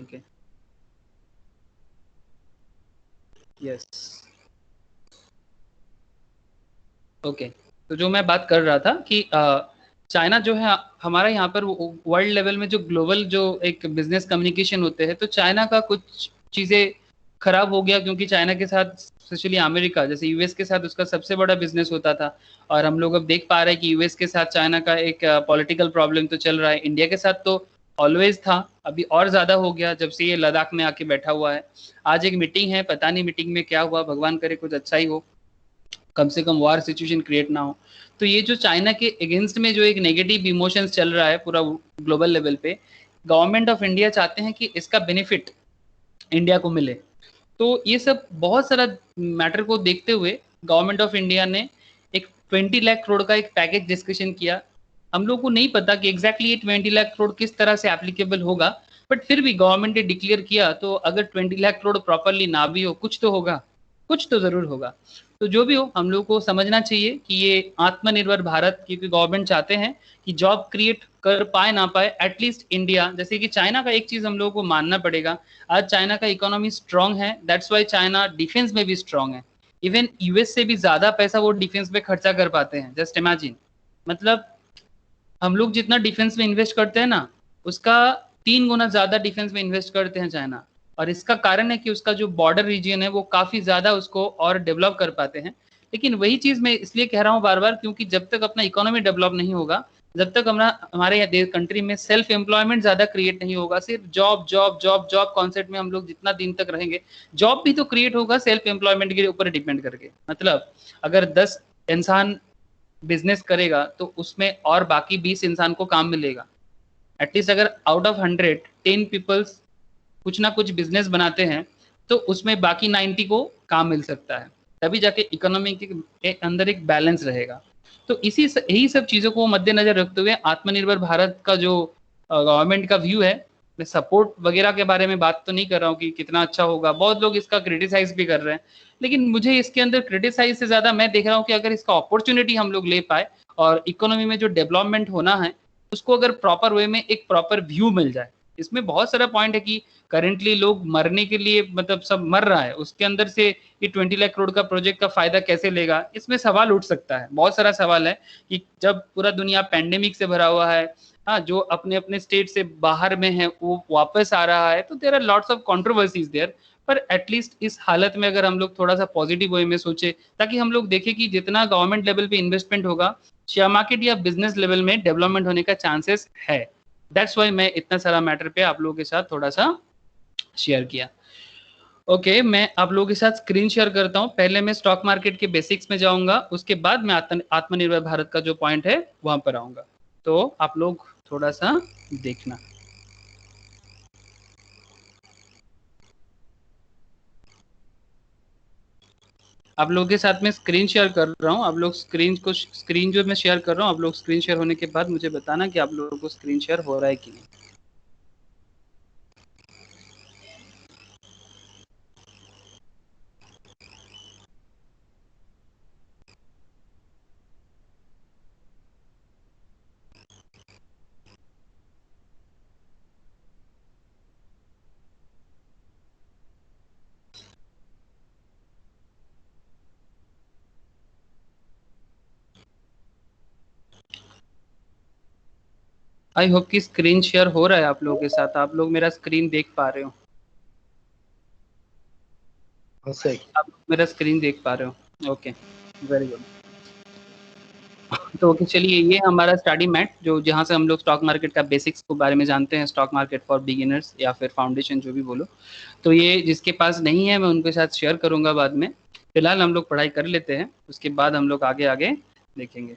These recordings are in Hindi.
Okay, yes, okay. तो जो मैं बात कर रहा था कि चाइना जो है हमारा यहाँ पर वर्ल्ड लेवल में जो ग्लोबल जो एक बिजनेस कम्युनिकेशन होते हैं, तो चाइना का कुछ चीजें खराब हो गया, क्योंकि चाइना के साथ स्पेशली अमेरिका जैसे यूएस के साथ उसका सबसे बड़ा बिजनेस होता था। और हम लोग अब देख पा रहे हैं कि यूएस के साथ चाइना का एक पॉलिटिकल प्रॉब्लम तो चल रहा है। इंडिया के साथ तो ऑलवेज था, अभी और ज्यादा हो गया जब से ये लद्दाख में आके बैठा हुआ है। आज एक मीटिंग है, पता नहीं मीटिंग में क्या हुआ, भगवान करे कुछ अच्छा ही हो, कम से कम वार सिचुएशन क्रिएट ना हो। तो ये जो चाइना के अगेंस्ट में जो एक नेगेटिव इमोशंस चल रहा है पूरा ग्लोबल लेवल पे, गवर्नमेंट ऑफ इंडिया चाहते हैं कि इसका बेनिफिट इंडिया को मिले। तो ये सब बहुत सारा मैटर को देखते हुए गवर्नमेंट ऑफ इंडिया ने एक 20 लाख करोड़ का एक पैकेज डिस्कशन किया। हम लोग को नहीं पता कि एग्जैक्टली ये 20 लाख करोड़ किस तरह से एप्लीकेबल होगा, बट फिर भी गवर्नमेंट ने डिक्लेयर किया, तो अगर 20 लाख करोड़ प्रॉपरली ना भी हो, कुछ तो होगा, कुछ तो जरूर होगा। तो जो भी हो, हम लोग को समझना चाहिए कि ये आत्मनिर्भर भारत, क्योंकि गवर्नमेंट चाहते हैं कि जॉब क्रिएट कर पाए ना पाए, एटलीस्ट इंडिया, जैसे कि चाइना का एक चीज हम लोगों को मानना पड़ेगा, आज चाइना का इकोनॉमी स्ट्रांग है, दैट्स वाई चाइना डिफेंस में भी स्ट्रांग है। इवन यूएस से भी ज्यादा पैसा वो डिफेंस पे खर्चा कर पाते हैं, जस्ट इमेजिन। मतलब हम लोग जितना डिफेंस में इन्वेस्ट करते हैं ना, उसका 3 गुना ज्यादा डिफेंस में इन्वेस्ट करते हैं चाइना। और इसका कारण है कि उसका जो बॉर्डर रीजन है वो काफी ज्यादा उसको और डेवलप कर पाते हैं। लेकिन वही चीज मैं इसलिए कह रहा हूँ बार बार, क्योंकि जब तक अपना इकोनॉमी डेवलप नहीं होगा, जब तक हमारे कंट्री में सेल्फ एम्प्लॉयमेंट ज्यादा क्रिएट नहीं होगा, सिर्फ job job job job concept में हम लोग जितना दिन तक रहेंगे, जॉब भी तो क्रिएट होगा सेल्फ एम्प्लॉयमेंट के ऊपर डिपेंड करके। मतलब अगर 10 इंसान बिजनेस करेगा तो उसमें और बाकी 20 इंसान को काम मिलेगा। एटलीस्ट अगर आउट ऑफ 100 10 पीपल्स कुछ ना कुछ बिजनेस बनाते हैं, तो उसमें बाकी 90 को काम मिल सकता है। तभी जाके इकोनॉमी के अंदर एक बैलेंस रहेगा। तो यही सब चीजों को मद्देनजर रखते हुए आत्मनिर्भर भारत का जो गवर्नमेंट का व्यू है, मैं सपोर्ट वगैरह के बारे में बात तो नहीं कर रहा हूँ कि कितना अच्छा होगा, बहुत लोग इसका क्रिटिसाइज भी कर रहे हैं। लेकिन मुझे इसके अंदर क्रिटिसाइज से ज्यादा मैं देख रहा हूँ कि अगर इसका अपॉर्चुनिटी हम लोग ले पाए, और इकोनॉमी में जो डेवलपमेंट होना है उसको अगर प्रॉपर वे में एक प्रॉपर व्यू मिल जाए। इसमें बहुत सारा पॉइंट है कि करेंटली लोग मरने के लिए, मतलब सब मर रहा है, उसके अंदर से ये 20 लाख करोड़ का प्रोजेक्ट का फायदा कैसे लेगा, इसमें सवाल उठ सकता है, बहुत सारा सवाल है। कि जब पूरा दुनिया पैंडेमिक से भरा हुआ है, हाँ, जो अपने अपने स्टेट से बाहर में है वो वापस आ रहा है, तो there are lots of controversies there. पर एटलीस्ट इस हालत में अगर हम लोग थोड़ा सा पॉजिटिव वे में सोचे, ताकि हम लोग देखें कि जितना गवर्नमेंट लेवल पे इन्वेस्टमेंट होगा, शेयर मार्केट या बिजनेस लेवल में डेवलपमेंट होने का चांसेस है। दैट्स वाई मैं इतना सारा मैटर पे आप लोगों के साथ थोड़ा सा शेयर किया। ओके, मैं आप लोगों के साथ स्क्रीन शेयर करता हूँ। पहले मैं स्टॉक मार्केट के बेसिक्स में जाऊंगा, उसके बाद मैं आत्मनिर्भर भारत का जो पॉइंट है वहां पर आऊंगा। तो आप लोग थोड़ा सा देखना। आप लोगों के साथ में स्क्रीन शेयर कर रहा हूँ, आप लोग स्क्रीन जो मैं शेयर कर रहा हूँ, आप लोग स्क्रीन शेयर होने के बाद मुझे बताना कि आप लोगों को स्क्रीन शेयर हो रहा है कि नहीं। आई होप कि स्क्रीन शेयर हो रहा है आप लोगों के साथ, आप लोग मेरा स्क्रीन देख पा रहे हो। सही, आप मेरा स्क्रीन देख पा रहे हो, ओके, वेरी गुड। तो ओके, चलिए, ये हमारा स्टडी मैट जो जहाँ से हम लोग स्टॉक मार्केट का बेसिक्स के बारे में जानते हैं, स्टॉक मार्केट फॉर बिगिनर्स या फिर फाउंडेशन जो भी बोलो। तो ये जिसके पास नहीं है मैं उनके साथ शेयर करूंगा बाद में। फिलहाल हम लोग पढ़ाई कर लेते हैं, उसके बाद हम लोग आगे आगे देखेंगे।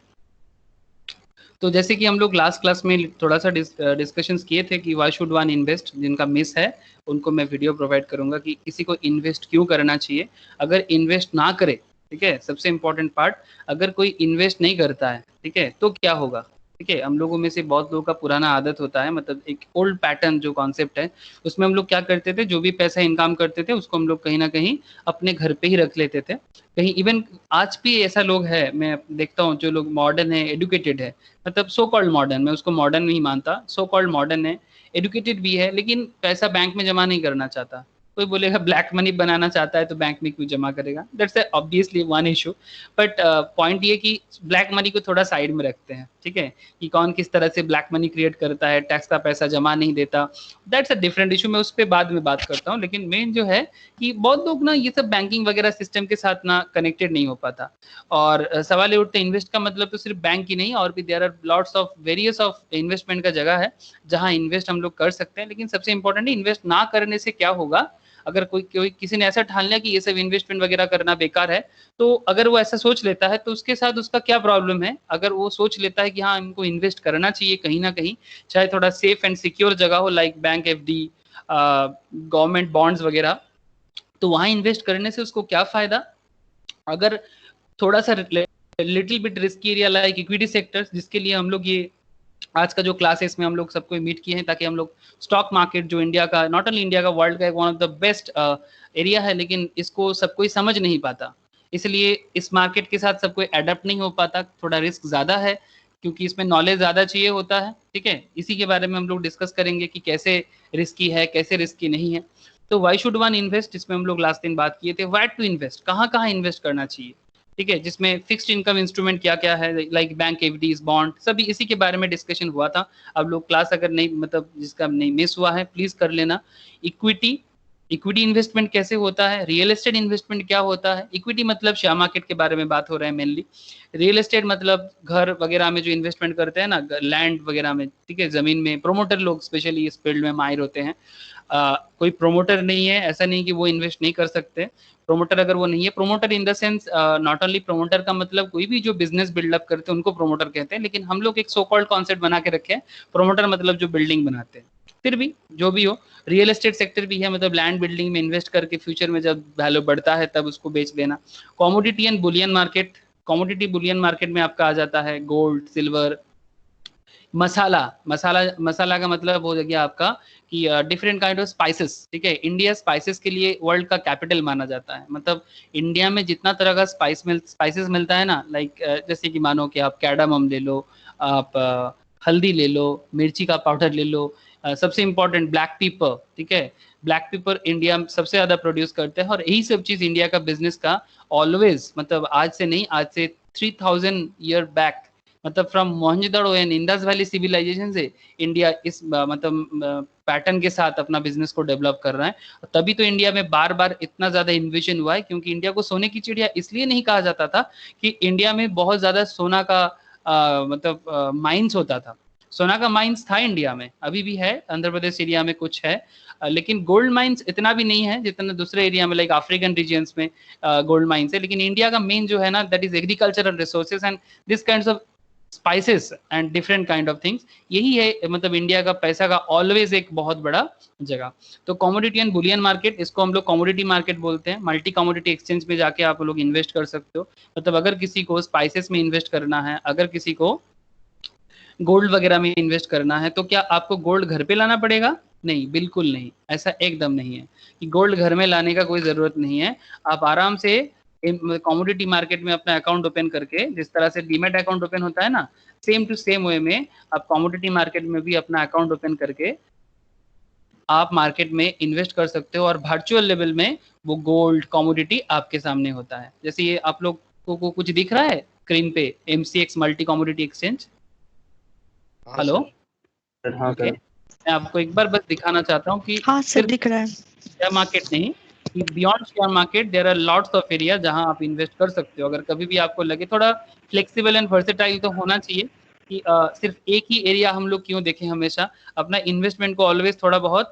तो जैसे कि हम लोग लास्ट क्लास में थोड़ा सा डिस्कशंस किए थे कि वाई शुड वन इन्वेस्ट, जिनका मिस है उनको मैं वीडियो प्रोवाइड करूंगा कि किसी को इन्वेस्ट क्यों करना चाहिए। अगर इन्वेस्ट ना करे, ठीक है, सबसे इंपॉर्टेंट पार्ट, अगर कोई इन्वेस्ट नहीं करता है, ठीक है, तो क्या होगा। ठीक है, हम लोगों में से बहुत लोगों का पुराना आदत होता है, मतलब एक ओल्ड पैटर्न जो कॉन्सेप्ट है, उसमें हम लोग क्या करते थे, जो भी पैसा इनकम करते थे उसको हम लोग कहीं ना कहीं अपने घर पे ही रख लेते थे। कहीं इवन आज भी ऐसा लोग है, मैं देखता हूँ जो लोग मॉडर्न है, एडुकेटेड है, मतलब सो कॉल्ड मॉडर्न, मैं उसको मॉडर्न नहीं मानता, सो कॉल्ड मॉडर्न है, एडुकेटेड भी है, लेकिन पैसा बैंक में जमा नहीं करना चाहता। कोई बोलेगा ब्लैक मनी बनाना चाहता है तो बैंक में क्यों जमा करेगा, that's obviously one issue. But point ये कि ब्लैक मनी को थोड़ा साइड में रखते हैं, ठीक है, कि कौन किस तरह से ब्लैक मनी क्रिएट करता है, टैक्स का पैसा जमा नहीं देता, दैट्स अ डिफरेंट इशू, मैं उस पर बाद में बात करता हूँ। लेकिन मेन जो है कि बहुत लोग ना ये सब बैंकिंग वगैरह सिस्टम के साथ ना कनेक्टेड नहीं हो पाता। और सवाल ये उठते, इन्वेस्ट का मतलब तो सिर्फ बैंक ही नहीं, और भी there are lots of various of investment का जगह है जहाँ इन्वेस्ट हम लोग कर सकते हैं। लेकिन सबसे इंपॉर्टेंट है, इन्वेस्ट ना करने से क्या होगा। अगर कोई किसी ने ऐसा ठान लिया कि ये सब इन्वेस्टमेंट वगैरह करना बेकार है, तो अगर वो ऐसा सोच लेता है तो उसके साथ उसका क्या प्रॉब्लम है। अगर वो सोच लेता है कि हाँ इनको इन्वेस्ट करना चाहिए कहीं ना कहीं, चाहे थोड़ा सेफ एंड सिक्योर जगह हो like bank, FD, government bonds वगैरह, तो वहां इन्वेस्ट करने से उसको क्या फायदा। अगर थोड़ा सा little bit risky area like equity sectors, जिसके लिए हम लोग ये आज का जो क्लासेस में हम लोग सबको मीट किए हैं, ताकि हम लोग स्टॉक मार्केट जो इंडिया का, नॉट ओनली इंडिया का, वर्ल्ड का एक one of the best area है, लेकिन इसको सब कोई समझ नहीं पाता। इसलिए इस मार्केट के साथ सब कोई एडेप्ट नहीं हो पाता, थोड़ा रिस्क ज़्यादा है, क्योंकि इसमें नॉलेज ज़्यादा चाहिए होता है। ठीक है, इसी के बारे में हम लोग डिस्कस करेंगे कि कैसे रिस्की है, कैसे रिस्की नहीं है। तो वाई शुड वन इन्वेस्ट, इसमें हम लोग लास्ट दिन बात किए थे। व्हाट टू इन्वेस्ट, कहाँ कहाँ इन्वेस्ट करना चाहिए, ठीक है, जिसमें फिक्स्ड इनकम इंस्ट्रूमेंट क्या क्या है, लाइक बैंक, एफडीज, बॉन्ड, सभी इसी के बारे में डिस्कशन हुआ था। अब लोग क्लास अगर नहीं, मतलब जिसका नहीं मिस हुआ है प्लीज कर लेना। इक्विटी, इक्विटी इन्वेस्टमेंट कैसे होता है, रियल एस्टेट इन्वेस्टमेंट क्या होता है। इक्विटी मतलब शेयर मार्केट के बारे में बात हो रहा है मेनली। रियल एस्टेट मतलब घर वगैरह में जो इन्वेस्टमेंट करते हैं ना, लैंड वगैरह में, ठीक है, जमीन में। प्रोमोटर लोग स्पेशली इस फील्ड में माहिर होते हैं। कोई प्रोमोटर नहीं है, ऐसा नहीं कि वो इन्वेस्ट नहीं कर सकते। प्रोमोटर अगर वो नहीं है, promoter in the sense not only promoter का मतलब कोई भी जो बिजनेस बिल्डअप करते हैं उनको प्रोमोटर कहते हैं, लेकिन हम लोग एक सो कॉल्ड कॉन्सेप्ट बना के रखे हैं, प्रोमोटर मतलब जो बिल्डिंग बनाते हैं। फिर भी जो भी हो, रियल एस्टेट सेक्टर भी है, मतलब लैंड बिल्डिंग में इन्वेस्ट करके फ्यूचर में जब वैल्यू बढ़ता है तब उसको बेच देना। Commodity and Boolean market, commodity Boolean market में आपका आ जाता है गोल्ड, सिल्वर, मसाला। मसाला का मतलब हो गया आपका कि डिफरेंट काइंड ऑफ स्पाइसेस, ठीक है। इंडिया स्पाइसेस के लिए वर्ल्ड का कैपिटल माना जाता है, मतलब इंडिया में जितना तरह का स्पाइसेस मिलता है ना, लाइक जैसे कि मानो कि आप कैडामम ले लो, आप हल्दी ले लो, मिर्ची का पाउडर ले लो, सबसे इम्पोर्टेंट ब्लैक पेपर, ठीक है। ब्लैक पेपर इंडिया सबसे ज्यादा प्रोड्यूस करते हैं, और यही सब चीज इंडिया का बिजनेस का ऑलवेज, मतलब आज से नहीं, आज से 3000 ईयर बैक, मतलब from Mohenjodaro and Indus Valley civilisation से इंडिया इस मतलब पैटर्न के साथ अपना बिजनेस को डेवलप कर रहा है। तभी तो इंडिया में बार बार इतना ज्यादा इन्वेशन हुआ है, क्योंकि इंडिया को सोने की चिड़िया इसलिए नहीं कहा जाता था कि इंडिया में बहुत ज्यादा सोना का मतलब माइंस होता था। सोना का माइंस था इंडिया में, अभी भी है, आंध्र प्रदेश एरिया में कुछ है, लेकिन गोल्ड माइंस इतना भी नहीं है जितना दूसरे एरिया में, लाइक अफ्रीकन रीजन्स में गोल्ड माइंस है। लेकिन इंडिया का मेन जो है ना, that is agricultural resources and this kind of spices and different kind of things. यही है मतलब इंडिया का पैसा का ऑलवेज एक बहुत बड़ा जगह। तो कमोडिटी एंड बुलियन मार्केट, इसको हम लोग कमोडिटी मार्केट बोलते हैं। मल्टी कमोडिटी एक्सचेंज में जाके आप लोग इन्वेस्ट कर सकते हो। मतलब अगर किसी को स्पाइसेस में इन्वेस्ट करना है, अगर किसी को गोल्ड वगैरह में इन्वेस्ट करना है, तो क्या आपको गोल्ड घर पे लाना पड़ेगा? नहीं, बिल्कुल नहीं, ऐसा एकदम नहीं है कि गोल्ड घर में लाने का कोई जरूरत नहीं है। आप आराम से कमोडिटी मार्केट में अपना अकाउंट ओपन करके, जिस तरह से डीमेट अकाउंट ओपन होता है ना, सेम टू सेम वे में आप कमोडिटी मार्केट में भी अपना अकाउंट ओपन करके आप मार्केट में इन्वेस्ट कर सकते हो, और वर्चुअल लेवल में वो गोल्ड कमोडिटी आपके सामने होता है। जैसे ये आप लोग को कुछ दिख रहा है स्क्रीन पे, एमसीएक्स मल्टी कमोडिटी एक्सचेंज। हाँ हेलो, सर। हाँ ओके, सर। मैं आपको एक बार बस दिखाना चाहता हूँ कि हाँ सर, सिर्फ दिख रहा है। शेयर मार्केट नहीं, कि beyond share market there are lots of area जहां आप इन्वेस्ट कर सकते हो। अगर कभी भी आपको लगे थोड़ा फ्लेक्सिबल एंड वर्सेटाइल तो होना चाहिए, कि सिर्फ एक ही एरिया हम लोग क्यों देखें, हमेशा अपना इन्वेस्टमेंट को ऑलवेज थोड़ा बहुत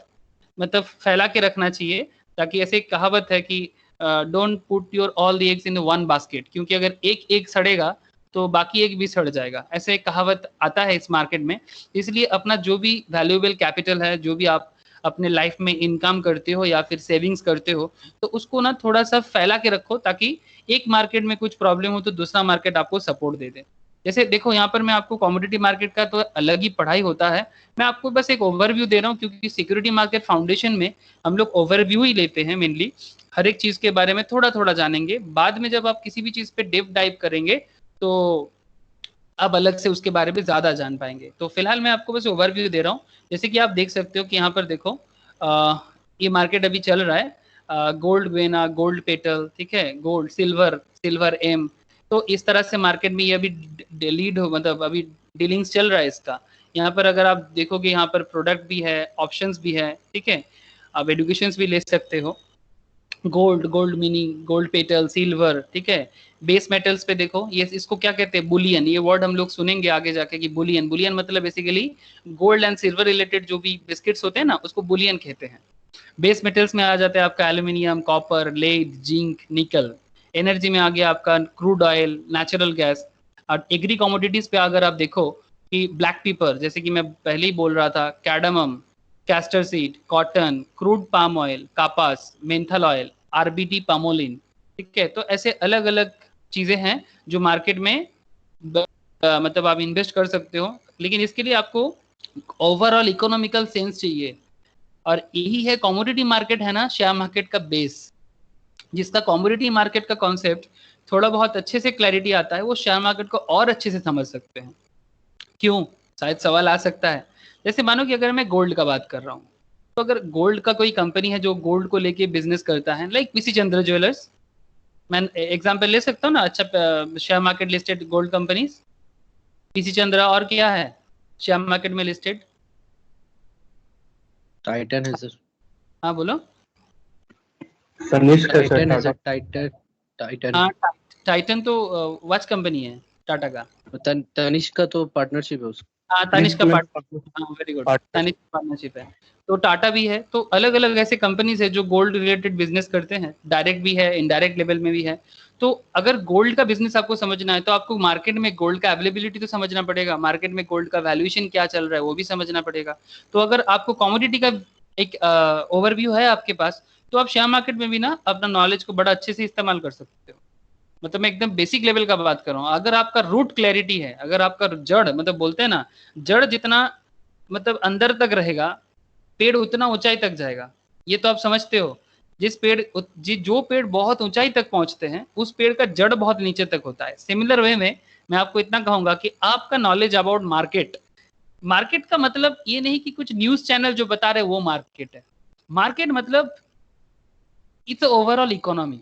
मतलब फैला के रखना चाहिए। ताकि ऐसे एक कहावत है कि don't put your all the eggs in one basket, क्योंकि अगर एक एक सड़ेगा तो बाकी एक भी सड़ जाएगा, ऐसे एक कहावत आता है इस मार्केट में। इसलिए अपना जो भी वैल्यूएबल कैपिटल है, जो भी आप अपने लाइफ में इनकम करते हो या फिर सेविंग्स करते हो, तो उसको ना थोड़ा सा फैला के रखो, ताकि एक मार्केट में कुछ प्रॉब्लम हो तो दूसरा मार्केट आपको सपोर्ट दे दे। जैसे देखो यहाँ पर मैं आपको कमोडिटी मार्केट का तो अलग ही पढ़ाई होता है, मैं आपको बस एक ओवरव्यू दे रहा हूँ, क्योंकि सिक्योरिटी मार्केट फाउंडेशन में हम लोग ओवरव्यू ही लेते हैं मेनली, हर एक चीज के बारे में थोड़ा थोड़ा जानेंगे, बाद में जब आप किसी भी चीज पे डीप डाइव करेंगे तो आप अलग से उसके बारे में ज्यादा जान पाएंगे। तो फिलहाल मैं आपको बस ओवरव्यू दे रहा हूँ। जैसे कि आप देख सकते हो कि यहाँ पर देखो ये मार्केट अभी चल रहा है, गोल्ड वेना, गोल्ड पेटल, ठीक है, गोल्ड सिल्वर, सिल्वर एम, तो इस तरह से मार्केट में ये अभी लीड हो, मतलब अभी डीलिंग्स चल रहा है इसका। यहाँ पर अगर आप देखोगे यहाँ पर प्रोडक्ट भी है, ऑप्शंस भी है, ठीक है, आप एडुकेशंस भी ले सकते हो। Gold, gold meaning gold petal, silver, ठीक है। बेस मेटल्स पे देखो, ये इसको क्या कहते हैं, बुलियन, ये वर्ड हम लोग सुनेंगे आगे जाके कि बुलियन, बुलियन मतलब basically gold and silver related जो भी बिस्किट्स होते हैं ना, उसको बुलियन कहते हैं। बेस मेटल्स में आ जाते हैं आपका एल्यूमिनियम, कॉपर, लेड, जिंक, निकल। एनर्जी में आ गया आपका क्रूड ऑयल, नेचुरल गैस। और एग्री कमोडिटीज पे अगर आप देखो कि ब्लैक पेपर, जैसे कि मैं पहले ही बोल रहा था, cardamom, castor seed, cotton, crude palm oil, कापास, मेंथल ऑयल, आरबीटी, पामोलिन, ठीक है। तो ऐसे अलग अलग चीजें हैं जो मार्केट में मतलब आप इन्वेस्ट कर सकते हो, लेकिन इसके लिए आपको ओवरऑल इकोनॉमिकल सेंस चाहिए। और यही है कमोडिटी मार्केट, है ना, शेयर मार्केट का बेस। जिसका कमोडिटी मार्केट का कॉन्सेप्ट थोड़ा बहुत अच्छे से क्लैरिटी आता है, वो शेयर मार्केट को और अच्छे से समझ सकते हैं। क्यों, शायद सवाल आ सकता है। जैसे मानो कि अगर मैं गोल्ड का बात कर रहा हूँ, तो अगर गोल्ड का कोई कंपनी है जो गोल्ड को लेके बिजनेस करता है, लाइक पीसी चंद्र ज्वेलर्स, मैं एग्जांपल ले सकता हूँ ना, अच्छा share market listed gold companies, PC Chandra, और क्या है शेयर मार्केट में लिस्टेड? टाइटन है सर। हाँ बोलो। तनिष्क है सर, टाइटन है टाटा। Sir, Titan, Titan. हाँ, टाइटन तो वॉच कंपनी है टाटा का। तनिष्क का तो पार्टनरशिप है उसका। हाँ, तनिष्क का पार्टनर, हाँ वेरी गुड, तनिष्क पार्टनरशिप है। तो टाटा भी है, तो अलग अलग ऐसे कंपनीज है जो गोल्ड रिलेटेड बिजनेस करते हैं, डायरेक्ट भी है, इनडायरेक्ट लेवल में भी है। तो अगर गोल्ड का बिजनेस आपको समझना है तो आपको मार्केट में गोल्ड का अवेलेबिलिटी तो समझना पड़ेगा, मार्केट में गोल्ड का वैल्यूएशन क्या चल रहा है वो भी समझना पड़ेगा। तो अगर आपको कमोडिटी का एक ओवरव्यू है आपके पास, तो आप शेयर मार्केट में भी ना अपना नॉलेज को बड़ा अच्छे से इस्तेमाल कर सकते हो। मतलब मैं एकदम बेसिक लेवल का बात कर रहा हूँ। अगर आपका रूट क्लैरिटी है, अगर आपका जड़, मतलब बोलते हैं ना, जड़ जितना मतलब अंदर तक रहेगा, पेड़ उतना ऊंचाई तक जाएगा। ये तो आप समझते हो। जो पेड़ बहुत ऊंचाई तक पहुंचते हैं, उस पेड़ का जड़ बहुत नीचे तक होता है। सिमिलर वे में मैं आपको इतना कहूंगा कि आपका नॉलेज अबाउट मार्केट, मार्केट का मतलब ये नहीं कि कुछ न्यूज चैनल जो बता रहे वो मार्केट है। मार्केट मतलब इट्स ओवरऑल इकोनॉमी।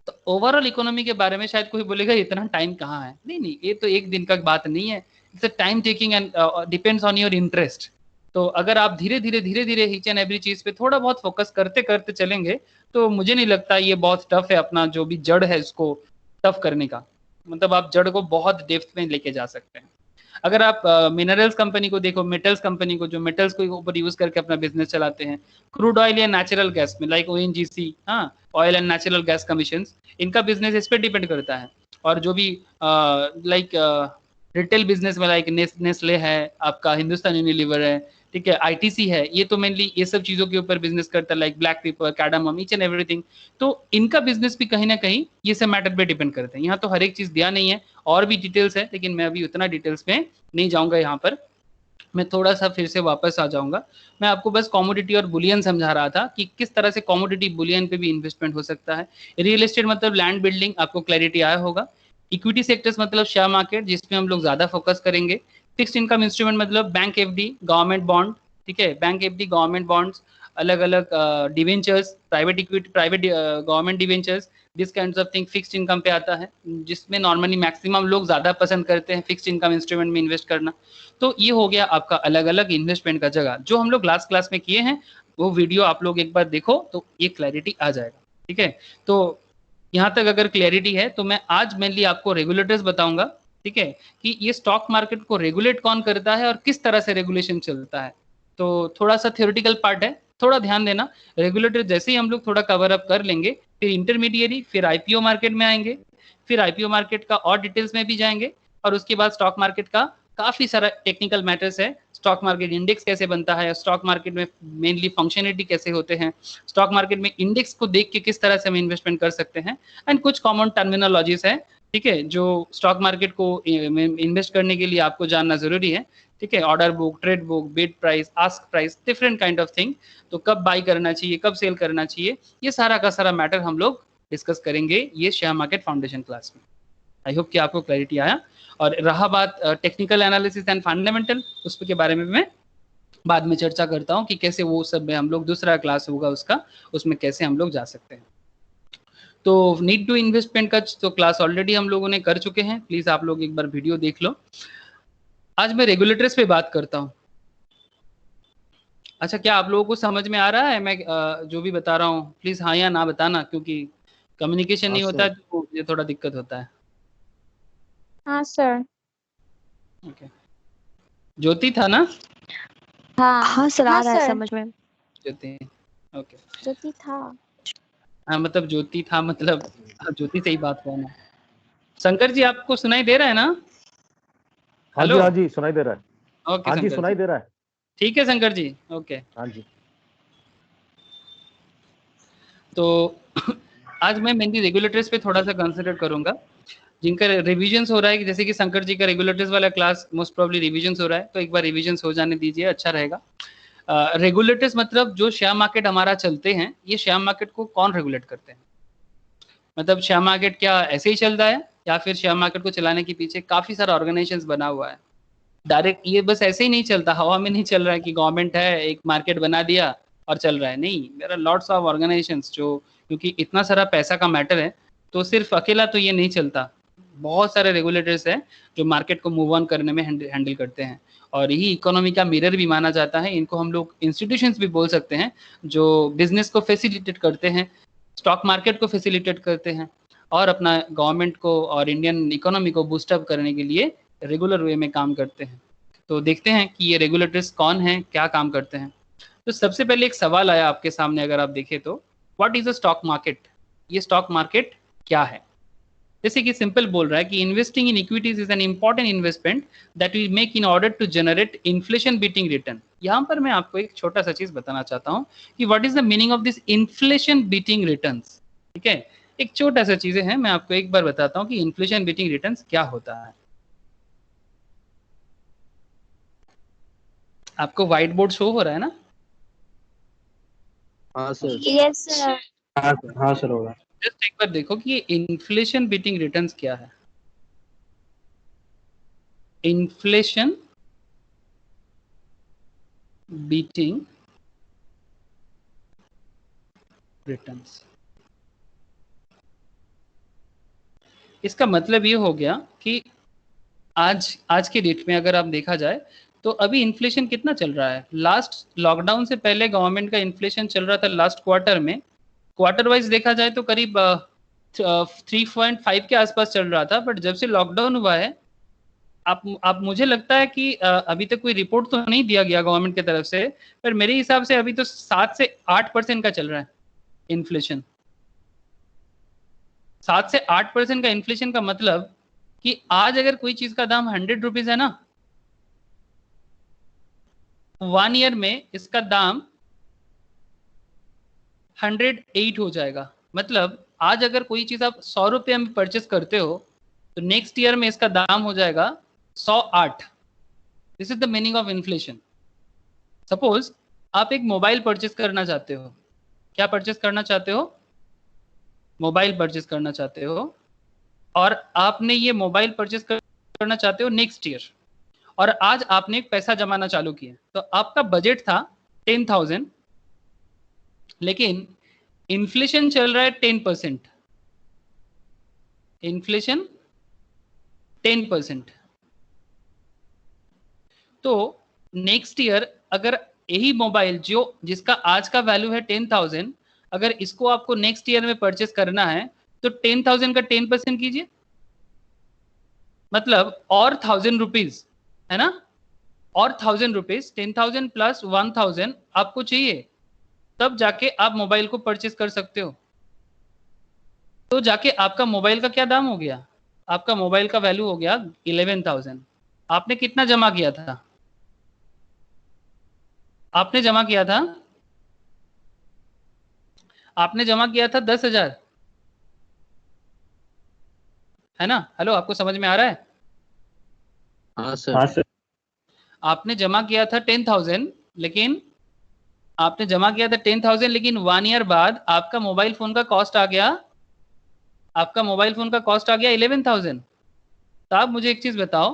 तो ओवरऑल इकोनॉमी के बारे में शायद कोई बोलेगा इतना टाइम कहाँ है, नहीं नहीं, ये तो एक दिन का बात नहीं है, it's a time taking and depends on your interest. तो अगर आप धीरे धीरे ईच एंड एवरी चीज पे थोड़ा बहुत फोकस करते करते चलेंगे, तो मुझे नहीं लगता ये बहुत टफ है अपना जो भी जड़ है इसको टफ करने का। मतलब आप जड़ को बहुत डेप्थ में लेके जा सकते हैं। अगर आप मिनरल्स कंपनी को देखो, मेटल्स कंपनी को, जो मेटल्स को ऊपर यूज करके अपना बिजनेस चलाते हैं, क्रूड ऑयल या नेचुरल गैस में, लाइक ओएनजीसी, हाँ, oil and natural gas commission, इनका बिजनेस इस पर डिपेंड करता है। और जो भी लाइक रिटेल बिजनेस में, लाइक नेस्ले है, आपका हिंदुस्तान यूनिलीवर है, ठीक है, आईटीसी है, ये तो मेनली ये सब चीजों के ऊपर बिजनेस करता है, like black pepper, cardamom, each and everything. तो इनका बिजनेस भी कहीं ना कहीं ये सब मैटर पे डिपेंड करते हैं। यहाँ तो हर एक चीज दिया नहीं है, और भी डिटेल्स है, लेकिन मैं अभी उतना डिटेल्स में नहीं जाऊंगा। यहाँ पर मैं थोड़ा सा फिर से वापस आ जाऊंगा। मैं आपको बस कमोडिटी और बुलियन समझा रहा था कि किस तरह से कमोडिटी बुलियन पे भी इन्वेस्टमेंट हो सकता है। रियल एस्टेट मतलब लैंड बिल्डिंग, आपको क्लैरिटी आया होगा। इक्विटी सेक्टर्स मतलब शेयर मार्केट, जिसमें हम लोग ज्यादा फोकस करेंगे। फिक्स्ड इनकम इंस्ट्रूमेंट मतलब बैंक एफडी, गवर्नमेंट बॉन्ड, ठीक है, बैंक एफडी, गवर्नमेंट बॉन्ड्स, अलग अलग debentures, private equity, private government debentures, this kinds of thing fixed income पे आता है, जिसमें नॉर्मली मैक्सिमम लोग ज्यादा पसंद करते हैं फिक्स्ड इनकम इंस्ट्रूमेंट में इन्वेस्ट करना। तो ये हो गया आपका अलग अलग इन्वेस्टमेंट का जगह, जो हम लोग लास्ट क्लास में किए हैं, वो वीडियो आप लोग एक बार देखो तो ये क्लैरिटी आ जाएगा, ठीक है। तो यहाँ तक अगर क्लैरिटी है, तो मैं आज मेनली आपको रेगुलेटर्स बताऊंगा, ठीक है, कि ये स्टॉक मार्केट को रेगुलेट कौन करता है और किस तरह से रेगुलेशन चलता है। तो थोड़ा सा थ्योरेटिकल पार्ट है, थोड़ा ध्यान देना। रेगुलेटर जैसे ही हम लोग थोड़ा कवर अप कर लेंगे, फिर इंटरमीडिएरी, फिर आईपीओ मार्केट में आएंगे, फिर आईपीओ मार्केट का और डिटेल्स में भी जाएंगे, और उसके बाद स्टॉक मार्केट का काफी सारा टेक्निकल मैटर्स है। स्टॉक मार्केट इंडेक्स कैसे बनता है, स्टॉक मार्केट में मेनली फंक्शनलिटी कैसे होते हैं, स्टॉक मार्केट में इंडेक्स को देख के किस तरह से हम इन्वेस्टमेंट कर सकते हैं, एंड कुछ कॉमन टर्मिनोलॉजीज है, ठीक है, जो स्टॉक मार्केट को इन्वेस्ट करने के लिए आपको जानना जरूरी है। ठीक है, order book, trade book, bid price, ask price, different kind of thing. तो कब बाई करना चाहिए, कब सेल करना चाहिए, ये सारा का सारा मैटर हम लोग डिस्कस करेंगे ये शेयर मार्केट फाउंडेशन क्लास में। आई होप कि आपको क्लैरिटी आया। और रहा बात टेक्निकल एनालिसिस एंड फंडामेंटल, उस के बारे में मैं बाद में चर्चा करता हूँ कि कैसे वो सब में हम लोग, दूसरा क्लास होगा उसका, उसमें कैसे हम लोग जा सकते हैं। तो नीड टू इन्वेस्टमेंट का तो क्लास ऑलरेडी हम लोगों ने कर चुके हैं, प्लीज आप लोग एक बार वीडियो देख लो। आज मैं रेगुलेटर्स पे बात करता हूँ। अच्छा, क्या आप लोगों को समझ में आ रहा है मैं जो भी बता रहा हूँ? प्लीज हाँ या ना बताना, क्योंकि कम्युनिकेशन नहीं होता है तो ये थोड़ा दिक्कत होता है। हाँ सर। ओके, ज्योति था ना? हाँ सर, आ रहा है सर। समझ में। ज्योति, ओके। ज्योति था। हाँ मतलब ज्योति था, मतलब ज्योति से ही बात करना। शंकर जी आपको सुनाई दे रहा है ना? हेलो, हाँ जी सुनाई दे रहा है। ओके हाँ जी शंकर सुनाई दे रहा है। ठीक है शंकर जी, ओके। हाँ जी। तो आज मैं मेनली रेगुलेटर्स पे थोड़ा सा कंसिडर करूंगा, जिनका रिविजन्स हो रहा है, जैसे कि शंकर जी का रेगुलेटर्स वाला क्लास मोस्ट प्रोबब्ली रिविजन्स हो रहा है, तो एक बार रिविजन्स हो जाने दीजिए, अच्छा रहेगा। रेगुलेटर्स मतलब जो शेयर मार्केट हमारा चलते हैं, ये शेयर मार्केट को कौन रेगुलेट करते हैं? मतलब शेयर मार्केट क्या ऐसे ही चल रहा है, या फिर शेयर मार्केट को चलाने के पीछे काफी सारा ऑर्गेनाइजेशंस बना हुआ है? डायरेक्ट ये बस ऐसे ही नहीं चलता, हवा में नहीं चल रहा है कि गवर्नमेंट है एक मार्केट बना दिया और चल रहा है, नहीं। There are lots of organisations जो, क्योंकि इतना सारा पैसा का मैटर है, तो सिर्फ अकेला तो ये नहीं चलता। बहुत सारे रेगुलेटर्स हैं जो मार्केट को मूव ऑन करने में हैंडल करते हैं, और यही इकोनॉमी का मिरर भी माना जाता है। इनको हम लोग इंस्टीट्यूशंस भी बोल सकते हैं, जो बिजनेस को फैसिलिटेट करते हैं, स्टॉक मार्केट को फैसिलिटेट करते हैं, और अपना गवर्नमेंट को और इंडियन इकोनॉमी को बूस्टअप करने के लिए रेगुलर वे में काम करते हैं। तो देखते हैं कि ये रेगुलेटर्स कौन हैं, क्या काम करते हैं। तो सबसे पहले एक सवाल आया आपके सामने, अगर आप देखें तो, what is a stock market? ये स्टॉक मार्केट क्या है? जैसे कि सिंपल बोल रहा है कि investing in equities is an important investment that we make in order to generate inflation beating return. यहाँ पर मैं आपको एक छोटा सा चीज बताना चाहता हूँ कि what is the meaning of this inflation beating returns. ठीक है, एक छोटा सा चीजें हैं, मैं आपको एक बार बताता हूँ कि इन्फ्लेशन बीटिंग रिटर्न्स क्या होता है। आपको व्हाइट बोर्ड शो हो रहा है ना? हाँ सर। Yes sir. हाँ सर होगा। जस्ट एक बार देखो कि ये इन्फ्लेशन बीटिंग रिटर्न्स क्या है। इन्फ्लेशन बीटिंग रिटर्न्स, इसका मतलब ये हो गया कि आज के डेट में अगर आप देखा जाए तो अभी इन्फ्लेशन कितना चल रहा है। लास्ट लॉकडाउन से पहले गवर्नमेंट का इन्फ्लेशन चल रहा था लास्ट क्वार्टर में, क्वार्टर वाइज देखा जाए तो करीब 3.5 के आसपास चल रहा था। बट जब से लॉकडाउन हुआ है, आप मुझे लगता है कि अभी तक कोई रिपोर्ट तो नहीं दिया गया गवर्नमेंट की तरफ से, पर मेरे हिसाब से अभी तो 7 से 8% का चल रहा है इन्फ्लेशन। 7 से 8% का इन्फ्लेशन का मतलब कि आज अगर कोई चीज का दाम 100 रुपीज है ना, 1 ईयर में इसका दाम 108 हो जाएगा। मतलब आज अगर कोई चीज आप 100 रुपये में परचेस करते हो, तो नेक्स्ट ईयर में इसका दाम हो जाएगा 108। This is the meaning of inflation. Suppose आप एक मोबाइल परचेस करना चाहते हो, क्या परचेस करना चाहते हो? मोबाइल परचेस करना चाहते हो, और आपने ये मोबाइल परचेस करना चाहते हो नेक्स्ट ईयर, और आज आपने एक पैसा जमाना चालू किया, तो आपका बजट था 10,000, लेकिन इन्फ्लेशन चल रहा है 10%। इन्फ्लेशन 10%। तो नेक्स्ट ईयर अगर यही मोबाइल जिसका आज का वैल्यू है 10,000, अगर इसको आपको नेक्स्ट ईयर में परचेस करना है, तो 10,000 का 10% कीजिए, मतलब और 1,000 रुपीज, है ना? और 1,000 रुपीज, 10,000 प्लस 1,000 आपको चाहिए, तब जाके आप मोबाइल को परचेस कर सकते हो। तो जाके आपका मोबाइल का क्या दाम हो गया? आपका मोबाइल का वैल्यू हो गया 11,000। आपने कितना जमा किया था? आपने जमा किया था 10,000। है ना? हेलो, आपको समझ में आ रहा है? हाँ सर। हाँ सर। आपने जमा किया था 10,000, लेकिन आपने जमा किया था 10,000, लेकिन 1 ईयर बाद आपका मोबाइल फोन का कॉस्ट आ गया, आपका मोबाइल फोन का कॉस्ट आ गया 11,000। तो आप मुझे एक चीज बताओ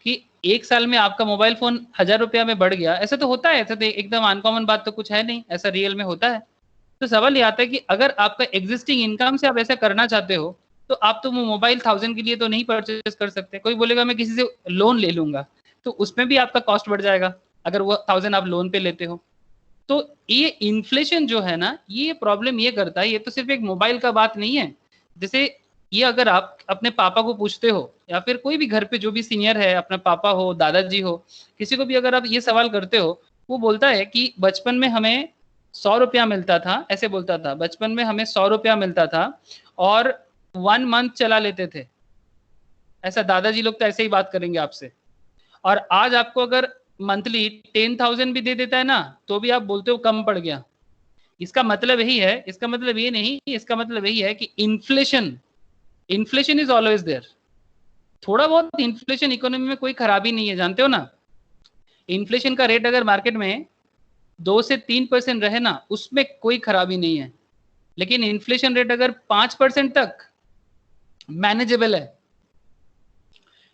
कि एक साल में आपका मोबाइल फोन 1,000 रुपया में बढ़ गया, ऐसा तो होता है, ऐसा तो एकदम अनकॉमन बात तो कुछ है नहीं, ऐसा रियल में होता है। तो सवाल ये आता है कि अगर आपका एग्जिस्टिंग इनकम से आप ऐसा करना चाहते हो, तो आप तो वो मोबाइल 1,000 के लिए तो नहीं परचेज कर सकते। कोई बोलेगा मैं किसी से लोन ले लूंगा, तो उसमें भी आपका कॉस्ट बढ़ जाएगा अगर वो 1,000 आप लोन पे लेते हो। तो ये इन्फ्लेशन जो है ना, ये प्रॉब्लम ये करता है, ये तो सिर्फ एक मोबाइल का बात नहीं है। जैसे ये अगर आप अपने पापा को पूछते हो, या फिर कोई भी घर पे जो भी सीनियर है, अपना पापा हो, दादाजी हो, किसी को भी अगर आप ये सवाल करते हो, वो बोलता है कि बचपन में हमें 100 रुपया मिलता था, ऐसे बोलता था, बचपन में हमें 100 रुपया मिलता था और 1 मंथ चला लेते थे। ऐसा दादाजी लोग तो ऐसे ही बात करेंगे आपसे। और आज आपको अगर मंथली 10,000 भी दे देता है ना, तो भी आप बोलते हो कम पड़ गया। इसका मतलब यही है, इसका मतलब ये नहीं, इसका मतलब यही है कि inflation, inflation is always there. थोड़ा बहुत इन्फ्लेशन इकोनॉमी में कोई खराबी नहीं है, जानते हो ना। इन्फ्लेशन का रेट अगर मार्केट में 2 से 3% रहे ना, उसमें कोई खराबी नहीं है। लेकिन इन्फ्लेशन रेट अगर 5% तक मैनेजेबल है,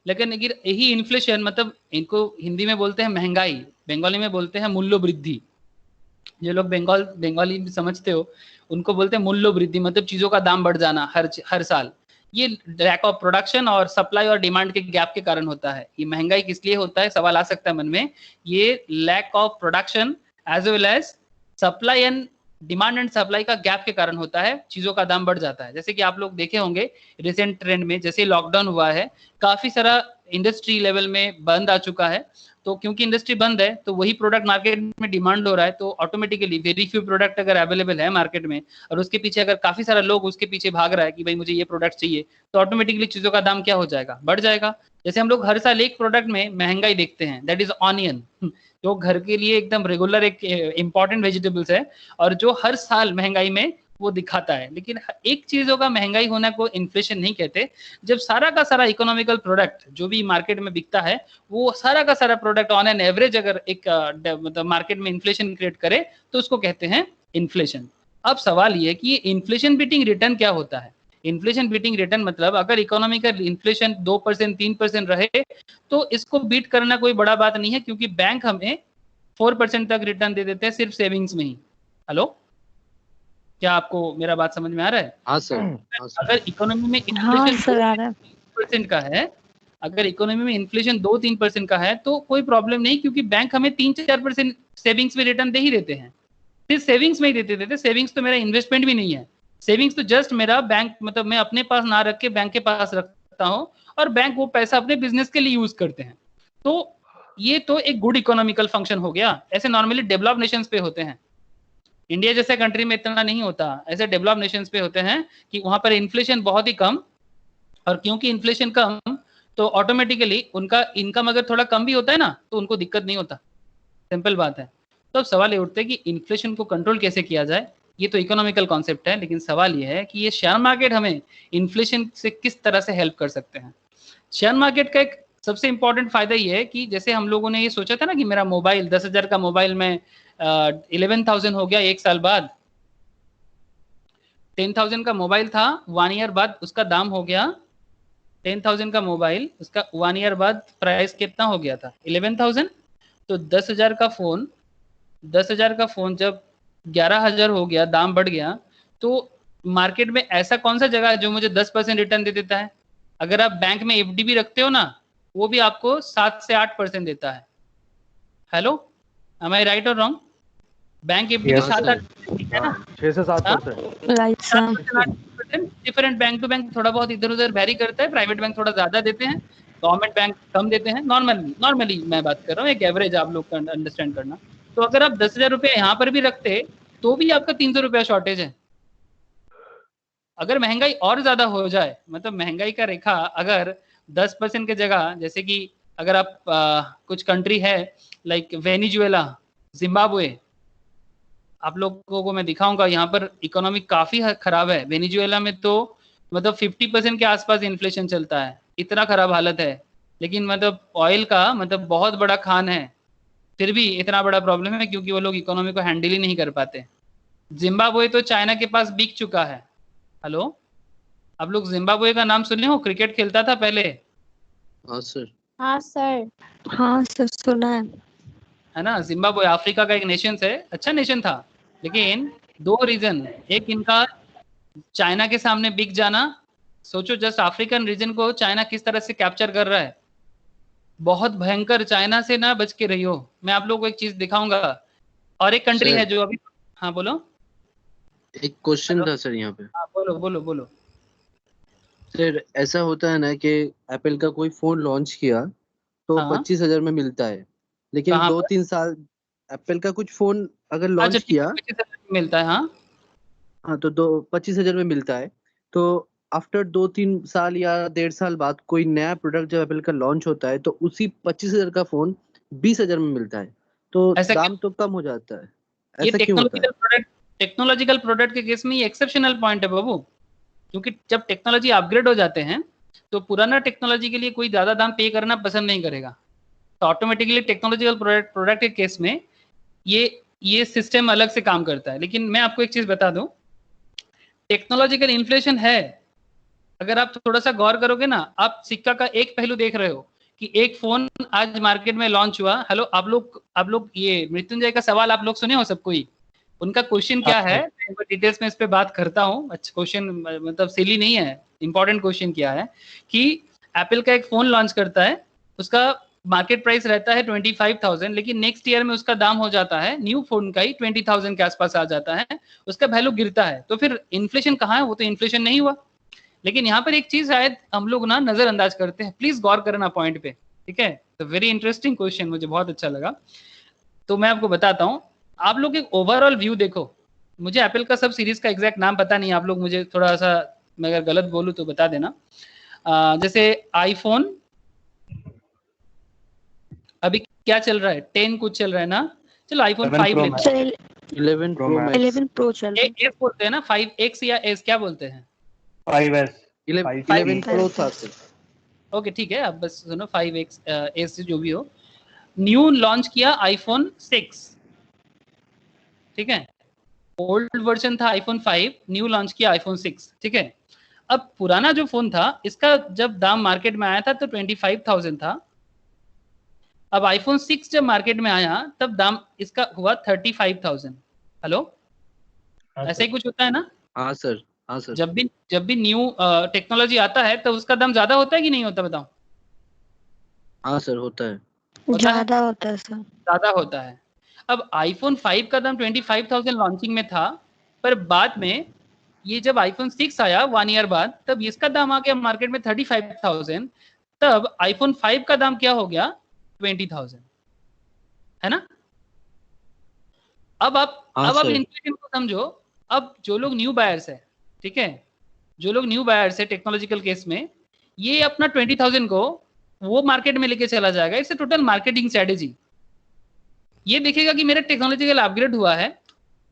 लेकिन अगर यही इन्फ्लेशन, मतलब इनको हिंदी में बोलते हैं महंगाई, बंगाली में बोलते हैं मूल्य वृद्धि। जो लोग बंगाली समझते हो, उनको बोलते हैं मूल्य वृद्धि, मतलब चीजों का दाम बढ़ जाना हर साल। ये लैक ऑफ प्रोडक्शन और सप्लाई और डिमांड के गैप के कारण होता है। ये महंगाई किस लिए होता है, सवाल आ सकता है मन में। ये lack of production as well as supply and demand and supply का गैप के कारण होता है, चीजों का दाम बढ़ जाता है। जैसे कि आप लोग देखे होंगे रिसेंट ट्रेंड में, जैसे लॉकडाउन हुआ है, काफी सारा इंडस्ट्री लेवल में बंद आ चुका है। तो क्योंकि इंडस्ट्री बंद है, तो वही प्रोडक्ट मार्केट में डिमांड हो रहा है, तो ऑटोमेटिकली वेरी फ्यू प्रोडक्ट अगर अवेलेबल है मार्केट में, और उसके पीछे अगर काफी सारा लोग उसके पीछे भाग रहा है कि भाई मुझे ये प्रोडक्ट चाहिए, तो ऑटोमेटिकली चीजों का दाम क्या हो जाएगा, बढ़ जाएगा। जैसे हम लोग हर साल एक प्रोडक्ट में महंगाई देखते हैं, दैट इज ऑनियन, जो घर के लिए एकदम रेगुलर एक इंपॉर्टेंट वेजिटेबल्स है, और जो हर साल महंगाई में वो दिखाता है। लेकिन एक चीजों का महंगाई होना को इन्फ्लेशन नहीं कहते। जब सारा का सारा इकोनॉमिकल प्रोडक्ट जो भी मार्केट में बिकता है, वो सारा का सारा प्रोडक्ट ऑन एन एवरेज अगर एक मतलब मार्केट में इन्फ्लेशन क्रिएट करे, तो उसको कहते हैं इन्फ्लेशन। अब सवाल ये है कि ये इन्फ्लेशन बीटिंग रिटर्न क्या होता है। इन्फ्लेशन बीटिंग रिटर्न मतलब अगर इकोनॉमी का इन्फ्लेशन 2% 3% रहे, तो इसको बीट करना कोई बड़ा बात नहीं है, क्योंकि बैंक हमें 4% तक रिटर्न दे देते हैं सिर्फ सेविंग्स में ही। हेलो, क्या आपको मेरा बात समझ में आ रहा है? हाँ सर। हाँ सर। अगर इकोनॉमी में हाँ इन्फ्लेशन सर आ रहा है। 3% का है, अगर इकोनॉमी में इन्फ्लेशन 2-3% का है, तो कोई प्रॉब्लम नहीं, क्योंकि बैंक हमें 3-4% सेविंग्स में रिटर्न दे ही देते हैं। सिर्फ सेविंग्स में ही देते थे। सेविंग्स तो मेरा इन्वेस्टमेंट भी नहीं है, सेविंग्स तो जस्ट मेरा बैंक, मतलब मैं अपने पास ना रख के बैंक के पास रखता हूँ, और बैंक वो पैसा अपने बिजनेस के लिए यूज करते हैं। तो ये तो एक गुड इकोनॉमिकल फंक्शन हो गया। ऐसे नॉर्मली डेवलप नेशंस पे होते हैं, इंडिया जैसे कंट्री में इतना नहीं होता। ऐसे डेवलप नेशंस पे होते हैं कि वहां पर इन्फ्लेशन बहुत ही कम, और क्योंकि इन्फ्लेशन कम, तो ऑटोमेटिकली उनका इनकम अगर थोड़ा कम भी होता है ना, तो उनको दिक्कत नहीं होता। सिंपल बात है। तो अब सवाल ये उठता है कि इन्फ्लेशन को कंट्रोल कैसे किया जाए। ये तो इकोनॉमिकल कॉन्सेप्ट है, लेकिन सवाल ये है कि ये शेयर मार्केट हमें इन्फ्लेशन से किस तरह से हेल्प कर सकते हैं। शेयर मार्केट का एक सबसे इंपॉर्टेंट फायदा ये है कि जैसे हम लोगों ने ये सोचा था ना कि मेरा मोबाइल 10,000 का मोबाइल में 11,000 हो गया एक साल बाद, 10,000 का मोबाइल था, 1 ईयर बाद उसका दाम हो गया 10,000 का मोबाइल, उसका 1 ईयर बाद प्राइस कितना हो गया था 11,000। तो 10,000 का फोन, 10,000 का फोन जब 11,000 हो गया, दाम बढ़ गया, तो मार्केट में ऐसा कौन सा जगह है जो मुझे 10% रिटर्न दे देता है। अगर आप बैंक में एफडी भी रखते हो ना, वो भी आपको 7 से 8% देता है। हेलो, एम आई राइट और रॉन्ग? बैंक एफडी Yes, तो 7-8 sir. है ना, 6 से 7%। Right sir. 7% different bank to bank थोड़ा बहुत इधर उधर वेरी करता है। प्राइवेट बैंक थोड़ा ज्यादा देते हैं, गवर्नमेंट बैंक कम देते हैं। नॉर्मली मैं बात कर रहा हूँ, एक एवरेज आप लोग का अंडरस्टैंड करना। तो अगर आप 10,000 रुपये यहाँ पर भी रखते, तो भी आपका 300 रुपया शॉर्टेज है। अगर महंगाई और ज्यादा हो जाए, मतलब महंगाई का रेखा अगर 10% की जगह, जैसे कि अगर आप कुछ कंट्री है लाइक वेनेजुएला, जिम्बाब्वे, आप लोगों को मैं दिखाऊंगा, यहाँ पर इकोनॉमी काफी खराब है। वेनेजुएला में तो मतलब 50% के आसपास इन्फ्लेशन चलता है, इतना खराब हालत है। लेकिन मतलब ऑयल का मतलब बहुत बड़ा खान है, फिर भी इतना बड़ा प्रॉब्लम है क्योंकि वो लोग इकोनॉमी को हैंडल ही नहीं कर पाते। जिम्बाब्वे तो चाइना के पास बिक चुका है। हेलो, आप लोग जिम्बाब्वे का नाम सुने हो? क्रिकेट खेलता था पहले, हाँ सर। हाँ सर। हाँ सर, सुना है ना। जिम्बाब्वे अफ्रीका का एक नेशन है, अच्छा नेशन था, लेकिन दो रीजन, एक इनका चाइना के सामने बिक जाना। सोचो जस्ट अफ्रीकन रीजन को चाइना किस तरह से कैप्चर कर रहा है, बहुत भयंकर। चाइना से ना बच के रहियो। मैं आप लोगों को एक चीज दिखाऊंगा। और एक कंट्री है जो अभी, हाँ बोलो। एक क्वेश्चन था सर यहाँ पे। हाँ बोलो बोलो बोलो। सर ऐसा होता है ना कि एप्पल का कोई फोन लॉन्च किया तो हाँ 25,000 में मिलता है, लेकिन कहाँ दो पर? तीन साल एप्पल का कुछ फोन अगर अच्छा लॉन्च ठीक है, किया, 25,000 मिलता है, हाँ। हाँ तो 25,000 में मिलता है, तो आफ्टर 2-3 साल या 1.5 साल बाद कोई नया प्रोडक्ट जब एप्पल का लॉन्च होता है तो उसी 25,000 का फोन 20,000 में मिलता है, तो ऐसा दाम क्यों? तो कम हो जाता है। ये ऐसा क्यों होता है? टेक्नोलॉजिकल प्रोडक्ट के केस में ये एक्सेप्शनल पॉइंट है बाबू। क्योंकि जब टेक्नोलॉजी अपग्रेड हो जाते हैं तो पुराना टेक्नोलॉजी के लिए कोई ज्यादा दाम पे करना पसंद नहीं करेगा। तो ऑटोमेटिकली टेक्नोलॉजिकल प्रोडक्ट के केस में ये सिस्टम अलग से काम करता है। लेकिन मैं आपको एक चीज बता दूं, टेक्नोलॉजिकल इन्फ्लेशन है। अगर आप थोड़ा सा गौर करोगे ना, आप सिक्का का एक पहलू देख रहे हो कि एक फोन आज मार्केट में लॉन्च हुआ। हेलो, आप लोग ये मृत्युंजय का सवाल आप लोग सुने हो सब कोई? उनका क्वेश्चन क्या है, मैं डिटेल्स में इस पे बात करता हूँ। अच्छा क्वेश्चन, मतलब सिली नहीं है, इंपॉर्टेंट क्वेश्चन क्या है कि एप्पल का एक फोन लॉन्च करता है, उसका मार्केट प्राइस रहता है 25,000, लेकिन नेक्स्ट ईयर में उसका दाम हो जाता है न्यू फोन का ही 20,000 के आसपास आ जाता है, उसका वैल्यू गिरता है। तो फिर इन्फ्लेशन कहाँ है? वो तो इन्फ्लेशन नहीं हुआ। लेकिन यहाँ पर एक चीज शायद हम लोग ना नजरअंदाज करते हैं, प्लीज गौर करना पॉइंट पे, ठीक है। तो वेरी इंटरेस्टिंग क्वेश्चन, मुझे बहुत अच्छा लगा। तो मैं आपको बताता हूँ, आप लोग एक ओवरऑल व्यू देखो। मुझे एप्पल का सब सीरीज का एग्जैक्ट नाम पता नहीं, आप लोग मुझे थोड़ा सा, मैं अगर गलत बोलूँ तो बता देना। जैसे आईफोन अभी क्या चल रहा है, 10 कुछ चल रहा है ना। चलो आईफोन 5 लेते हैं। है। 11 प्रो मैक्स। 11 प्रो चल रहा है। एस बोलते हैं ना, 5X या एस क्या बोलते हैं? 5S 11 प्रो था सर। ओके ठीक है, अब बस सुनो, 5X एस जो भी हो। न्यू लॉन्च किया आईफोन 6, ठीक है। ओल्ड वर्जन था आईफोन 5, न्यू लॉन्च किया आईफोन 6, ठीक है। अब पुराना जो फोन था इसका जब दाम मार्केट में आया था तो 25,000 था। अब आईफोन 6 जब मार्केट में आया तब दाम इसका हुआ 35,000। हेलो, ऐसा ही कुछ होता है ना? हाँ सर। हाँ सर। जब भी न्यू टेक्नोलॉजी आता है तो उसका दाम ज्यादा होता है कि नहीं होता, बताओ? हाँ सर होता है। होता है, ज्यादा होता है सर। ज्यादा होता है। अब आईफोन 5 का दाम 25,000 लॉन्चिंग में था, पर बाद में ये जब आईफोन 6 आया 1 ईयर बाद, तब इसका दाम आ गया मार्केट में 35,000। तब आईफोन 5 का दाम क्या हो गया? 20,000, है ना। हाँ अब आप सर। इन्फ्लेशन को समझो। अब जो लोग न्यू बायर्स है, ठीक है, जो लोग न्यू बायर्स है टेक्नोलॉजिकल केस में, ये अपना 20,000 को वो मार्केट में लेके चला जाएगा। It's a total marketing strategy. ये देखेगा कि मेरा टेक्नोलॉजिकल अपग्रेड हुआ है,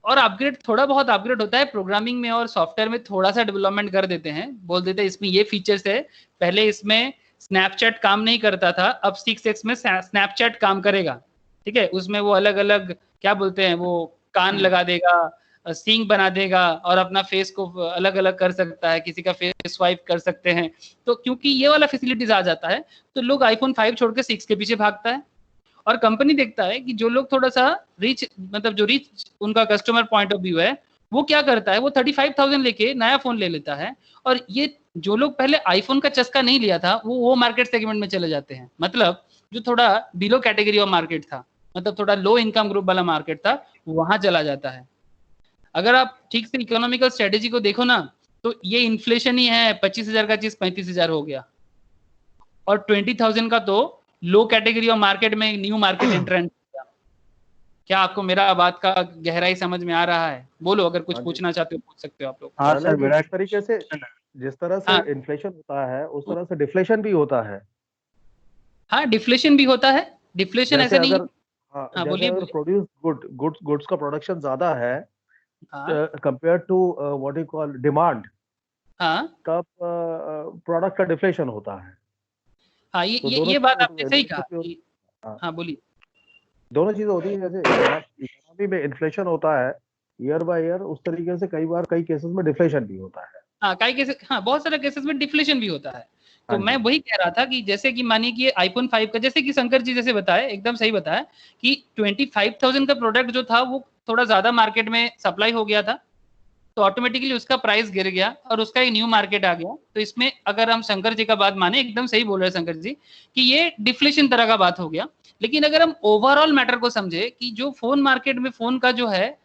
और अपग्रेड थोड़ा बहुत अपग्रेड होता है प्रोग्रामिंग में और सॉफ्टवेयर में, थोड़ा सा डेवलपमेंट कर देते हैं, बोल देते हैं इसमें ये फीचर्स है। पहले इसमें स्नैपचैट काम नहीं करता था, अब 6X में स्नैपचैट काम करेगा, ठीक है। उसमें वो अलग अलग क्या बोलते हैं, वो कान लगा देगा, सींग बना देगा, और अपना फेस को अलग अलग कर सकता है, किसी का फेस स्वाइप कर सकते हैं। तो क्योंकि ये वाला फैसिलिटीज आ जाता है तो लोग आईफोन 5 छोड़ के 6 के पीछे भागता है। और कंपनी देखता है कि जो लोग थोड़ा सा रिच, मतलब जो रिच उनका कस्टमर पॉइंट ऑफ व्यू है, वो क्या करता है, वो 35,000 लेके नया फोन ले लेता है। और ये जो लोग पहले आईफोन का चस्का नहीं लिया था वो मार्केट सेगमेंट में चले जाते हैं। मतलब जो थोड़ा बिलो कैटेगरी ऑफ मार्केट था, मतलब थोड़ा लो इनकम ग्रुप वाला मार्केट था, वहां चला जाता है। अगर आप ठीक से इकोनॉमिकल स्ट्रेटेजी को देखो ना, तो ये इन्फ्लेशन ही है। 25,000 का चीज 35,000 हो गया, और 20,000 का तो लो कैटेगरी ऑफ मार्केट में न्यू मार्केट एंट्रेंट। क्या आपको मेरा बात का गहराई समझ में आ रहा है? बोलो, अगर कुछ पूछना चाहते हो पूछ सकते हो आप लोग। हाँ सर, मेरा जिस तरीके से जिस तरह से हाँ इन्फ्लेशन होता है उस तरह से डिफ्लेशन भी होता है। हाँ, डिफ्लेशन भी होता है। डिफ्लेशन जैसे ऐसा नहीं। अगर हाँ जैसे बोलिए अगर बोलिए। प्रोड्यूस गुड्स का प्रोडक्शन ज्यादा है हाँ compare to what you call demand, हाँ तब प्रोडक्ट का डिफ्लेशन होता है। हाँ, तो दोनों ये बात चीजें आपने सही कहा होती है। कि हाँ, हाँ बोलिए। दोनों चीजें होती है, जैसे इकोनॉमी में इन्फ्लेशन होता है ईयर बाय ईयर, उस तरीके से कई बार कई केसेस में डिफ्लेशन भी होता है। हाँ, कई केसेस, हाँ बहुत सारे केसेस में डिफ्लेशन भी होता है। तो हाँ मैं जी। वही कह रहा था कि जैसे कि मानिए कि आईफोन 5 का, जैसे कि शंकर जी जैसे बताया, एकदम सही बताया कि 25,000 का प्रोडक्ट जो था वो थोड़ा ज्यादा मार्केट में सप्लाई हो गया था, तो ऑटोमेटिकली उसका प्राइस गिर गया और उसका एक न्यू मार्केट आ गया। तो इसमें अगर हम शंकर जी का बात माने, एकदम सही बोल रहे हैं शंकर जी कि ये डिफ्लेशन तरह का बात हो गया। लेकिन अगर हम ओवरऑल मैटर को समझे कि जो फोन मार्केट में फोन का जो है,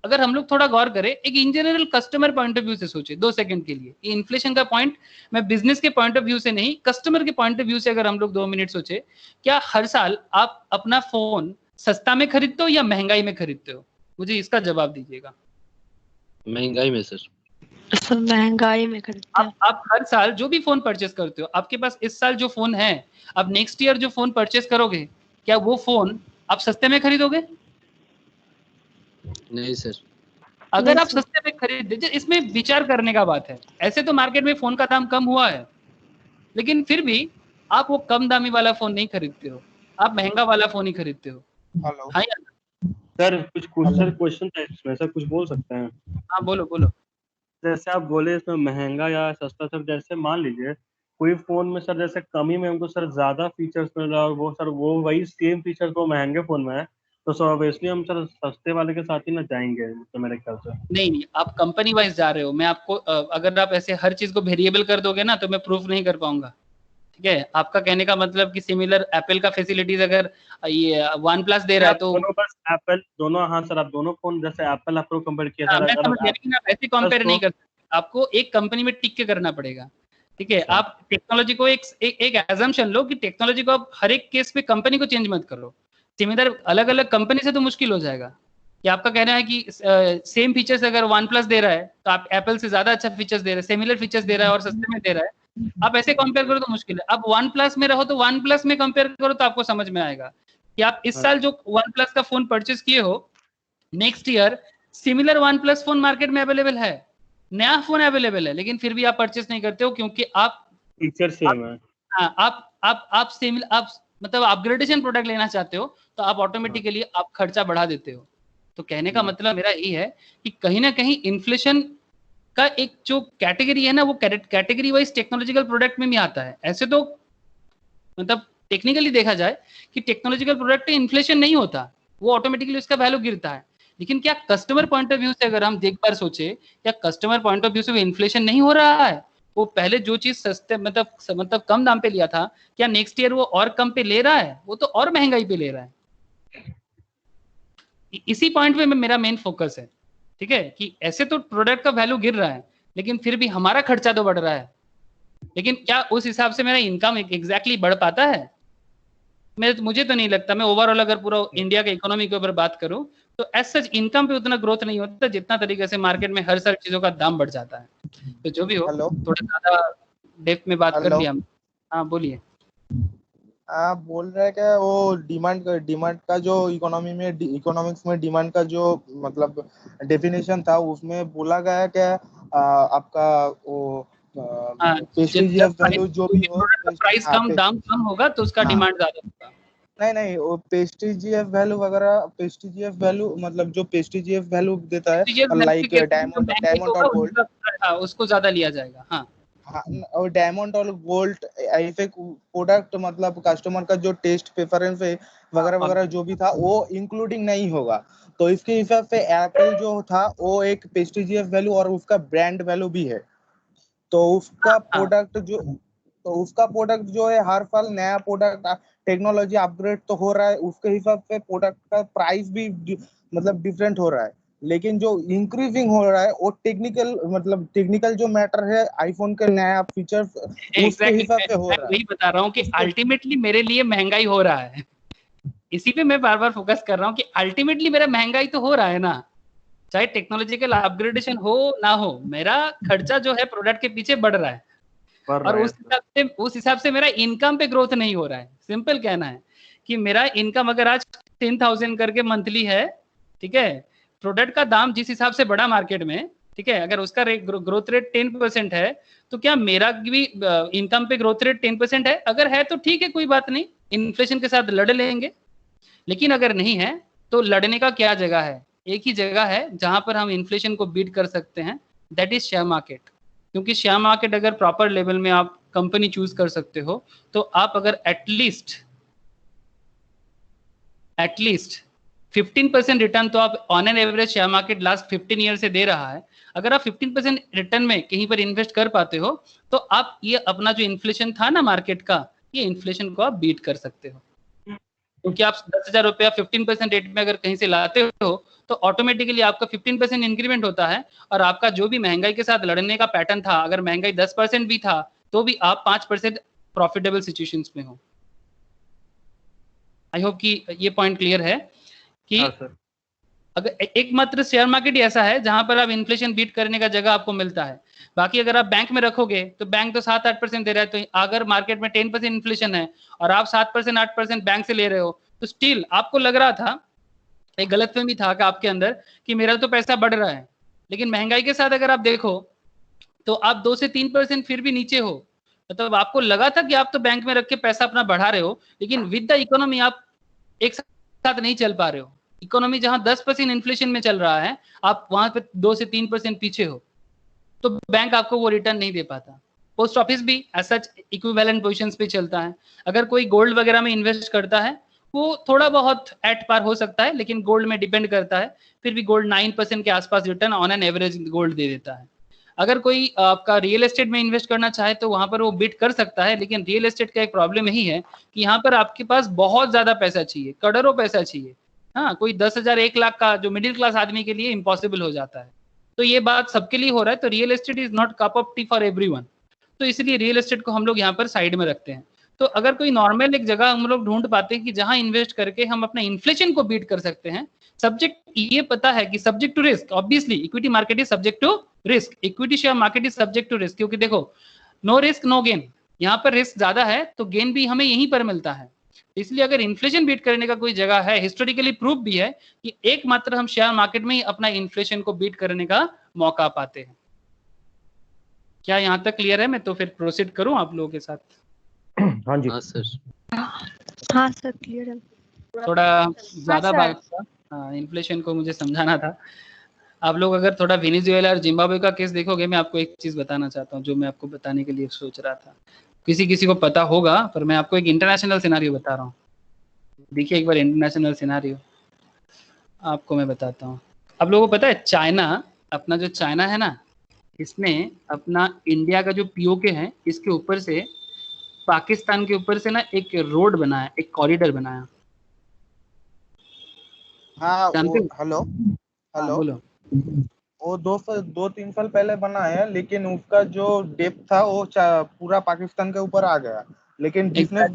अगर हम लोग थोड़ा गौर करें, एक in general customer point of view से सोचे 2 सेकंड के लिए, ये इन्फ्लेशन का पॉइंट मैं बिजनेस के पॉइंट ऑफ व्यू से नहीं, कस्टमर के पॉइंट ऑफ व्यू से अगर हम लोग 2 मिनट सोचे, क्या हर साल आप अपना फोन सस्ता में खरीदते हो या महंगाई में खरीदते हो? मुझे इसका जवाब दीजिएगा। महंगाई में सर। सर महंगाई में खरीदते हैं। आप हर साल जो भी फोन परचेस करते हो, आपके पास इस साल जो फोन है, अब नेक्स्ट ईयर जो फोन परचेस करोगे, क्या वो फोन आप सस्ते में खरीदोगे? नहीं सर। अगर नहीं आप सर। सस्ते में खरीद दीजिए, इसमें विचार करने का बात है। ऐसे तो मार्केट में फोन का दाम कम हुआ है, लेकिन फिर भी आप वो कम दामी वाला फोन नहीं खरीदते हो, आप महंगा वाला फोन ही खरीदते हो। हेलो हाँ या ना? सर कुछ क्वेश्चन था इसमें, सर कुछ बोल सकते हैं? हाँ बोलो बोलो। जैसे आप बोले इसमें महंगा या सस्ता, सर जैसे मान लीजिए कोई फोन में सर जैसे कमी में हमको सर ज्यादा फीचर्स मिल रहा है और वो सर वो वही सेम फीचर्स वो महंगे फोन में है, तो सर ऑब्वियसली हम सर सस्ते वाले के साथ ही ना जाएंगे, तो मेरे ख्याल से। नहीं, आप कंपनी वाइज जा रहे हो। मैं आपको अगर आप ऐसे हर चीज को वेरिएबल कर दोगे ना, तो मैं प्रूफ नहीं कर पाऊंगा। ठीक है, आपका कहने का मतलब कि सिमिलर एप्पल का फैसिलिटीज अगर ये वन प्लस दे रहा है आप तो दोनों बस एप्पल दोनों, हाँ सर आप दोनों फोन जैसे एप्पल आपको कंपेयर किया हाँ, सर, मैं अगर समझ गया, लेकिन आप ऐसे कंपेयर नहीं कर सकते। आपको एक कंपनी में टिक के करना पड़ेगा। ठीक है, अच्छा। आप टेक्नोलॉजी को एक एजम्पशन लो कि टेक्नोलॉजी को आप हर एक केस पे कंपनी को चेंज मत करो। सिमिलर अलग अलग कंपनी से तो मुश्किल हो जाएगा। कि आपका कहना है कि सेम फीचर्स अगर वन प्लस दे रहा है तो आप एप्पल से ज्यादा अच्छा फीचर्स दे रहे हैं, सिमिलर फीचर्स दे रहा है और सस्ते में दे रहा है, आप ऐसे कंपेयर करो तो मुश्किल है। आप वन प्लस में रहो तो वन प्लस में कंपेयर करो तो आपको समझ में आएगा कि आप इस साल जो वन प्लस का फोन परचेस किए हो, next year similar one plus phone market में अवेलेबल है, नया फोन अवेलेबल है, लेकिन फिर भी आप परचेस नहीं करते हो क्योंकि आप फीचर सेम है। हाँ, आप सिमिलर, आप मतलब अपग्रेडेशन प्रोडक्ट लेना चाहते हो, तो आप ऑटोमेटिकली आप खर्चा बढ़ा देते हो। तो कहने का मतलब मेरा यही है कि कहीं ना कहीं इन्फ्लेशन का एक जो कैटेगरी है ना, वो कैटेगरी वाइज टेक्नोलॉजिकल प्रोडक्ट में भी आता है। ऐसे तो मतलब टेक्निकली देखा जाए कि टेक्नोलॉजिकल प्रोडक्ट इन्फ्लेशन नहीं होता, वो ऑटोमेटिकली उसका वैल्यू गिरता है। लेकिन क्या कस्टमर पॉइंट ऑफ व्यू से अगर हम एक बार सोचे, क्या कस्टमर पॉइंट ऑफ व्यू से इन्फ्लेशन नहीं हो रहा है? वो पहले जो चीज सस्ते मतलब कम दाम पे लिया था, क्या नेक्स्ट ईयर वो और कम पे ले रहा है? वो तो और महंगाई पे ले रहा है। इसी पॉइंट पे मेरा मेन फोकस है। ठीक है, कि ऐसे तो प्रोडक्ट का वैल्यू गिर रहा है, लेकिन फिर भी हमारा खर्चा तो बढ़ रहा है। लेकिन क्या उस हिसाब से मेरा इनकम एग्जैक्टली बढ़ पाता है? मुझे तो नहीं लगता। मैं ओवरऑल अगर पूरा इंडिया के इकोनॉमी के ऊपर बात करूं तो एज सच इनकम पे उतना ग्रोथ नहीं होता जितना तरीके से मार्केट में हर सारी चीजों का दाम बढ़ जाता है। तो जो भी हो, हेलो थोड़ा ज्यादा डेप्थ में बात कर हेलो लिया। हाँ बोलिए। आप बोल रहे हैं क्या वो डिमांड का जो इकोनॉमिक्स में डिमांड का जो मतलब डेफिनेशन था, उसमें बोला गया है क्या आपका वो हाँ, प्रेस्टिजियस वैल्यू जो भी हो, प्राइस कम, दाम कम होगा तो उसका हाँ। डिमांड ज्यादा होगा। नहीं वो प्रेस्टिजियस वैल्यू वगैरह, प्रेस्टिजियस वैल्यू मतलब जो प्रेस्टिजियस वैल्यू देता है लाइक डायमंड और गोल्ड, उसको ज्यादा लिया जाएगा। हाँ हाँ, और डायमंड और गोल्ड ऐसे प्रोडक्ट मतलब कस्टमर का जो टेस्ट प्रेफरेंस है वगैरह वगैरह जो भी था वो इंक्लूडिंग नहीं होगा। तो इसके हिसाब से एप्पल जो था वो एक प्रेस्टिजियस वैल्यू और उसका ब्रांड वैल्यू भी है। तो उसका प्रोडक्ट जो है हर साल नया प्रोडक्ट टेक्नोलॉजी अपग्रेड तो हो रहा है, उसके हिसाब से प्रोडक्ट का प्राइस भी मतलब डिफरेंट हो रहा है। लेकिन जो इंक्रीजिंग हो रहा है वो टेक्निकल जो मैटर है आईफोन के नया फीचर्स उसके हिसाब से हो मैं रहा है। वही बता रहा हूँ कि अल्टीमेटली मेरे लिए महंगाई हो रहा है। इसी पे मैं बार बार फोकस कर रहा हूँ कि अल्टीमेटली मेरा महंगाई तो हो रहा है ना, चाहे टेक्नोलॉजिकल अपग्रेडेशन हो ना हो, मेरा खर्चा जो है प्रोडक्ट के पीछे बढ़ रहा है। और उस हिसाब से मेरा इनकम पे ग्रोथ नहीं हो रहा है। सिंपल कहना है कि मेरा इनकम अगर आज 10,000 करके मंथली है, ठीक है, प्रोडक्ट का दाम जिस हिसाब से बढ़ा मार्केट में, ठीक है, अगर उसका ग्रोथ रेट 10% है तो क्या मेरा भी इनकम पे ग्रोथ रेट 10% है? अगर है तो ठीक है, कोई बात नहीं, इन्फ्लेशन के साथ लड़ लेंगे। लेकिन अगर नहीं है तो लड़ने का क्या जगह है? एक ही जगह है जहां पर हम इन्फ्लेशन को बीट कर सकते हैं, दैट इज शेयर मार्केट। क्योंकि शेयर मार्केट अगर प्रॉपर लेवल में आप कंपनी चूज कर सकते हो तो आप अगर एटलीस्ट 15% रिटर्न तो आप on an average share market last 15 year से दे रहा है, अगर आप 15% रिटर्न में कहीं पर इन्वेस्ट कर पाते हो तो आप ये अपना जो इन्फ्लेशन था ना मार्केट का, ये इन्फ्लेशन को आप बीट कर सकते हो। क्योंकि आप 10,000 रुपया 15% रेट में अगर कहीं से लाते हो तो ऑटोमेटिकली आपका 15% इंक्रीमेंट होता है और आपका जो भी महंगाई के साथ लड़ने का पैटर्न था, अगर महंगाई 10% भी था तो भी आप 5% प्रॉफिटेबल सिचुएशंस में हो। आई होप कि ये पॉइंट क्लियर है कि अगर एकमात्र शेयर मार्केट ही ऐसा है जहां पर आप इन्फ्लेशन बीट करने का जगह आपको मिलता है। बाकी अगर आप बैंक में रखोगे तो बैंक तो 7-8% दे रहा है, तो अगर मार्केट में 10% इन्फ्लेशन है और आप 7% 8% बैंक से ले रहे हो तो स्टिल आपको लग रहा था, एक गलतफहमी था कि आपके अंदर कि मेरा तो पैसा बढ़ रहा है, लेकिन महंगाई के साथ अगर आप देखो तो आप 2 से 3% फिर भी नीचे हो। मतलब आपको लगा था कि आप तो बैंक में रख के पैसा अपना बढ़ा रहे हो, लेकिन विद द इकोनॉमी आप एक साथ नहीं चल पा रहे हो। इकोनॉमी जहां 10% इन्फ्लेशन में चल रहा है, आप वहां पे 2 से 3% पीछे हो, तो बैंक आपको वो रिटर्न नहीं दे पाता। पोस्ट ऑफिस भी एज सच इक्विवेलेंट पोजीशंस पे चलता है। अगर कोई गोल्ड वगैरह में इन्वेस्ट करता है वो थोड़ा बहुत एट पार हो सकता है, लेकिन गोल्ड में डिपेंड करता है, फिर भी गोल्ड 9% के आसपास return on an average gold दे देता है। अगर कोई आपका रियल एस्टेट में इन्वेस्ट करना चाहे तो वहां पर वो बिट कर सकता है, लेकिन रियल एस्टेट का एक प्रॉब्लम यही है कि यहाँ पर आपके पास बहुत ज्यादा पैसा चाहिए, करोड़ों पैसा चाहिए। हाँ, कोई 10,000 1 लाख का जो मिडिल क्लास आदमी के लिए इम्पॉसिबल हो जाता है। तो ये बात सबके लिए हो रहा है, तो real estate is not cup of T for everyone. तो इसलिए रियल एस्टेट को हम लोग यहाँ पर साइड में रखते हैं। तो अगर कोई नॉर्मल एक जगह हम लोग ढूंढ पाते हैं कि जहां इन्वेस्ट करके हम अपने इन्फ्लेशन को बीट कर सकते हैं, सब्जेक्ट ये पता है कि subject to risk, obviously equity market is subject to risk, equity share market is subject to risk. क्योंकि देखो, नो रिस्क नो गेन, यहाँ पर रिस्क ज्यादा है तो गेन भी हमें यहीं पर मिलता है। इसलिए अगर इन्फ्लेशन बीट करने का कोई जगह है, हिस्टोरिकली प्रूफ भी है कि एकमात्र हम शेयर मार्केट में ही अपना इन्फ्लेशन को बीट करने का मौका पाते हैं। क्या यहाँ तक क्लियर है? मैं तो फिर प्रोसीड करूं आप लोगों के साथ। हाँ जी सर। हाँ सर क्लियर है। थोड़ा ज्यादा सर। बात था, इन्फ्लेशन को मुझे समझाना था। आप लोग अगर थोड़ा वेनेजुएला और जिम्बाब्वे का केस देखोगे, मैं आपको एक चीज बताना चाहता हूँ जो मैं आपको बताने के लिए सोच रहा था। किसी को पता होगा, पर मैं आपको एक इंटरनेशनल सिनारियो बता रहा हूँ। देखिए एक बार इंटरनेशनल सिनारियो आपको मैं बताता हूँ। आप लोगों को पता है चाइना, अपना जो चाइना है ना, इसने अपना इंडिया का जो पीओके है इसके ऊपर से पाकिस्तान के ऊपर से ना एक रोड बनाया, एक कॉरिडोर बनाया। हाँ जानते हो? हेलो हाँ, हेलो बोलो। वो 2-3 साल पहले बना है, लेकिन उसका जो डेप्थ था वो पूरा पाकिस्तान के ऊपर आ गया। लेकिन बिजनेस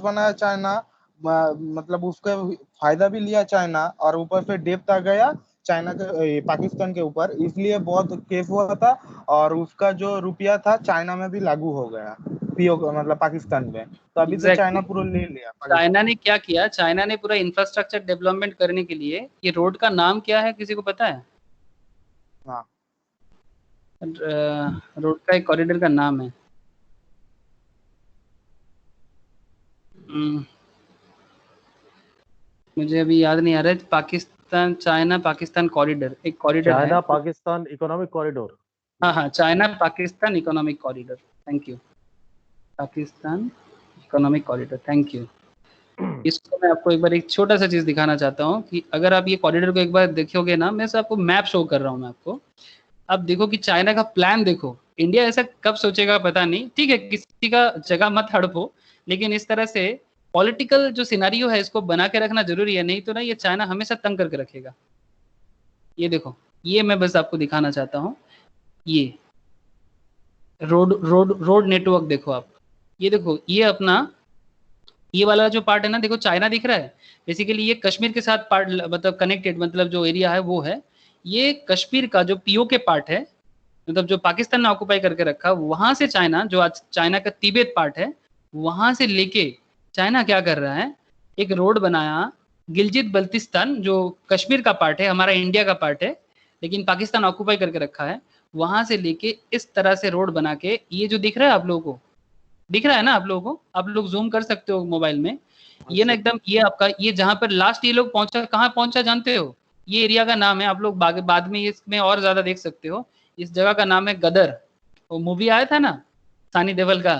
बनाया चाइना, मतलब उसका फायदा भी लिया चाइना, और ऊपर से डेप्थ आ गया चाइना के पाकिस्तान के ऊपर, इसलिए बहुत केस हुआ था। और उसका जो रुपया था चाइना में भी लागू हो गया, पीओ मतलब पाकिस्तान में। तो अभी तो चाइना पूरा ले लिया। चाइना ने क्या किया, चाइना ने पूरा इंफ्रास्ट्रक्चर डेवलपमेंट करने के लिए, ये रोड का नाम क्या है किसी को पता है? हाँ, रोड का एक कॉरिडोर का नाम है, मुझे अभी याद नहीं आ रहा है। पाकिस्तान चाइना पाकिस्तान कॉरिडोर, एक कॉरिडोर है। China Pakistan economic corridor. हाँ, China Pakistan economic corridor. Thank you, Pakistan economic corridor, thank you. इसको मैं आपको एक बार एक छोटा सा चीज दिखाना चाहता हूँ कि अगर आप ये कॉरिडोर को एक बार देखोगे ना, मैं आपको मैप शो कर रहा हूँ मैं आपको। आप देखो कि चाइना का प्लान देखो, इंडिया ऐसा कब सोचेगा पता नहीं, ठीक है, किसी का जगह मत हड़पो, लेकिन इस तरह से पॉलिटिकल जो सिनारियो है इसको बना के रखना जरूरी है, नहीं तो ना ये चाइना हमेशा तंग करके रखेगा। ये देखो, ये मैं बस आपको दिखाना चाहता हूँ, ये रोड नेटवर्क देखो आप, ये देखो, ये अपना ये वाला जो पार्ट है ना, देखो चाइना दिख रहा है। बेसिकली ये कश्मीर के साथ पार्ट मतलब कनेक्टेड, मतलब जो एरिया है वो है, ये कश्मीर का जो पीओके पार्ट है, मतलब जो पाकिस्तान ने ऑक्युपाई करके रखा, वहां से चाइना, जो आज चाइना का तिब्बत पार्ट है, वहां से लेके चाइना क्या कर रहा है, एक रोड बनाया गिलजित बल्तिस्तान, जो कश्मीर का पार्ट है, हमारा इंडिया का पार्ट है, लेकिन पाकिस्तान ऑक्यूपाई करके रखा है। वहां से लेके इस तरह से रोड बना के, ये जो दिख रहा है आप लोगों को, दिख रहा है ना आप लोगों को, आप लोग जूम कर सकते हो मोबाइल में, ये ना एकदम, ये आपका, ये जहां पर लास्ट ये लोग पहुंचा, कहाँ पहुंचा जानते हो? ये एरिया का नाम है, आप लोग बाद में इसमें और ज्यादा देख सकते हो, इस जगह का नाम है गदर। वो मूवी आया था ना सानी देओल का,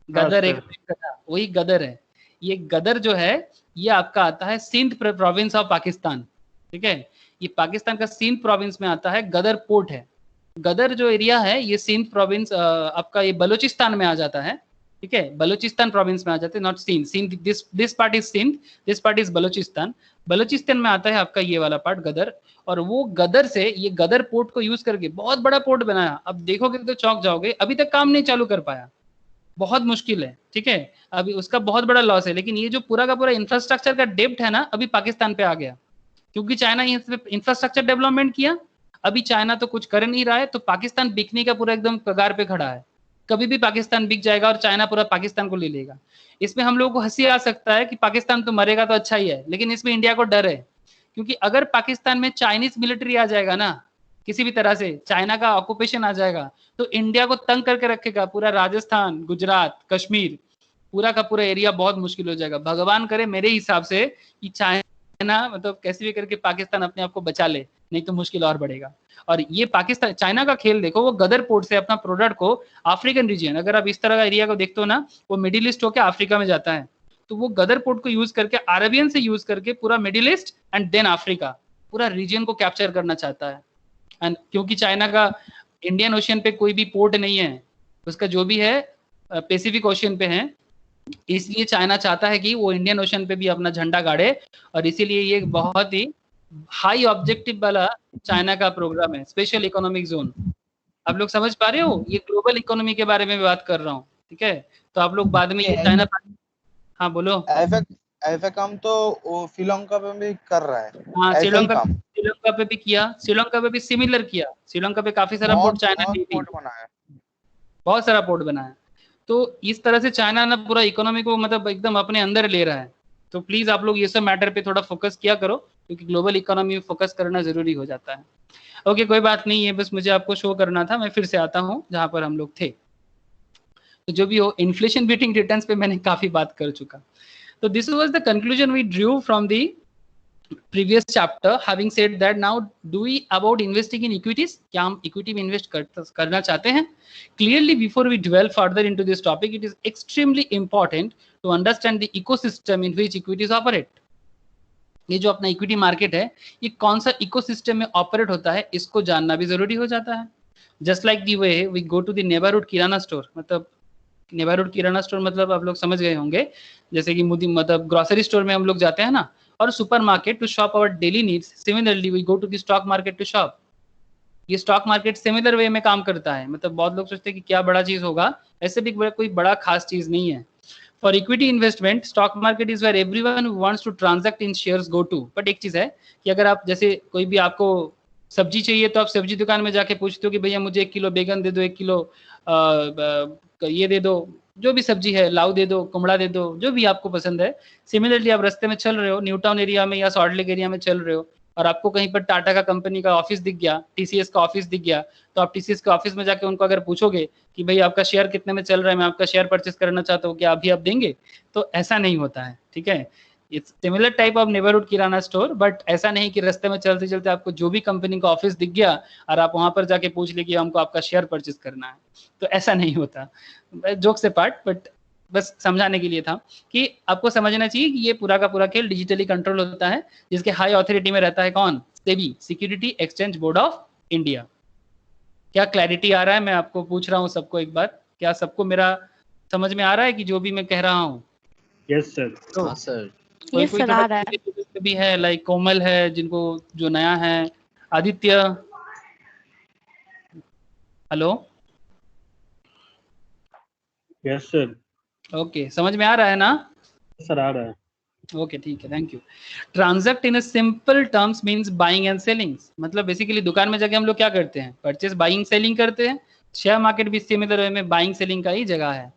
गदर, एक वही गदर है। ये गदर जो है ये आपका आता है सिंध प्रोविंस ऑफ पाकिस्तान, ठीक है, ये पाकिस्तान का सिंध प्रोविंस में आता है, गदर पोर्ट है। गदर जो एरिया है ये सिंध प्रोविंस आपका ये बलूचिस्तान में आ जाता है, ठीक है, बलूचिस्तान प्रोविंस में आ जाते हैं, not Sindh. Sindh this part is Sindh, this part is Balochistan. Balochistan में आता है आपका ये वाला पार्ट गदर, और वो गदर से ये गदर पोर्ट को यूज करके बहुत बड़ा पोर्ट बनाया। अब देखोगे तो चौंक जाओगे, अभी तक काम नहीं चालू कर पाया, बहुत मुश्किल है, ठीक है, अभी उसका बहुत बड़ा लॉस है। लेकिन ये जो पूरा का पूरा इंफ्रास्ट्रक्चर का डेप्ट है ना, अभी पाकिस्तान पे आ गया, क्योंकि चाइना इंफ्रास्ट्रक्चर डेवलपमेंट किया। अभी चाइना तो कुछ कर नहीं रहा है, तो पाकिस्तान बिकने का पूरा एकदम कगार पे खड़ा है। कभी भी पाकिस्तान बिक जाएगा और चाइना पूरा पाकिस्तान को ले लेगा। इसमें हम लोगों को हंसी आ सकता है कि पाकिस्तान तो मरेगा तो अच्छा ही है, लेकिन इसमें इंडिया को डर है, क्योंकि अगर पाकिस्तान में चाइनीज मिलिट्री आ जाएगा ना, किसी भी तरह से चाइना का ऑक्यूपेशन आ जाएगा, तो इंडिया को तंग करके रखेगा। पूरा राजस्थान, गुजरात, कश्मीर, पूरा का पूरा एरिया बहुत मुश्किल हो जाएगा। भगवान करे मेरे हिसाब से कि चाइना मतलब कैसे भी करके पाकिस्तान अपने आप को बचा ले, नहीं तो मुश्किल और बढ़ेगा। और ये पाकिस्तान चाइना का खेल देखो, वो गदर पोर्ट से अपना प्रोडक्ट को अफ्रीकन रीजन, अगर आप इस तरह का एरिया को देखते हो ना, वो मिडिल ईस्ट होकर अफ्रीका में जाता है, तो वो गदर पोर्ट को यूज करके, अरेबियन से यूज करके पूरा Middle East and then Africa, पूरा रीजन को कैप्चर करना चाहता है। एंड क्योंकि चाइना का इंडियन ओशियन पे कोई भी पोर्ट नहीं है, उसका जो भी है पैसिफिक ओशियन पे है, इसलिए चाइना चाहता है कि वो इंडियन ओशन पे भी अपना झंडा गाड़े। और इसीलिए ये बहुत ही हाई ऑब्जेक्टिव वाला चाइना का प्रोग्राम है, स्पेशल इकोनॉमिक जोन। आप लोग समझ पा रहे हो, ये ग्लोबल इकोनॉमी के बारे में भी बात कर रहा हूँ, ठीक है, तो आप लोग बाद में ये चाइना, हाँ बोलो। ऐसा काम तो वो श्रीलंका पे भी कर रहा है। हाँ, श्रीलंका पे भी किया, श्रीलंका पे भी सिमिलर किया। श्रीलंका पे काफी सारा पोर्ट चाइना ने बनाया, बहुत सारा पोर्ट बनाया। तो इस तरह से चाइना ना पूरा इकोनॉमी को मतलब एकदम अपने अंदर ले रहा है। तो प्लीज आप लोग ये सब मैटर पे थोड़ा फोकस किया करो, क्योंकि ग्लोबल इकोनॉमी में फोकस करना जरूरी हो जाता है। ओके, कोई बात नहीं है, बस मुझे आपको शो करना था। मैं फिर से आता हूँ जहां पर हम लोग थे। तो जो भी हो, इन्फ्लेशन बीटिंग रिटर्न्स पे मैंने काफी बात कर चुका। तो this was the conclusion we drew from the previous chapter. Having said that, now do we about investing in equities? क्या हम इक्विटी में इन्वेस्ट करना चाहते हैं? Clearly, before we dwell further into this topic, it is extremely important to understand the ecosystem in which equities operate. ये जो अपना इक्विटी मार्केट है, ये कौन सा इकोसिस्टम में ऑपरेट होता है, इसको जानना भी जरूरी हो जाता है। Just like the way we go to the neighbourhood kirana store, मतलब नेबरहुड किराना स्टोर मतलब आप लोग समझ गए होंगे, जैसे कि मतलब ग्रोसरी स्टोर में हम लोग जाते हैं ना, और supermarket to shop our daily needs. Similarly we go to the stock market to shop. ये स्टॉक मार्केट सिमिलर वे में काम करता है। मतलब बहुत लोग सोचते हैं कि क्या बड़ा चीज होगा, ऐसे भी कोई बड़ा खास चीज नहीं है। For equity investment, stock market is where everyone who wants to transact in shares go to. But एक चीज है कि अगर आप जैसे कोई भी आपको सब्जी चाहिए, तो आप सब्जी दुकान में जाके पूछते हो कि भैया मुझे 1 किलो बैगन दे दो, 1 किलो ये दे दो, जो भी सब्जी है, लाऊ दे दो, कुमड़ा दे दो, जो भी आपको पसंद है। सिमिलरली आप रास्ते में चल रहे हो, न्यू टाउन एरिया में या सॉल्ट लेक एरिया में चल रहे हो, और आपको कहीं पर टाटा का कंपनी का ऑफिस दिख गया, टीसीएस का ऑफिस दिख गया, तो आप टीसीएस के ऑफिस में जाके उनको अगर पूछोगे कि भाई आपका शेयर कितने में चल रहा है, मैं आपका शेयर परचेस करना चाहता हूँ, क्या अभी आप देंगे? तो ऐसा नहीं होता है, ठीक है। It's similar type of neighbourhood kirana store, but ऐसा नहीं कि रास्ते में चलते चलते आपको जो भी कंपनी का ऑफिस दिख गया और आप वहां पर जाके पूछ ले कि हमको आपका शेयर परचेस करना है, तो ऐसा नहीं होता। जोक से पार्ट, बट बस समझाने के लिए था कि आपको समझना चाहिए कि ये पूरा का पूरा खेल डिजिटली कंट्रोल होता है, जिसके हाई अथॉरिटी में रहता है कौन? SEBI, security exchange board of India. क्या क्लैरिटी आ रहा है? मैं आपको पूछ रहा हूँ सबको एक बार, क्या सबको मेरा समझ में आ रहा है कि जो भी मैं कह रहा हूँ? Yes sir. हाँ सर, ये सर आ रहा है। भी है, लाइक कोमल है, जिनको जो नया है, Aditya, hello, yes sir. Okay, समझ में आ रहा है ना सर? आ रहा है। ओके, ठीक है, thank you. Transact in simple terms means buying and selling. मतलब बेसिकली दुकान में जाके हम लोग क्या करते हैं? परचेस, बाइंग, सेलिंग करते हैं। शेयर मार्केट भी सिमिलर वे में बाइंग सेलिंग का ही जगह है।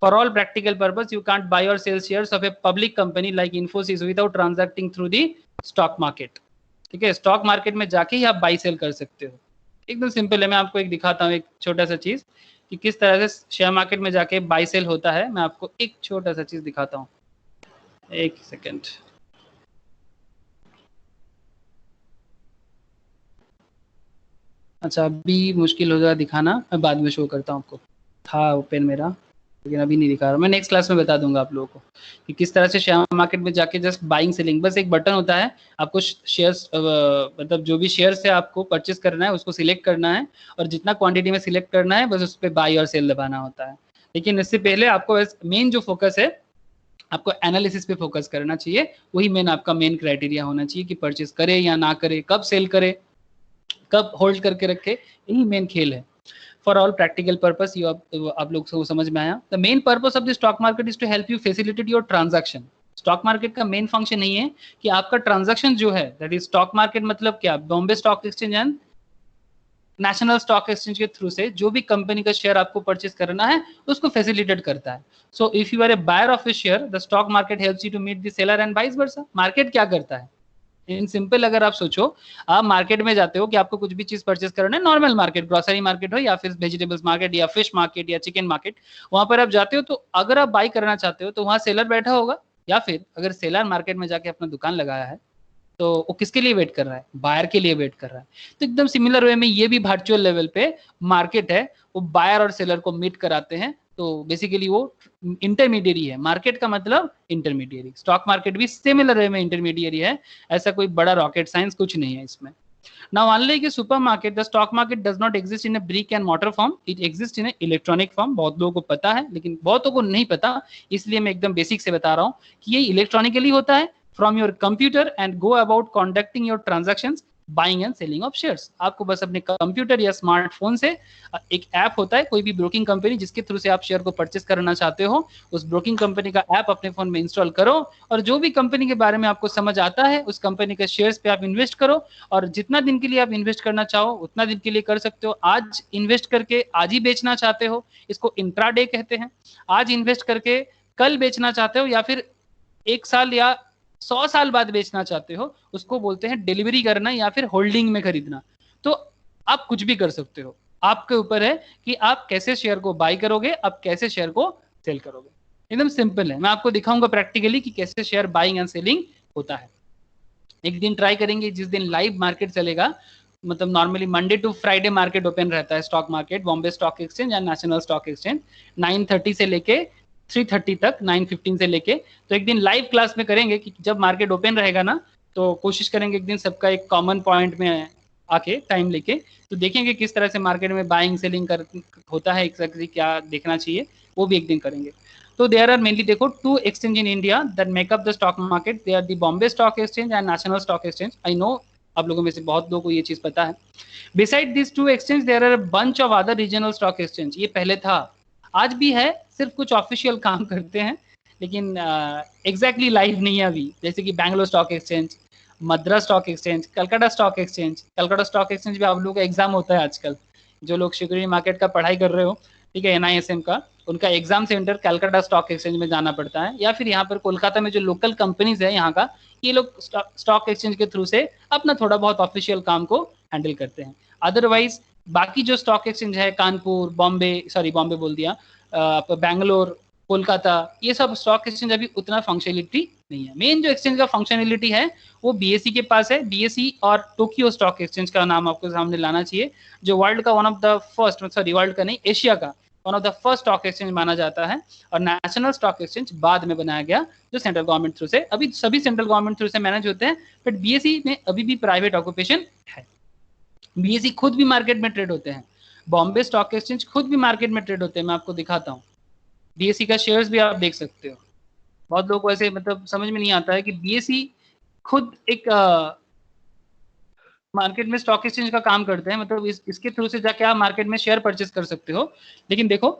For all practical purpose, you can't buy or sell shares of a public company like Infosys without transacting through the stock market. ठीक है, स्टॉक मार्केट में जाके ही आप बाई सेल कर सकते हो। एकदम सिंपल है, मैं आपको एक दिखाता हूँ एक छोटा सा चीज कि किस तरह से शेयर मार्केट में जाके बाई सेल होता है। मैं आपको एक छोटा सा चीज दिखाता हूँ, एक सेकेंड। अच्छा अभी मुश्किल हो जाएगा दिखाना, मैं बाद में शो करता हूँ आपको। था ओपन मेरा, लेकिन अभी नहीं दिखा रहा। मैं नेक्स्ट क्लास में बता दूंगा आप लोगों को कि किस तरह से शेयर मार्केट में जाके जस्ट बाइंग सेलिंग, बस एक बटन होता है, आपको शेयर्स मतलब जो भी शेयर्स है आपको परचेस करना है, उसको सिलेक्ट करना है और जितना क्वांटिटी में सिलेक्ट करना है बस उस पर बाई और सेल दबाना होता है। लेकिन इससे पहले आपको मेन जो फोकस है आपको एनालिसिस पे फोकस करना चाहिए, वही मेन आपका मेन क्राइटेरिया होना चाहिए कि परचेस करे या ना करे, कब सेल करे, कब होल्ड करके रखे, यही मेन खेल है। For all practical purpose you आप लोग को समझ में आया। The main purpose of the stock market is to help you facilitate your transaction. Stock market का मेन फंक्शन नहीं है कि आपका ट्रांजैक्शन जो है, दैट इज स्टॉक मार्केट मतलब क्या, Bombay Stock Exchange and National Stock exchange के थ्रू से जो भी कंपनी का शेयर आपको परचेस करना है उसको फैसिलिटेट करता है। So if you are a buyer of a share, the stock market helps you to meet the seller and vice versa. Market क्या करता है इन सिंपल, अगर आप सोचो, आप मार्केट में जाते हो कि आपको कुछ भी चीज परचेस करना है, नॉर्मल मार्केट, ग्रोसरी मार्केट हो या फिर वेजिटेबल्स मार्केट या फिश मार्केट या चिकन मार्केट, वहां पर आप जाते हो तो अगर आप बाई करना चाहते हो तो वहां सेलर बैठा होगा, या फिर अगर सेलर मार्केट में जाके अपना दुकान लगाया है तो वो किसके लिए वेट कर रहा है, बायर के लिए वेट कर रहा है। तो एकदम सिमिलर वे में ये भी वर्चुअल लेवल पे मार्केट है, वो बायर और सेलर को मीट कराते हैं। तो बेसिकली वो इंटरमीडियरी है, मार्केट का मतलब इंटरमीडियरी। स्टॉक मार्केट भी सिमिलर वे में इंटरमीडियरी है, ऐसा कोई बड़ा रॉकेट साइंस कुछ नहीं है इसमें। Now unlike a supermarket, the stock market does not exist in a brick and mortar form, it exists in a electronic form। बहुत लोगों को पता है लेकिन बहुतों को नहीं पता, इसलिए मैं एकदम बेसिक से बता रहा हूँ कि ये इलेक्ट्रॉनिकली होता है from your computer and go about conducting your transactions, buying and selling of shares। आपको बस अपने कंप्यूटर या स्मार्टफोन से एक ऐप होता है, कोई भी ब्रोकिंग कंपनी जिसके थ्रू से आप शेयर को परचेस करना चाहते हो, उस ब्रोकिंग कंपनी का ऐप अपने फोन में इंस्टॉल करो और जो भी कंपनी के बारे में आपको समझ आता है उस कंपनी के शेयर्स पे आप इन्वेस्ट करो, और जितना दिन के लिए आप इन्वेस्ट करना चाहो उतना दिन के लिए कर सकते हो। आज इन्वेस्ट करके आज ही बेचना चाहते हो, इसको इंट्राडे कहते हैं। आज इन्वेस्ट करके कल बेचना चाहते हो या फिर 1 साल या 100 साल बाद बेचना चाहते हो, उसको बोलते हैं डिलीवरी करना या फिर होल्डिंग में खरीदना। तो आप कुछ भी कर सकते हो, आपके ऊपर है कि आप कैसे शेयर को बाई करोगे, आप कैसे शेयर को सेल करोगे। एकदम सिंपल है, मैं आपको दिखाऊंगा प्रैक्टिकली कि कैसे शेयर बाइंग एंड सेलिंग होता है। एक दिन ट्राई करेंगे जिस दिन लाइव मार्केट चलेगा, मतलब normally Monday to Friday market open रहता है stock market, Bombay Stock Exchange and National Stock Exchange 9:30 से लेके 3:30 तक, 9:15 से लेके। तो एक दिन लाइव क्लास में करेंगे कि जब मार्केट ओपन रहेगा ना, तो कोशिश करेंगे एक दिन सबका एक कॉमन पॉइंट में आके टाइम लेके, तो देखेंगे किस तरह से मार्केट में बाइंग सेलिंग कर होता है, एक्जैक्टली क्या देखना चाहिए, वो भी एक दिन करेंगे। तो देयर आर मेनली देखो 2 exchange in India that make up the stock market, they are the Bombay Stock Exchange and National Stock Exchange. I know आप लोगों में से बहुत लोगों को ये चीज पता है। Beside this 2 exchange there are a bunch of other regional stock exchange. ये पहले था, आज भी है, सिर्फ कुछ ऑफिशियल काम करते हैं लेकिन एग्जैक्टली लाइव नहीं है अभी। जैसे कि Bangalore stock exchange, Madras stock exchange, Calcutta stock exchange. Calcutta stock exchange भी आप लोगों का एग्जाम होता है आजकल, जो लोग सिक्योरिटी मार्केट का पढ़ाई कर रहे हो, ठीक है, NISM का, उनका exam centre Calcutta stock exchange में जाना पड़ता है। या फिर यहाँ पर कोलकाता में जो लोकल कंपनीज है यहाँ का, ये लोग स्टॉक एक्सचेंज के थ्रू से अपना थोड़ा बहुत ऑफिशियल काम को हैंडल करते हैं। अदरवाइज बाकी जो स्टॉक एक्सचेंज है, कानपुर, बॉम्बे बोल दिया, बैंगलोर, कोलकाता, ये सब स्टॉक एक्सचेंज अभी उतना फंक्शनलिटी नहीं है। मेन जो एक्सचेंज का फंक्शनलिटी है वो BSE के पास है। BSE और टोक्यो स्टॉक एक्सचेंज का नाम आपको सामने लाना चाहिए, जो वर्ल्ड का one of the first, world का नहीं, एशिया का one of the first stock exchange माना जाता है। और नेशनल स्टॉक एक्सचेंज बाद में बनाया गया, जो सेंट्रल गवर्नमेंट थ्रू से, अभी सभी सेंट्रल गवर्नमेंट थ्रू से मैनेज होते हैं, बट BSE में अभी भी प्राइवेट ऑक्यूपेशन है। BSE खुद भी मार्केट में ट्रेड होते हैं, बॉम्बे स्टॉक एक्सचेंज खुद भी मार्केट में ट्रेड होते हैं। मैं आपको दिखाता हूँ, BSE का शेयर्स भी आप देख सकते हो। बहुत लोगों को ऐसे मतलब समझ में नहीं आता है कि BSE खुद एक मार्केट में स्टॉक एक्सचेंज का काम करते हैं, मतलब इसके थ्रू से जाके आप मार्केट में शेयर परचेस कर सकते हो। लेकिन देखो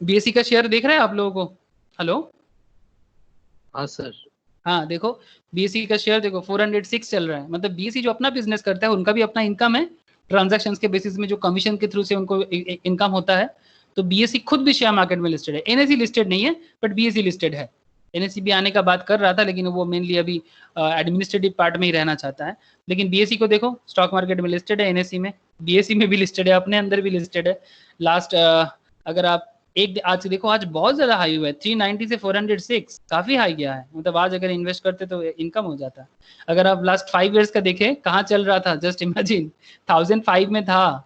BSE का शेयर देख रहे हैं आप लोगों को, हेलो? हाँ सर। हाँ देखो BSE का शेयर देखो 406 चल रहा है। मतलब BSE जो अपना बिजनेस करता है, उनका भी अपना इनकम है, ट्रांजैक्शन के बेसिस में जो कमीशन के थ्रू से उनको इनकम होता है। तो BSE खुद भी शेयर मार्केट में लिस्टेड है, NSE लिस्टेड नहीं है बट BSE लिस्टेड है। NSE आने का बात कर रहा था, लेकिन वो मेनली अभी एडमिनिस्ट्रेटिव पार्ट में ही रहना चाहता है। लेकिन BSE को देखो, स्टॉक मार्केट में लिस्टेड है, NSE में, BSE में भी लिस्टेड है, अपने अंदर भी लिस्टेड है। लास्ट अगर आप आज देखो, आज बहुत ज्यादा हाई हुआ है, 390 से 406, काफी हाई गया है। मतलब आज अगर इन्वेस्ट करते तो इनकम हो जाता। अगर आप लास्ट 5 इयर्स का देखें, कहाँ चल रहा था, जस्ट इमेजिन 1005 में था,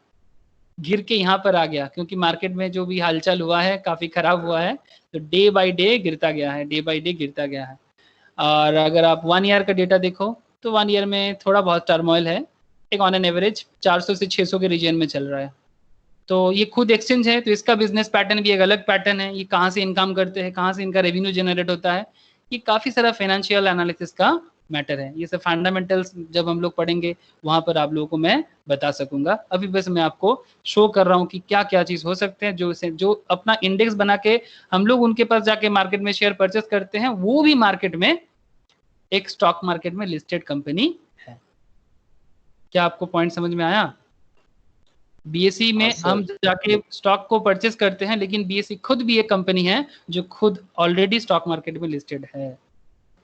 गिर के यहाँ पर आ गया, क्योंकि मार्केट में जो भी हालचाल हुआ है काफी खराब हुआ है, तो डे बाय डे गिरता गया है, डे बाय डे गिरता गया है। और अगर आप 1 ईयर का डेटा देखो तो 1 ईयर में थोड़ा बहुत टर्मोइल है, एक ऑन एन एवरेज 400 से 600 के रीजन में चल रहा है। तो ये खुद एक्सचेंज है, तो इसका बिजनेस पैटर्न भी एक अलग पैटर्न है। ये कहाँ से इनकम करते हैं, कहाँ से इनका रेवेन्यू जनरेट होता है, ये काफी सारा फाइनेंशियल एनालिसिस का मैटर है। ये सब फंडामेंटल्स जब हम लोग पढ़ेंगे वहां पर आप लोगों को मैं बता सकूंगा। अभी बस मैं आपको शो कर रहा हूँ कि क्या क्या चीज हो सकते हैं, जो अपना इंडेक्स बना के हम लोग उनके पास जाके मार्केट में शेयर परचेस करते हैं, वो भी मार्केट में एक स्टॉक मार्केट में लिस्टेड कंपनी है। क्या आपको पॉइंट समझ में आया? BSE में हम जाके स्टॉक को परचेस करते हैं, लेकिन BSE खुद भी एक कंपनी है जो खुद ऑलरेडी स्टॉक मार्केट में लिस्टेड है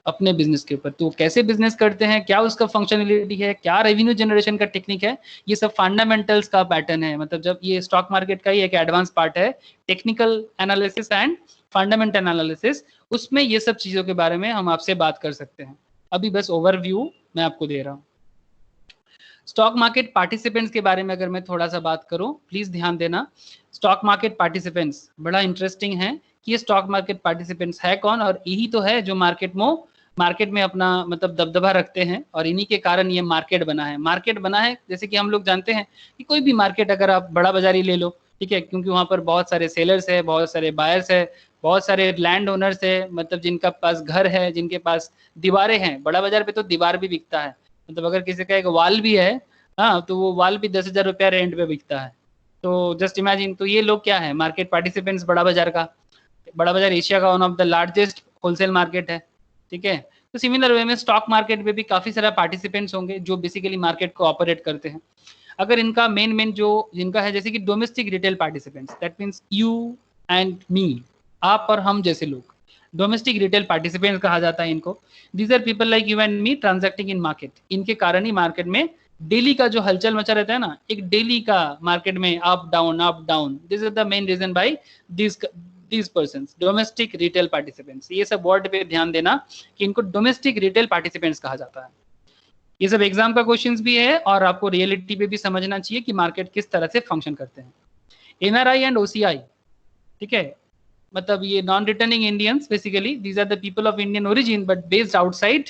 अपने बिजनेस के ऊपर। तो कैसे बिजनेस करते हैं, क्या उसका फंक्शनलिटी है, क्या रेवेन्यू जनरेशन का टेक्निक है, ये सब फंडामेंटल्स का पैटर्न है। मतलब जब ये स्टॉक मार्केट का ही एक एडवांस पार्ट है, technical analysis and fundamental analysis, उसमें ये सब चीजों के बारे में हम आपसे बात कर सकते हैं। अभी बस ओवरव्यू मैं आपको दे रहा हूँ। स्टॉक मार्केट पार्टिसिपेंट्स के बारे में अगर मैं थोड़ा सा बात करूं, प्लीज ध्यान देना। स्टॉक मार्केट पार्टिसिपेंट्स बड़ा इंटरेस्टिंग है कि ये स्टॉक मार्केट पार्टिसिपेंट्स है कौन, और यही तो है जो मार्केट में अपना मतलब दबदबा रखते हैं, और इन्हीं के कारण ये मार्केट बना है। मार्केट बना है जैसे कि हम लोग जानते हैं कि कोई भी मार्केट, अगर आप बड़ा बाजारी ले लो, ठीक है, क्योंकि वहां पर बहुत सारे सेलर्स है, बहुत सारे बायर्स है, बहुत सारे लैंड ओनर्स है, मतलब जिनका पास घर है, जिनके पास दीवारें हैं। बड़ा बाजार पे तो दीवार भी बिकता है, मतलब अगर किसी का एक वाल भी है, हाँ, तो वो वाल भी 10,000 रुपया रेंट पे बिकता है। तो जस्ट इमेजिन, तो ये लोग क्या है, मार्केट पार्टिसिपेंट्स बड़ा बाजार का। बड़ा बाजार एशिया का one of the largest wholesale market है, ठीक है। तो सिमिलर वे में स्टॉक मार्केट में भी काफी सारा पार्टिसिपेंट्स होंगे जो बेसिकली मार्केट को ऑपरेट करते हैं। अगर इनका मेन जो जिनका है, जैसे कि domestic retail participants, that means you and मी, आप और हम जैसे लोग, डोमेस्टिक रिटेल पार्टिसिपेंट्स कहा जाता है इनको। These are people like you and me transacting in market. इनके कारण ही मार्केट में डेली का जो हलचल मचा रहता है ना, एक डेली का मार्केट में up down, this is the main reason by these persons, domestic retail participants। ये सब वर्ड पे ध्यान देना कि इनको डोमेस्टिक रिटेल पार्टिसिपेंट्स कहा जाता है। ये सब एग्जाम का क्वेश्चंस भी है, और आपको रियलिटी पे भी समझना चाहिए कि मार्केट किस तरह से फंक्शन करते हैं। NRI एंड OCI, ठीक है, मतलब ये non returning Indians, basically these are the people of Indian origin but based outside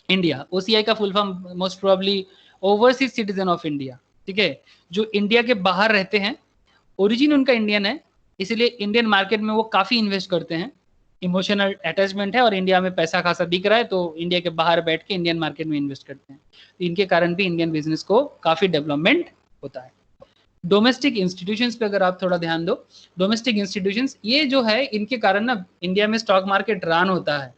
India. OCI का full form most probably overseas citizen of India, ठीक है, जो इंडिया के बाहर रहते हैं, ओरिजिन उनका इंडियन है, इसलिए इंडियन मार्केट में वो काफी इन्वेस्ट करते हैं, इमोशनल अटैचमेंट है, और इंडिया में पैसा खासा दिख रहा है तो इंडिया के बाहर बैठ के इंडियन मार्केट में इन्वेस्ट करते हैं। तो इनके कारण भी इंडियन बिजनेस को काफी डेवलपमेंट होता है। डोमेस्टिक इंस्टीट्यूशंस पे अगर आप थोड़ा ध्यान दो, डोमेस्टिक इंस्टीट्यूशंस ये जो है, इनके कारण ना इंडिया में स्टॉक मार्केट रन होता है।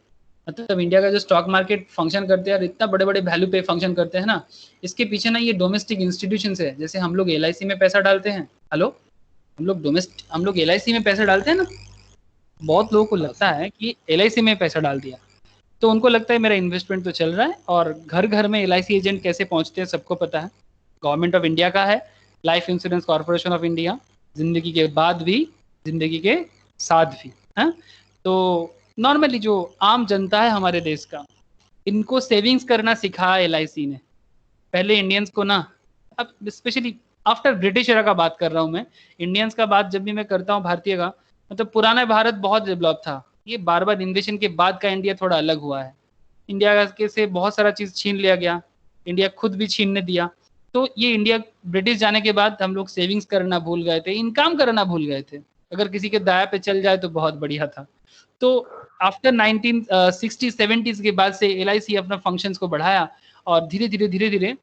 मतलब इंडिया का जो स्टॉक मार्केट फंक्शन करते हैं और इतना बड़े बड़े वैल्यू पे फंक्शन करते हैं ना, इसके पीछे ना ये डोमेस्टिक इंस्टीट्यूशंस है। जैसे हम लोग LIC में पैसा डालते हैं, हेलो, हम लोग LIC में पैसा डालते हैं ना, बहुत लोगों को लगता है कि LIC में पैसा डाल दिया तो उनको लगता है मेरा इन्वेस्टमेंट तो चल रहा है, और घर घर में LIC एजेंट कैसे पहुंचते हैं सबको पता है। गवर्नमेंट ऑफ इंडिया का है, life insurance corporation of India, जिंदगी के बाद भी जिंदगी के साथ भी, है। तो नॉर्मली जो आम जनता है हमारे देश का, इनको सेविंग्स करना सिखाया LIC ने। पहले इंडियंस को ना, अब स्पेशली आफ्टर ब्रिटिश एरा का बात कर रहा हूँ मैं, इंडियंस का बात जब भी मैं करता हूँ भारतीय का, मतलब पुराना भारत बहुत डेवलप था। ये बार बार इन्वेशन के बाद का इंडिया थोड़ा अलग हुआ है। इंडिया के से बहुत सारा चीज छीन लिया गया, इंडिया खुद भी छीनने दिया। तो ये इंडिया ब्रिटिश जाने के बाद हम लोग सेविंग्स करना भूल गए थे, इनकम करना भूल गए थे। अगर किसी के दाया पे चल जाए तो बहुत बढ़िया था। तो आफ्टर 1960-70s के बाद से LIC अपना फंक्शंस को बढ़ाया और धीरे धीरे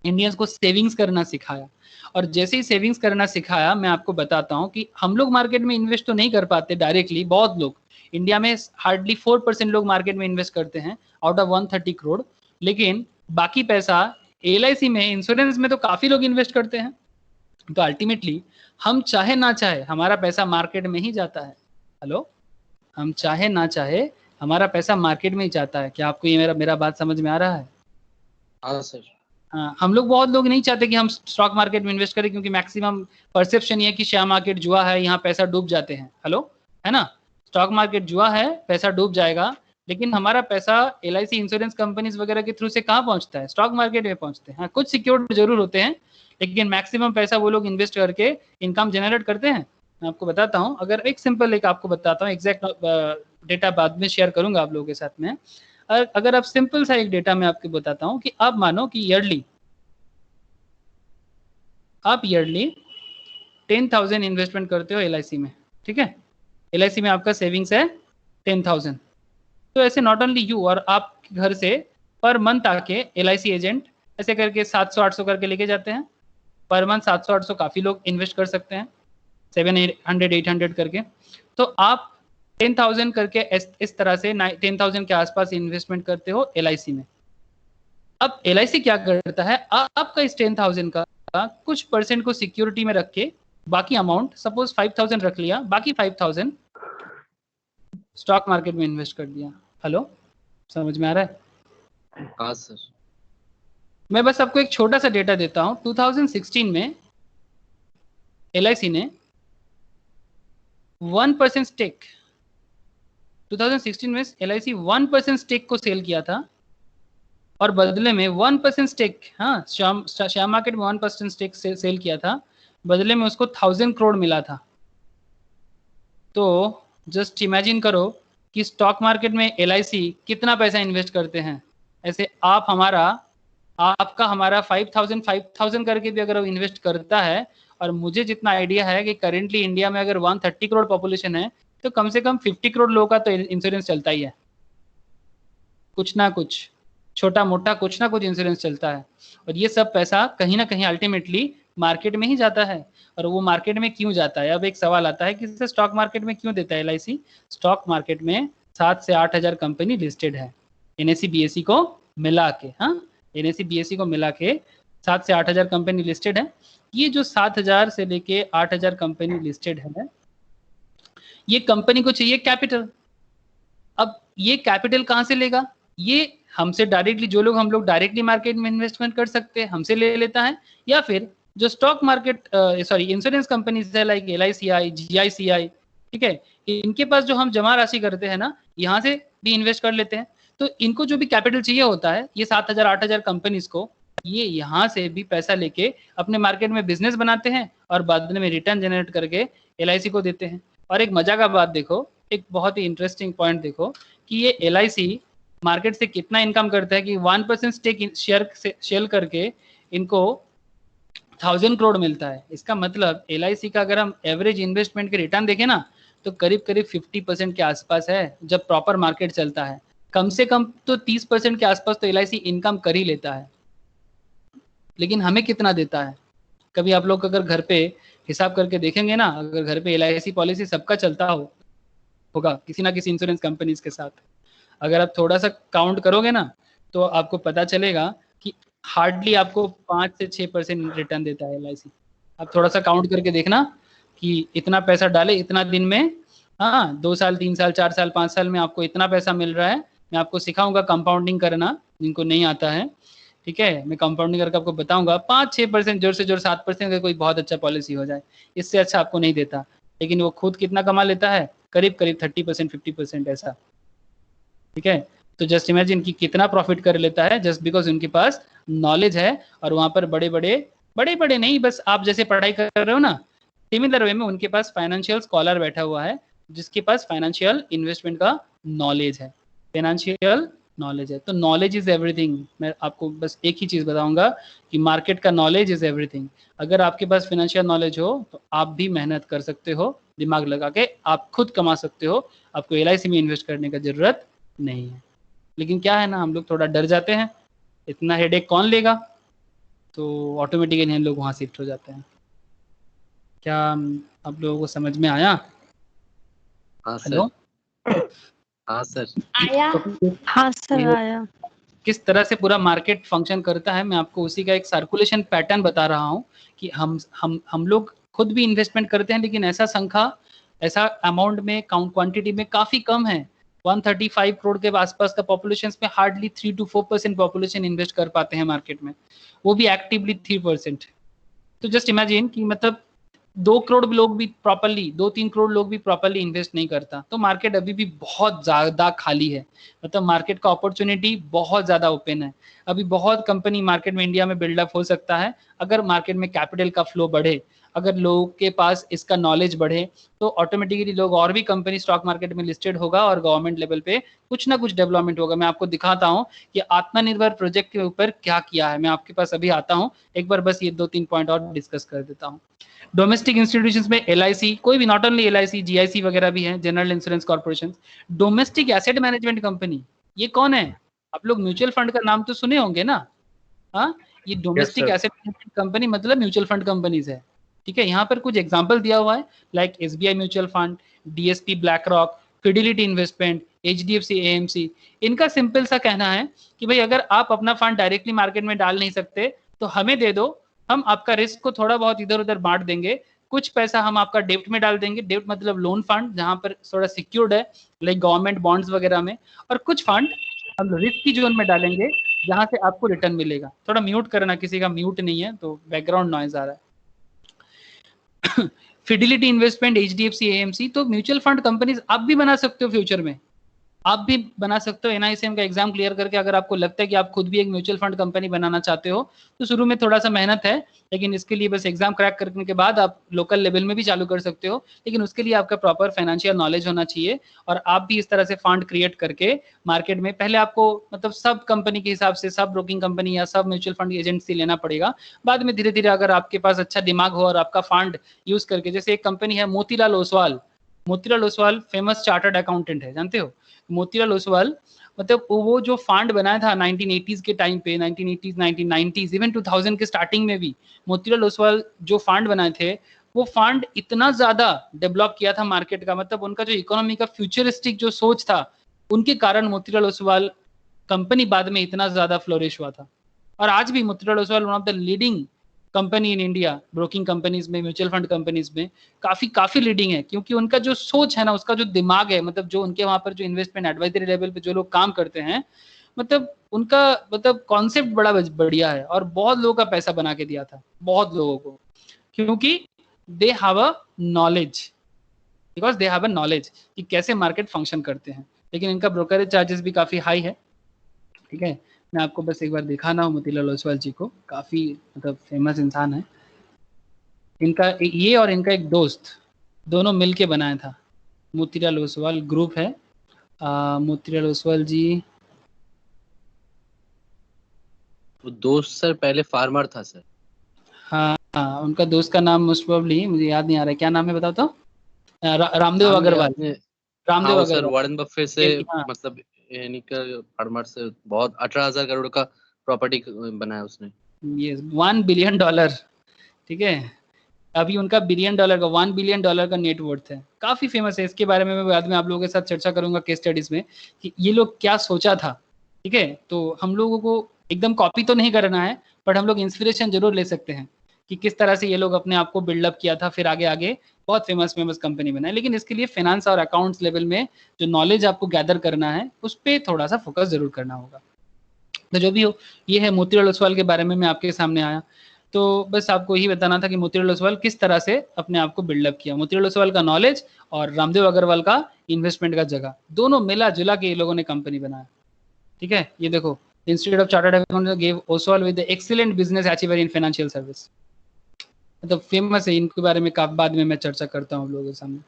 इंडियंस को सेविंग्स करना सिखाया। और जैसे ही सेविंग्स करना सिखाया, मैं आपको बताता हूँ कि हम लोग मार्केट में इन्वेस्ट तो नहीं कर पाते डायरेक्टली, बहुत लोग इंडिया में हार्डली 4% लोग मार्केट में इन्वेस्ट करते हैं आउट ऑफ 130 करोड़, लेकिन बाकी पैसा LIC में, इंश्योरेंस में तो काफी लोग इन्वेस्ट करते हैं। तो अल्टीमेटली हम चाहे ना चाहे हमारा पैसा मार्केट में ही जाता है। हेलो, हम चाहे ना चाहे हमारा पैसा मार्केट में ही जाता है। क्या आपको ये मेरा बात समझ में आ रहा है? हाँ सर। हाँ, हम लोग बहुत लोग नहीं चाहते कि हम स्टॉक मार्केट में इन्वेस्ट करें, क्योंकि मैक्सिमम परसेप्शन ये है कि शेयर मार्केट जुआ है, यहाँ पैसा डूब जाते हैं। हेलो, है ना? स्टॉक मार्केट जुआ है, पैसा डूब जाएगा, लेकिन हमारा पैसा LIC इंश्योरेंस कंपनीज वगैरह के थ्रू से कहाँ पहुंचता है? स्टॉक मार्केट में पहुंचते हैं। हाँ, कुछ सिक्योर्ड जरूर होते हैं, लेकिन मैक्सिमम पैसा वो लोग इन्वेस्ट करके इनकम जनरेट करते हैं। मैं आपको बताता हूँ, अगर एक सिंपल एक आपको बताता हूँ, एग्जैक्ट डेटा बाद में शेयर करूंगा आप लोगों के साथ में। अगर आप सिंपल सा एक डेटा मैं आपको बताता हूँ कि आप मानो कि ईयरली आप 10,000 इन्वेस्टमेंट करते हो LIC में, ठीक है? LIC में आपका सेविंग्स है 10,000। तो ऐसे नॉट ओनली यू, और आप घर से पर मंथ आके LIC एजेंट ऐसे करके 700-800 करके लेके जाते हैं। पर मंथ 700-800 काफ़ी लोग इन्वेस्ट कर सकते हैं, 700-800 करके। तो आप 10,000 करके इस तरह से 10,000 के आसपास इन्वेस्टमेंट करते हो LIC में। अब LIC क्या करता है, आपका इस 10,000 का कुछ परसेंट को सिक्योरिटी में रख के बाकी अमाउंट, सपोज 5,000 रख लिया, बाकी 5,000 स्टॉक मार्केट में इन्वेस्ट कर दिया। हेलो, समझ में आ रहा है? हाँ सर। मैं बस आपको एक छोटा सा डेटा देता हूं। 2016 में LIC ने 1% स्टेक, 2016 में LIC 1% स्टेक को सेल किया था, और बदले में 1% स्टेक, हाँ, शेयर मार्केट में 1% स्टेक सेल किया था, बदले में उसको 1,000 करोड़ मिला था। तो जस्ट इमेजिन करो कि स्टॉक मार्केट में LIC कितना पैसा इन्वेस्ट करते हैं। ऐसे आपका हमारा 5,000 करके भी अगर वो इन्वेस्ट करता है, और मुझे जितना आइडिया है कि करेंटली इंडिया में अगर 130 करोड़ पॉपुलेशन है, तो कम से कम 50 करोड़ लोगों का तो इंश्योरेंस चलता ही है, कुछ ना कुछ छोटा मोटा कुछ ना कुछ इंश्योरेंस चलता है। और ये सब पैसा कहीं ना कहीं अल्टीमेटली मार्केट में ही जाता है। और वो मार्केट में क्यों जाता है? अब एक सवाल आता है कि इसे स्टॉक मार्केट में क्यों देता है LIC? स्टॉक मार्केट में 7 से 8 हजार कंपनी लिस्टेड है, NSE BSE को मिला के। हाँ, NSE BSE को मिला के 7 से 8 हजार कंपनी लिस्टेड है। ये जो 7,000 से लेके 8,000 कंपनी लिस्टेड है, ये कंपनी को चाहिए कैपिटल। अब ये कैपिटल कहाँ से लेगा? ये हमसे डायरेक्टली, जो लोग हम लोग डायरेक्टली मार्केट में इन्वेस्टमेंट कर सकते हैं, हमसे ले लेता है, या फिर जो स्टॉक मार्केट इंश्योरेंस कंपनीज है लाइक LICI, GICI, ठीक है, इनके पास जो हम जमा राशि करते हैं ना, यहाँ से भी इन्वेस्ट कर लेते हैं। तो इनको जो भी कैपिटल चाहिए होता है, ये 7,000 8,000 कंपनीज को, ये यहाँ से भी पैसा लेके अपने मार्केट में बिजनेस बनाते हैं, और बाद में रिटर्न जनरेट करके LIC को देते हैं। और एक मजा का बात देखो, एक बहुत ही इंटरेस्टिंग पॉइंट देखो कि ये LIC मार्केट से कितना इनकम करता है कि 1% स्टेक शेयर करके इनको 1,000 करोड़ मिलता है। इसका मतलब LIC का अगर हम एवरेज इन्वेस्टमेंट के रिटर्न देखें ना, तो करीब करीब 50% के आसपास है जब प्रॉपर मार्केट चलता है। कम से कम तो 30% के आसपास तो LIC इनकम कर ही लेता है। लेकिन हमें कितना देता है? कभी आप लोग अगर घर पे हिसाब करके देखेंगे ना, अगर घर पे LIC पॉलिसी सबका चलता होगा किसी ना किसी इंश्योरेंस कंपनीज के साथ, अगर आप थोड़ा सा काउंट करोगे ना, तो आपको पता चलेगा कि हार्डली आपको 5 से 6% रिटर्न देता है LIC। आप थोड़ा सा काउंट करके देखना कि इतना पैसा डाले इतना दिन में, हाँ, 2 साल 3 साल 4 साल 5 साल में आपको इतना पैसा मिल रहा है। मैं आपको सिखाऊंगा कंपाउंडिंग करना, जिनको नहीं आता है, ठीक है, मैं कंपाउंडिंग करके आपको बताऊंगा। 5-6%, जोर से जोर 7% का कोई बहुत अच्छा पॉलिसी हो जाए, इससे अच्छा आपको नहीं देता। लेकिन वो खुद कितना कमा लेता है? करीब करीब 30% 50% ऐसा, ठीक है। तो जस्ट इमेजिन कि कितना प्रॉफिट कर लेता है, जस्ट बिकॉज उनके पास नॉलेज है। और वहां पर बड़े बड़े नहीं, बस आप जैसे पढ़ाई कर रहे हो ना, सिमिलर वे में उनके पास फाइनेंशियल स्कॉलर बैठा हुआ है, जिसके पास फाइनेंशियल इन्वेस्टमेंट का नॉलेज है, फाइनेंशियल नॉलेज है। तो नॉलेज इज एवरीथिंग। मैं आपको बस एक ही चीज बताऊंगा कि मार्केट का नॉलेज इज एवरीथिंग। अगर आपके पास फाइनेंशियल नॉलेज हो तो आप भी मेहनत कर सकते हो, दिमाग लगा के आप खुद कमा सकते हो। आपको LIC में इन्वेस्ट करने का जरूरत नहीं है। लेकिन क्या है ना, हम लोग थोड़ा डर जाते हैं, इतना हेडेक कौन लेगा, तो ऑटोमेटिकली हम लोग वहाँ शिफ्ट हो जाते हैं। क्या आप लोगों को समझ में आया? हाँ हेलो, सर। हाँ सर। आया। हाँ सर, आया। किस तरह से पूरा मार्केट फंक्शन करता है, मैं आपको उसी का एक सर्कुलेशन पैटर्न बता रहा हूँ कि हम लोग खुद भी इन्वेस्टमेंट करते हैं, लेकिन ऐसा ऐसा अमाउंट में क्वांटिटी में काफी कम है। 135 करोड़ के आसपास का पॉपुलेशन में हार्डली 3 to 4% पॉपुलेशन इन्वेस्ट कर पाते हैं मार्केट में, वो भी एक्टिवली 3%। तो जस्ट इमेजिन कि मतलब 2 करोड़ लोग भी प्रॉपर्ली, 2-3 करोड़ लोग भी प्रॉपर्ली इन्वेस्ट नहीं करता, तो मार्केट अभी भी बहुत ज्यादा खाली है। मतलब मार्केट का अपॉर्चुनिटी बहुत ज्यादा ओपन है। अभी बहुत कंपनी मार्केट में इंडिया में बिल्डअप हो सकता है अगर मार्केट में कैपिटल का फ्लो बढ़े, अगर लोगों के पास इसका नॉलेज बढ़े, तो ऑटोमेटिकली लोग और भी कंपनी स्टॉक मार्केट में लिस्टेड होगा और गवर्नमेंट लेवल पे कुछ ना कुछ डेवलपमेंट होगा। मैं आपको दिखाता हूँ कि आत्मनिर्भर प्रोजेक्ट के ऊपर क्या किया है। मैं आपके पास अभी आता हूँ, एक बार बस ये 2-3 पॉइंट और डिस्कस कर देता हूँ। डोमेस्टिक इंस्टीट्यूशंस में LIC, कोई भी, नॉट ओनली LIC, GIC वगैरह भी है, general insurance corporation. Domestic asset management company, ये कौन है? आप लोग म्यूचुअल फंड का नाम तो सुने होंगे ना? हाँ, ये डोमेस्टिक एसेट मैनेजमेंट कंपनी मतलब म्यूचुअल फंड कंपनीज है। ठीक है, यहाँ पर कुछ एग्जांपल दिया हुआ है, like SBI mutual fund, DSP black rock, fidelity investment, HDFC AMC। इनका सिंपल सा कहना है कि भाई अगर आप अपना फंड डायरेक्टली मार्केट में डाल नहीं सकते तो हमें दे दो, हम आपका रिस्क को थोड़ा बहुत इधर उधर बांट देंगे, कुछ पैसा हम आपका डेब्ट में डाल देंगे। डेब्ट मतलब लोन फंड, जहां पर थोड़ा सिक्योर्ड है, लाइक गवर्नमेंट बॉन्ड्स वगैरह में, और कुछ फंड हम रिस्क की जोन में डालेंगे जहां से आपको रिटर्न मिलेगा। थोड़ा म्यूट करना, किसी का म्यूट नहीं है तो बैकग्राउंड नॉइज आ रहा है। फिडिलिटी इन्वेस्टमेंट, HDFC AMC, तो म्यूचुअल फंड कंपनीज आप भी बना सकते हो, फ्यूचर में आप भी बना सकते हो। NICM का एग्जाम क्लियर करके अगर आपको लगता है कि आप खुद भी एक म्यूचुअल फंड कंपनी बनाना चाहते हो, तो शुरू में थोड़ा सा मेहनत है, लेकिन इसके लिए बस एग्जाम क्रैक करने के बाद आप लोकल लेवल में भी चालू कर सकते हो। लेकिन उसके लिए आपका प्रॉपर फाइनेंशियल नॉलेज होना चाहिए, और आप भी इस तरह से फंड क्रिएट करके मार्केट में पहले आपको मतलब सब कंपनी के हिसाब से, सब ब्रोकिंग कंपनी या सब म्यूचुअल फंड एजेंट से लेना पड़ेगा। बाद में धीरे धीरे अगर आपके पास अच्छा दिमाग हो और आपका फंड यूज करके, जैसे एक कंपनी है Motilal Oswal. Motilal Oswal famous chartered accountant है, जानते हो? मोतीलाल ओसवाल मतलब वो जो फंड बनाया था 1980s के टाइम पे, 1980s 1990s इवन 2000 के स्टार्टिंग में भी मोतीलाल ओसवाल जो फंड बनाए थे, वो फंड इतना ज्यादा डेवलप किया था मार्केट का, मतलब उनका जो इकोनॉमी का फ्यूचरिस्टिक जो सोच था, उनके कारण मोतीलाल ओसवाल कंपनी बाद में इतना ज्यादा फ्लोरिश हुआ था। और आज भी Motilal Oswal one of the leading company in India, broking companies में, म्यूचुअल फंड कंपनीज में काफी लीडिंग है, क्योंकि उनका जो सोच है ना, उसका जो दिमाग है, मतलब जो उनके वहां पर जो इन्वेस्टमेंट एडवाइजरी लेवल पे जो लोग काम करते हैं, मतलब उनका मतलब कॉन्सेप्ट बड़ा बढ़िया है, और बहुत लोगों का पैसा बना के दिया था, बहुत लोगों को, क्योंकि they have a knowledge, because they have a knowledge कि कैसे मार्केट फंक्शन करते हैं। लेकिन इनका ब्रोकरेज चार्जेस भी काफी हाई है। ठीक है, मैं आपको बस एक बार दिखाना हूँ मोतीलाल ओसवाल जी को, काफी मतलब फेमस इंसान है। इनका ये और इनका एक दोस्त दोनों मिलके बनाया था, मोतीलाल ओसवाल ग्रुप है। मोतीलाल ओसवाल जी, वो दोस्त सर पहले फार्मर था सर। हाँ, उनका दोस्त का नाम मोस्ट प्रोबेबली मुझे याद नहीं आ रहा है, क्या नाम है बताओ तो? रामदेव अग्रवाल। रामदेव हाँ, अग्रवाल सर वारेन बफे से हाँ, मतलब यानी कि फार्मर से बहुत 18,000 करोड़ का प्रॉपर्टी बनाया उसने। ये $1 बिलियन। ठीक है, अभी उनका $1 बिलियन का $1 बिलियन का नेटवर्थ है, काफी फेमस है। इसके बारे में मैं बाद में आप लोगों के साथ चर्चा करूंगा केस स्टडीज में कि ये लोग क्या सोचा था। ठीक है, तो हम लोगों को एकदम कॉपी तो नहीं करना है, बट हम लोग इंस्पिरेशन जरूर ले सकते हैं कि किस तरह से ये लोग अपने आप को बिल्डअप किया था, फिर आगे आगे बहुत फेमस कंपनी बनाए। लेकिन इसके लिए फाइनेंस और अकाउंट्स लेवल में जो नॉलेज आपको गैदर करना है, उस पर थोड़ा सा फोकस जरूर करना होगा। तो जो भी हो, ये है मोतीलाल ओसवाल के बारे में मैं आपके सामने आया। तो बस आपको यही बताना था कि मोतीलाल ओसवाल किस तरह से अपने आप को बिल्डअप किया। मोतीलाल ओसवाल का नॉलेज और रामदेव अग्रवाल का इन्वेस्टमेंट का जगह, दोनों मिला जुला के ये लोगों ने कंपनी बनाया। ठीक है, ये देखो, institute of chartered accountant give Oswal with excellent business achiever in financial service, मतलब फेमस है। इनके बारे में काफी बाद में मैं चर्चा करता हूँ लोगों के सामने।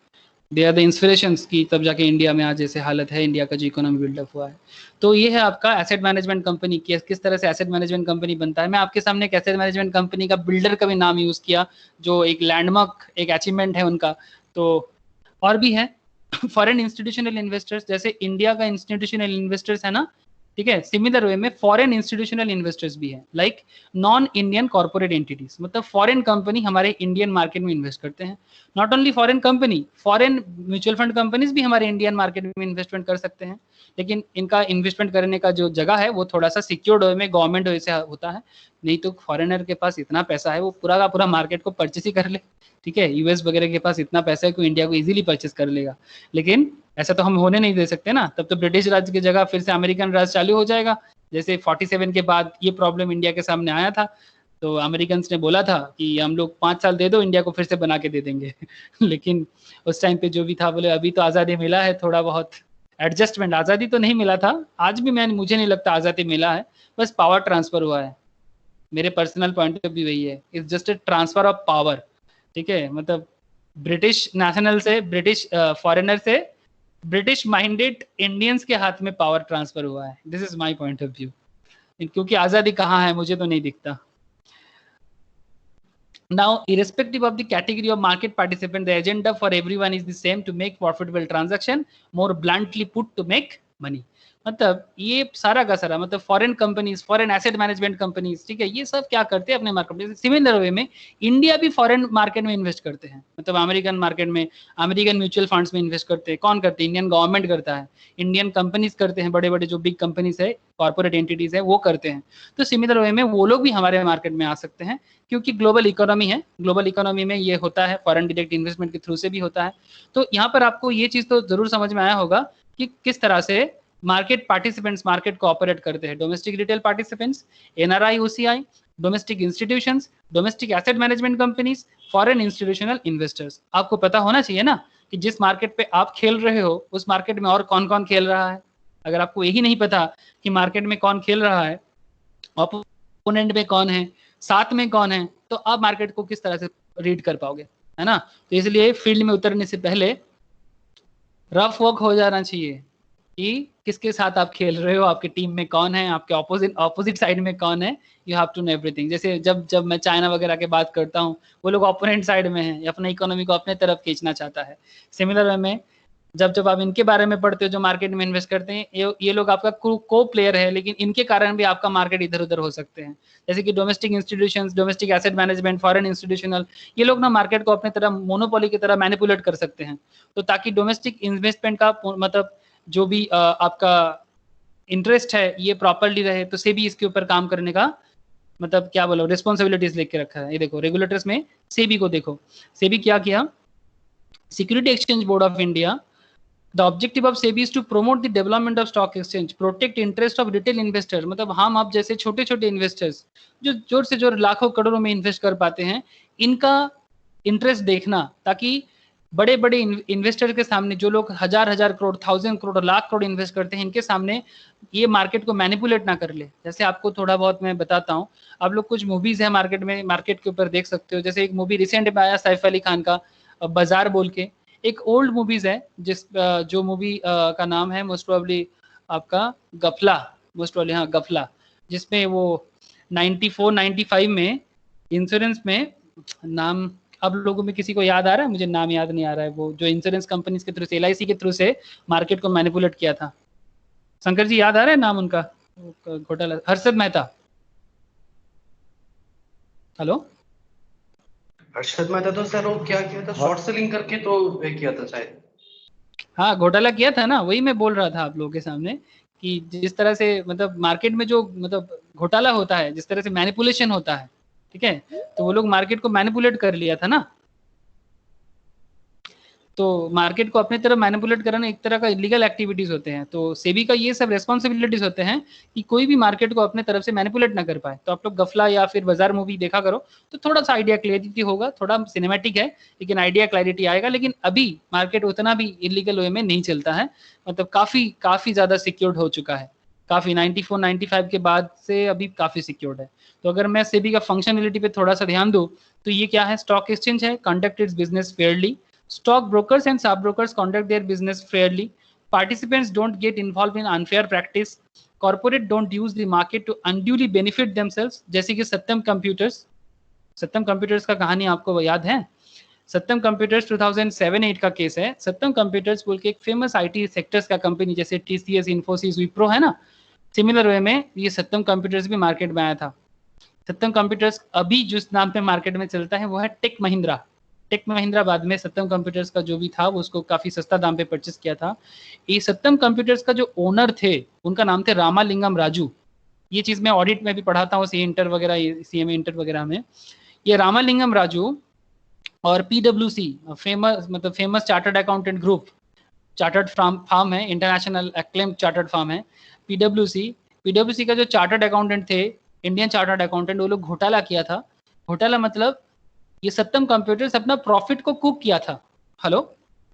दे आर द इंस्पिरेशंस की तब जाके इंडिया में आज जैसे हालत है, इंडिया का जो इकोनॉमी बिल्डअप हुआ है। तो ये है आपका एसेट मैनेजमेंट कंपनी, किस तरह से एसेट मैनेजमेंट कंपनी बनता है। मैं आपके सामने एक एसेट मैनेजमेंट कंपनी का बिल्डर का भी नाम यूज किया, जो एक लैंडमार्क, एक अचीवमेंट है उनका। तो और भी है फॉरेन इंस्टीट्यूशनल इन्वेस्टर्स, जैसे इंडिया का इंस्टीट्यूशनल इन्वेस्टर्स है ना, ठीक है, सिमिलर वे में फॉरेन इंस्टीट्यूशनल इन्वेस्टर्स भी है, like non Indian corporate entities, मतलब फॉरेन कंपनी हमारे इंडियन मार्केट में इन्वेस्ट करते हैं। Not only foreign company, foreign mutual fund companies भी हमारे इंडियन मार्केट में इन्वेस्टमेंट कर सकते हैं, लेकिन इनका इन्वेस्टमेंट करने का जो जगह है वो थोड़ा सा सिक्योर्ड वे में, गवर्नमेंट वे से होता है। नहीं तो फॉरेनर के पास इतना पैसा है वो पूरा का पूरा मार्केट को परचेस ही कर ले, ठीक है। यूएस वगैरह के पास इतना पैसा है कि इंडिया को इजीली परचेस कर लेगा, लेकिन ऐसा तो हम होने नहीं दे सकते ना। तब तो ब्रिटिश राज की जगह फिर से अमेरिकन राज चालू हो जाएगा। जैसे 47 के बाद ये प्रॉब्लम इंडिया के सामने आया था, तो अमेरिकन ने बोला था कि हम लोग 5 साल दे दो, इंडिया को फिर से बना के दे देंगे लेकिन उस टाइम पे जो भी था बोले अभी तो आज़ादी मिला है, थोड़ा बहुत एडजस्टमेंट, आज़ादी तो नहीं मिला था, आज भी मुझे नहीं लगता आज़ादी मिला है, बस पावर ट्रांसफर हुआ है। मेरे पर्सनल पॉइंट ऑफ व्यू वही है, it's just a transfer of power, ठीक है। मतलब ब्रिटिश नेशनल से, ब्रिटिश फॉरेनर से ब्रिटिश माइंडेड इंडियंस के हाथ में पावर ट्रांसफर हुआ है। This is my point of view, क्योंकि आज़ादी कहाँ है मुझे तो नहीं दिखता। Now, irrespective of the category of market participant, the agenda for everyone is the same: to make profitable transaction, more bluntly put, to make money. मतलब ये सारा का सारा मतलब foreign companies, foreign asset management companies, ठीक है, ये सब क्या करते हैं अपने मार्केट में। सिमिलर वे में इंडिया भी फॉरेन मार्केट में इन्वेस्ट करते हैं, मतलब अमेरिकन मार्केट में, अमेरिकन म्यूचुअल फंड्स में इन्वेस्ट करते हैं। कौन करते हैं? इंडियन गवर्नमेंट करता है, इंडियन कंपनीज करते हैं, बड़े बड़े जो बिग कंपनीज है, कॉर्पोरेट एंटिटीज है, वो करते हैं। तो सिमिलर वे में वो लोग भी हमारे मार्केट में आ सकते हैं, क्योंकि ग्लोबल इकोनॉमी है, ग्लोबल इकोनॉमी में ये होता है, फॉरेन डायरेक्ट इन्वेस्टमेंट के थ्रू से भी होता है। तो यहाँ पर आपको ये चीज़ तो जरूर समझ में आया होगा कि किस तरह से मार्केट पार्टिसिपेंट्स मार्केट को ऑपरेट करते हैं। Domestic retail participants, NRI, OCI, domestic institutions, domestic asset management companies, foreign institutional investors. आपको पता होना चाहिए ना कि जिस मार्केट पे आप खेल रहे हो उस मार्केट में और कौन कौन खेल रहा है। अगर आपको यही नहीं पता कि मार्केट में कौन खेल रहा है, ओपोनेंट में कौन है, साथ में कौन है, तो आप मार्केट को किस तरह से रीड कर पाओगे, है ना। तो इसलिए फील्ड में उतरने से पहले रफ वर्क हो जाना चाहिए कि किसके साथ आप खेल रहे हो, आपके टीम में कौन है, आपके ऑपोजिट साइड में कौन है। You have to know everything. जैसे जब मैं चाइना वगैरह की बात करता हूँ, वो लोग ऑपोनेंट साइड में है, अपने इकोनॉमी को अपने तरफ खींचना चाहता है। सिमिलर वे में जब आप इनके बारे में पढ़ते हो जो मार्केट में इन्वेस्ट करते हैं, ये लोग आपका को प्लेयर है, लेकिन इनके कारण भी आपका मार्केट इधर उधर हो सकते हैं। जैसे कि domestic institutions, domestic asset management, foreign institutional, ये लोग ना मार्केट को अपने तरह मोनोपोली की तरह मैनिपुलेट कर सकते हैं। तो ताकि डोमेस्टिक इन्वेस्टमेंट का मतलब जो भी आपका इंटरेस्ट है ये प्रॉपरली रहे, तो सेबी इसके ऊपर काम करने का मतलब क्या बोलो रिस्पॉन्सिबिलिटीज लेके रखा है। ये देखो रेगुलेटर्स में सेबी को देखो, सेबी क्या किया, security exchange board of India, the objective of SEBI is to promote the development of stock exchange, protect interest of retail investor. मतलब हम आप जैसे छोटे छोटे इन्वेस्टर्स जो जोर से जोर लाखों करोड़ों में इन्वेस्ट कर पाते हैं, इनका इंटरेस्ट देखना, ताकि बड़े बड़े इन्वेस्टर के सामने जो लोग हजार करोड़, 1000 करोड़, लाख करोड़ इन्वेस्ट करते हैं, इनके सामने ये मार्केट को मैनिपुलेट ना कर ले। जैसे आपको थोड़ा बहुत मैं बताता हूँ, आप लोग कुछ मूवीज है मार्केट में, मार्केट के ऊपर देख सकते हो। जैसे एक मूवी रिसेंट में आया सैफ अली खान का, बाजार बोल के, एक ओल्ड मूवीज है जो मूवी का नाम है मोस्ट प्रोबेबली आपका गफला, मोस्ट प्रोबेबली हाँ गफला, जिसमें वो 94-95 में इंश्योरेंस में, नाम अब लोगों में किसी को याद आ रहा है, मुझे नाम याद नहीं आ रहा है, वो जो इंश्योरेंस कंपनीज के थ्रू से, LIC के थ्रू से मार्केट को मैनिपुलेट किया था। शंकर जी याद आ रहा है नाम उनका? घोटाला, हर्षद मेहता। हेलो, हर्षद मेहता तो सर वो क्या किया था, शॉर्ट सेलिंग करके तो किया था शायद। हाँ घोटाला किया था ना, वही मैं बोल रहा था आप लोगों के सामने कि जिस तरह से मतलब मार्केट में जो मतलब घोटाला होता है, जिस तरह से मैनिपुलेशन होता है, ठीक है, तो वो लोग मार्केट को मैनिपुलेट कर लिया था ना। तो मार्केट को अपने तरफ मैनिपुलेट करना एक तरह का इलीगल एक्टिविटीज होते हैं। तो सेबी का ये सब रेस्पॉन्सिबिलिटीज होते हैं कि कोई भी मार्केट को अपने तरफ से मैनिपुलेट ना कर पाए। तो आप लोग गफला या फिर बाजार मूवी देखा करो तो थोड़ा सा आइडिया क्लैरिटी होगा, थोड़ा सिनेमैटिक है लेकिन आइडिया क्लैरिटी आएगा। लेकिन अभी मार्केट उतना भी इलीगल वे में नहीं चलता है, मतलब काफी ज्यादा सिक्योर्ड हो चुका है, काफी 94-95 के बाद से अभी काफी सिक्योर्ड है। तो अगर मैं सेबी का फंक्शनलिटी पे थोड़ा सा ध्यान दूं तो ये क्या है, स्टॉक एक्सचेंज है, conduct it's business Fairlie, stock brokers and sub brokers conduct their business fairly, participants don't get involved in unfair practice, corporate don't use the market to unduly benefit themselves। जैसे कि सत्यम कंप्यूटर्स का कहानी आपको याद है, सत्यम कंप्यूटर्स 2007-8 का केस है। सत्यम कंप्यूटर्स बोल के एक फेमस IT सेक्टर्स का कंपनी जैसे TCS, इन्फोसिस, विप्रो है ना, सिमिलर वे में ये सत्यम कंप्यूटर्स भी मार्केट में आया था। सत्यम कंप्यूटर्स अभी जिस नाम पे मार्केट में चलता है वो है टेक महिंद्रा बाद में सत्यम कंप्यूटर्स का जो भी था वो उसको काफी सस्ता दाम पे परचेस किया था। ये सत्यम कंप्यूटर्स का जो ओनर थे उनका नाम थे रामालिंगम राजू, ये चीज़ मैं ऑडिट में भी पढ़ाता हूँ, सी इंटर वगैरह, CMA इंटर वगैरह में। ये रामालिंगम राजू और PwC, famous chartered accountant group, chartered firm है, इंटरनेशनल एक्लेम चार्टर्ड फार्म है PwC का जो चार्टर्ड अकाउंटेंट थे, इंडियन चार्टर्ड अकाउंटेंट, वो लोग घोटाला किया था। घोटाला मतलब ये सत्यम कंप्यूटर्स अपना प्रॉफिट को कुक किया था। हेलो,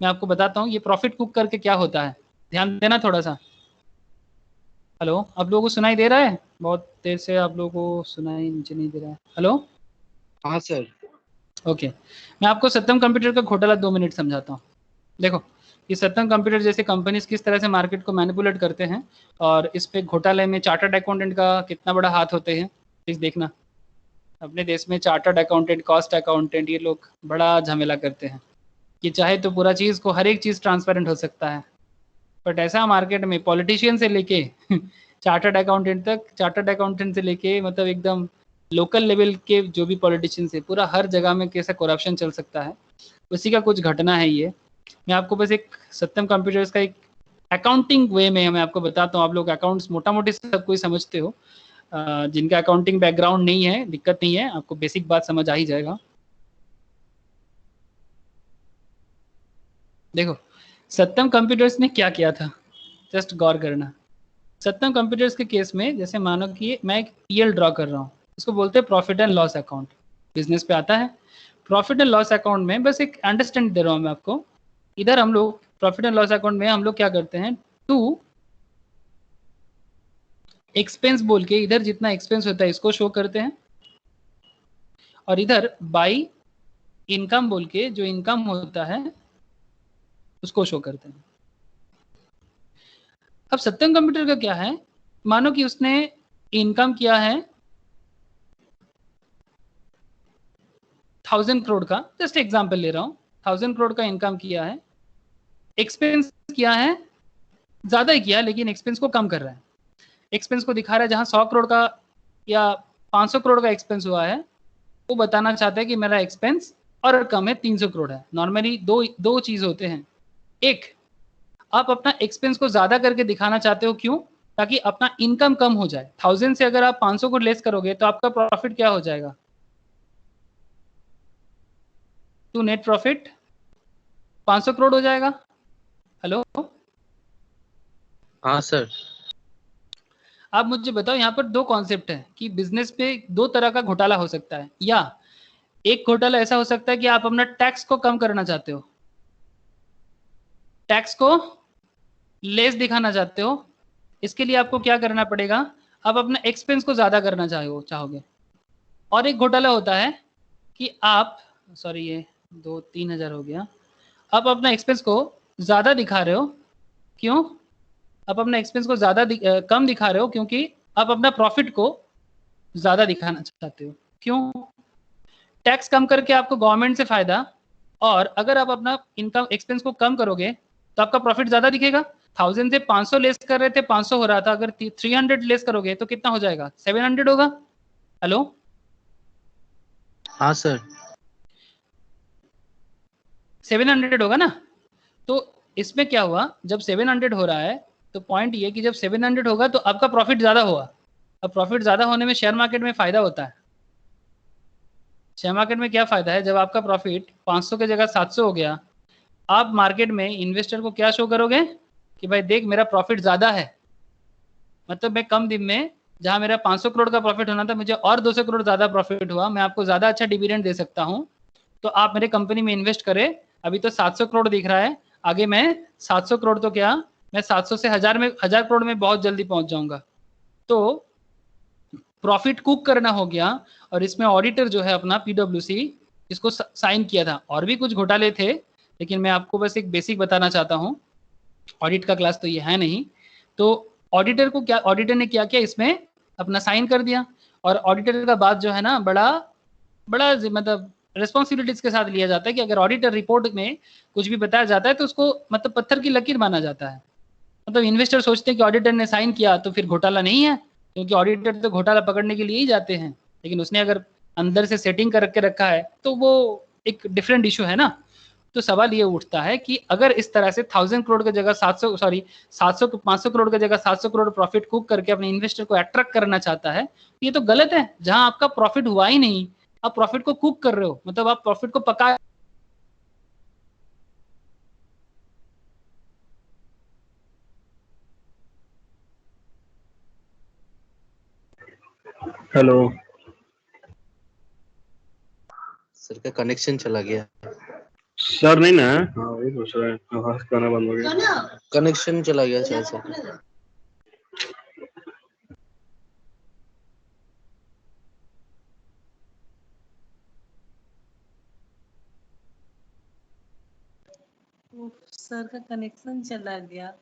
मैं आपको बताता हूँ ये प्रॉफिट कुक करके क्या होता है, ध्यान देना थोड़ा सा। हेलो, आप लोगों को सुनाई दे रहा है? बहुत देर से आप लोगों को सुनाई नीचे नहीं दे रहा है। हेलो, हाँ सर। ओके, मैं आपको सत्यम कंप्यूटर का घोटाला 2 मिनट समझाता हूँ। देखो, ये सत्यम कंप्यूटर जैसे कंपनीज किस तरह से मार्केट को मैनिपुलेट करते हैं, और इस पे घोटाले में चार्टर्ड अकाउंटेंट का कितना बड़ा हाथ होते हैं, प्लीज देखना। अपने देश में चार्टर्ड अकाउंटेंट, कॉस्ट अकाउंटेंट, ये लोग बड़ा झमेला करते हैं कि चाहे तो पूरा चीज़ को, हर एक चीज़ ट्रांसपेरेंट हो सकता है, बट ऐसा मार्केट में पॉलिटिशियन से लेके चार्टर्ड अकाउंटेंट तक, चार्टर्ड अकाउंटेंट से लेके मतलब एकदम लोकल लेवल के जो भी पॉलिटिशियंस है, पूरा हर जगह में कैसा करप्शन चल सकता है, उसी का कुछ घटना है ये। मैं आपको बस एक सत्यम कंप्यूटर्स का एक अकाउंटिंग वे में मैं आपको बताता हूँ। आप लोग अकाउंट्स मोटा मोटी सब कोई समझते हो, जिनका अकाउंटिंग बैकग्राउंड नहीं है दिक्कत नहीं है, आपको बेसिक बात समझ आ ही जाएगा। देखो, सत्यम कंप्यूटर्स ने क्या किया था, जस्ट गौर करना। सत्यम कंप्यूटर्स के केस में जैसे मानो कि मैं एक PL ड्रॉ कर रहा हूँ, इसको बोलते हैं profit and loss account, business पे आता है। प्रॉफिट एंड लॉस अकाउंट में बस एक अंडरस्टैंड दे रहा हूँ मैं आपको। इधर हम लोग प्रॉफिट एंड लॉस अकाउंट में हम लोग क्या करते हैं, टू एक्सपेंस बोल के इधर जितना एक्सपेंस होता है इसको शो करते हैं, और इधर बाई इनकम बोल के जो इनकम होता है उसको शो करते हैं। अब सत्यम कंप्यूटर का क्या है, मानो कि उसने इनकम किया है 1000 करोड़ का, जस्ट एग्जांपल ले रहा हूँ, 1000 करोड़ का इनकम किया है, एक्सपेंस किया है ज्यादा ही किया, लेकिन एक्सपेंस को कम कर रहा है। एक्सपेंस को दिखा रहा है जहां 100 करोड़ का या 500 करोड़ का एक्सपेंस हुआ है, वो बताना चाहता है कि मेरा एक्सपेंस और कम है, 300 करोड़ है। नॉर्मली दो चीज होते हैं, एक आप अपना एक्सपेंस को ज्यादा करके दिखाना चाहते हो, क्यों? ताकि अपना इनकम कम हो जाए। 1000 से अगर आप 500 को लेस करोगे तो आपका प्रॉफिट क्या हो जाएगा, तो नेट प्रॉफिट 500 करोड़ हो जाएगा। हेलो, हाँ सर। आप मुझे बताओ, यहाँ पर दो कॉन्सेप्ट है कि बिजनेस पे दो तरह का घोटाला हो सकता है, या एक घोटाला ऐसा हो सकता है कि आप अपना टैक्स को कम करना चाहते हो, टैक्स को लेस दिखाना चाहते हो, इसके लिए आपको क्या करना पड़ेगा, आप अपना एक्सपेंस को ज्यादा करना चाहोगे। और एक घोटाला होता है कि आप, सॉरी ये 2-3 हज़ार हो गया, आप अपना एक्सपेंस को ज्यादा दिखा रहे हो, क्यों? आप अपना एक्सपेंस को कम दिखा रहे हो क्योंकि आप अपना प्रॉफिट को ज्यादा दिखाना चाहते हो। क्यों? टैक्स कम करके आपको गवर्नमेंट से फायदा, और अगर आप अपना इनकम एक्सपेंस को कम करोगे तो आपका प्रॉफिट ज्यादा दिखेगा। 1000 से 500 लेस कर रहे थे, 500 हो रहा था, अगर 300 लेस करोगे तो कितना हो जाएगा, 700 होगा। हेलो, हाँ सर। 700 होगा ना। तो इसमें क्या हुआ, जब 700 हो रहा है तो पॉइंट ये कि जब 700 होगा तो आपका प्रॉफिट ज्यादा हुआ। अब प्रॉफिट ज्यादा होने में शेयर मार्केट में फायदा होता है। शेयर मार्केट में क्या फायदा है, जब आपका प्रॉफिट 500 की जगह 700 हो गया, आप मार्केट में इन्वेस्टर को क्या शो करोगे कि भाई देख मेरा प्रॉफिट ज्यादा है, मतलब मैं कम दिन में जहां मेरा 500 करोड़ का प्रॉफिट होना था मुझे और 200 करोड़ ज्यादा प्रॉफिट हुआ, मैं आपको ज्यादा अच्छा डिविडेंड दे सकता हूं, तो आप मेरे कंपनी में इन्वेस्ट करें। अभी तो 700 करोड़ दिख रहा है, आगे मैं 700 करोड़ तो क्या, मैं 700 से 1000 करोड़ में बहुत जल्दी पहुंच जाऊंगा। तो प्रॉफिट कुक करना हो गया, और इसमें ऑडिटर जो है अपना PwC इसको साइन किया था। और भी कुछ घोटाले थे, लेकिन मैं आपको बस एक बेसिक बताना चाहता हूँ, ऑडिट का क्लास तो ये है नहीं। तो ऑडिटर ने क्या किया, इसमें अपना साइन कर दिया, और ऑडिटर का बात जो है ना बड़ा मतलब रिस्पॉन्सिबिलिटीज के साथ लिया जाता है कि अगर ऑडिटर रिपोर्ट में कुछ भी बताया जाता है तो उसको मतलब पत्थर की लकीर माना जाता है। मतलब इन्वेस्टर सोचते हैं कि ऑडिटर ने साइन किया तो फिर घोटाला नहीं है, क्योंकि ऑडिटर तो घोटाला पकड़ने के लिए ही जाते हैं, लेकिन उसने अगर अंदर से सेटिंग करके रखा है तो वो एक डिफरेंट इशू है ना। तो सवाल ये उठता है कि अगर इस तरह से 1000 करोड़ की जगह 500 करोड़ की जगह 700 करोड़ प्रॉफिट कुक करके अपने इन्वेस्टर को अट्रैक्ट करना चाहता है, ये तो गलत है। जहां आपका प्रॉफिट हुआ ही नहीं, आप प्रॉफिट को कुक कर रहे हो, मतलब आप प्रॉफिट को पका। हेलो सर का कनेक्शन चला गया। सर, नहीं ना? हाँ वही पूछ रहा है, आवाज गाना बंद हो गया। कनेक्शन चला गया शायद सर। सर का कनेक्शन चला गया।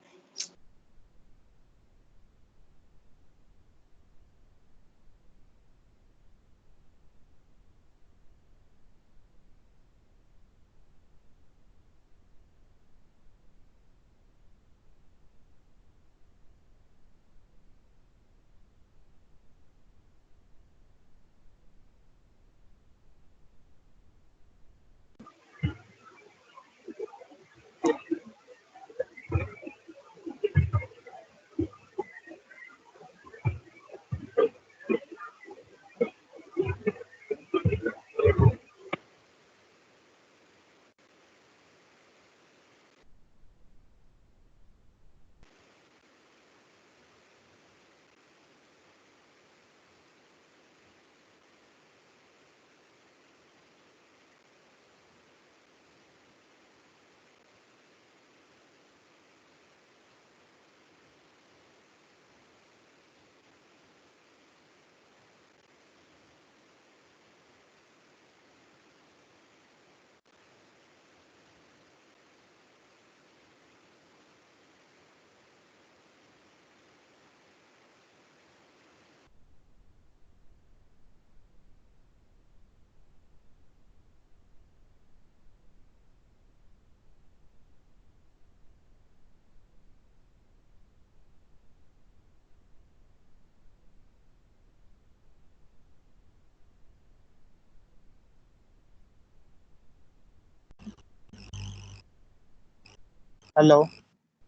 हेलो।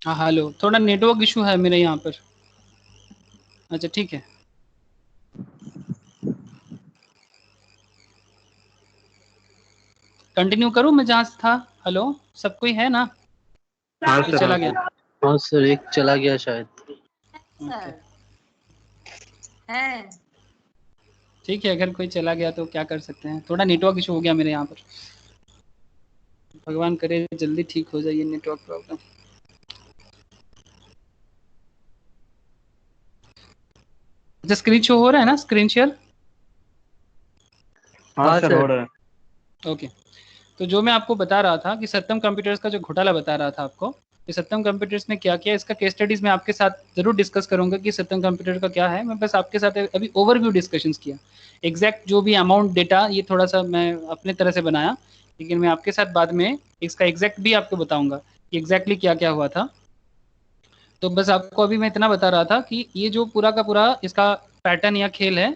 हाँ हेलो, थोड़ा नेटवर्क इशू है मेरे यहाँ पर। अच्छा ठीक है, कंटिन्यू करूँ मैं जहाँ से था। हेलो, सब कोई है ना? हाँ कि सर। चला गया? हाँ सर, एक चला गया शायद। Okay. है ठीक है, अगर कोई चला गया तो क्या कर सकते हैं, थोड़ा नेटवर्क इशू हो गया मेरे यहाँ पर। भगवान करे जल्दी ठीक हो जाए ये नेटवर्क प्रॉब्लम। अच्छा, स्क्रीन शो हो रहा है ना, स्क्रीन शेयर? हाँ सर, हो रहा है। ओके, तो जो मैं आपको बता रहा था कि सत्यम कंप्यूटर्स का जो घोटाला बता रहा था आपको, कि सत्यम कंप्यूटर्स ने क्या किया, इसका केस स्टडीज मैं आपके साथ जरूर डिस्कस करूंगा कि सत्यम कंप्यूटर का क्या है। मैं बस आपके साथ अभी ओवरव्यू डिस्कशंस किया। एग्जैक्ट जो भी अमाउंट डेटा ये थोड़ा सा मैं अपने तरह से बनाया, लेकिन मैं आपके साथ बाद में इसका एग्जैक्ट भी आपको बताऊंगा कि एग्जैक्टली क्या क्या हुआ था। तो बस आपको अभी मैं इतना बता रहा था कि ये जो पूरा का पूरा इसका पैटर्न या खेल है,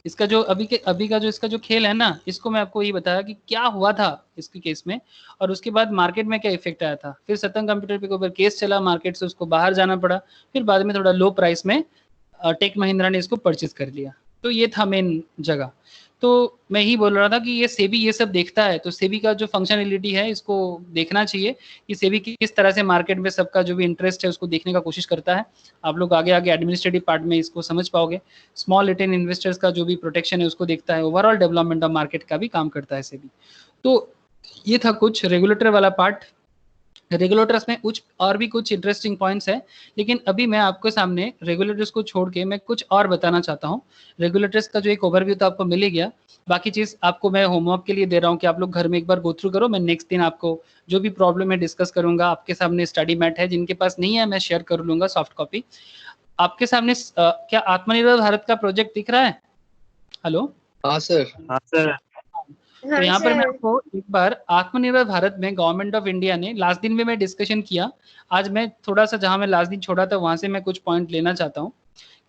इसका जो अभी का जो इसका जो खेल है ना, इसको मैं आपको ये बताया कि क्या हुआ था इसके केस में, और उसके बाद मार्केट में क्या इफेक्ट आया था। फिर सत्यम कंप्यूटर पे ऊपर केस चला, मार्केट से उसको बाहर जाना पड़ा, फिर बाद में थोड़ा लो प्राइस में टेक महिंद्रा ने इसको परचेज कर लिया। तो ये था मेन जगह। तो मैं ही बोल रहा था कि ये सेबी ये सब देखता है, तो सेबी का जो फंक्शनलिटी है इसको देखना चाहिए कि सेबी किस तरह से मार्केट में सबका जो भी इंटरेस्ट है उसको देखने का कोशिश करता है। आप लोग आगे आगे एडमिनिस्ट्रेटिव पार्ट में इसको समझ पाओगे। स्मॉल रिटेल इन्वेस्टर्स का जो भी प्रोटेक्शन है उसको देखता है, ओवरऑल डेवलपमेंट ऑफ मार्केट का भी काम करता है सेबी। तो ये था कुछ रेगुलेटर वाला पार्ट। रेगुलेटर्स में कुछ और भी कुछ इंटरेस्टिंग पॉइंट्स है, लेकिन अभी मैं आपके सामने रेगुलेटर्स को छोड़ के मैं कुछ और बताना चाहता हूँ। रेगुलेटर्स का जो एक ओवरव्यू तो आपको मिल ही गया, बाकी चीज आपको मैं होमवर्क के लिए दे रहा हूँ कि आप लोग घर में एक बार गो थ्रू करो। मैं नेक्स्ट दिन आपको जो भी प्रॉब्लम है डिस्कस करूंगा। आपके सामने स्टडी मैट है, जिनके पास नहीं है मैं शेयर कर लूंगा सॉफ्ट कॉपी आपके सामने। क्या आत्मनिर्भर भारत का प्रोजेक्ट दिख रहा है? हेलो, हाँ सर। हाँ सर। तो यहाँ पर मैं आपको एक बार आत्मनिर्भर भारत में गवर्नमेंट ऑफ इंडिया ने लास्ट दिन में मैं डिस्कशन किया। आज मैं थोड़ा सा जहाँ मैं लास्ट दिन छोड़ा था वहां से मैं कुछ पॉइंट लेना चाहता हूँ।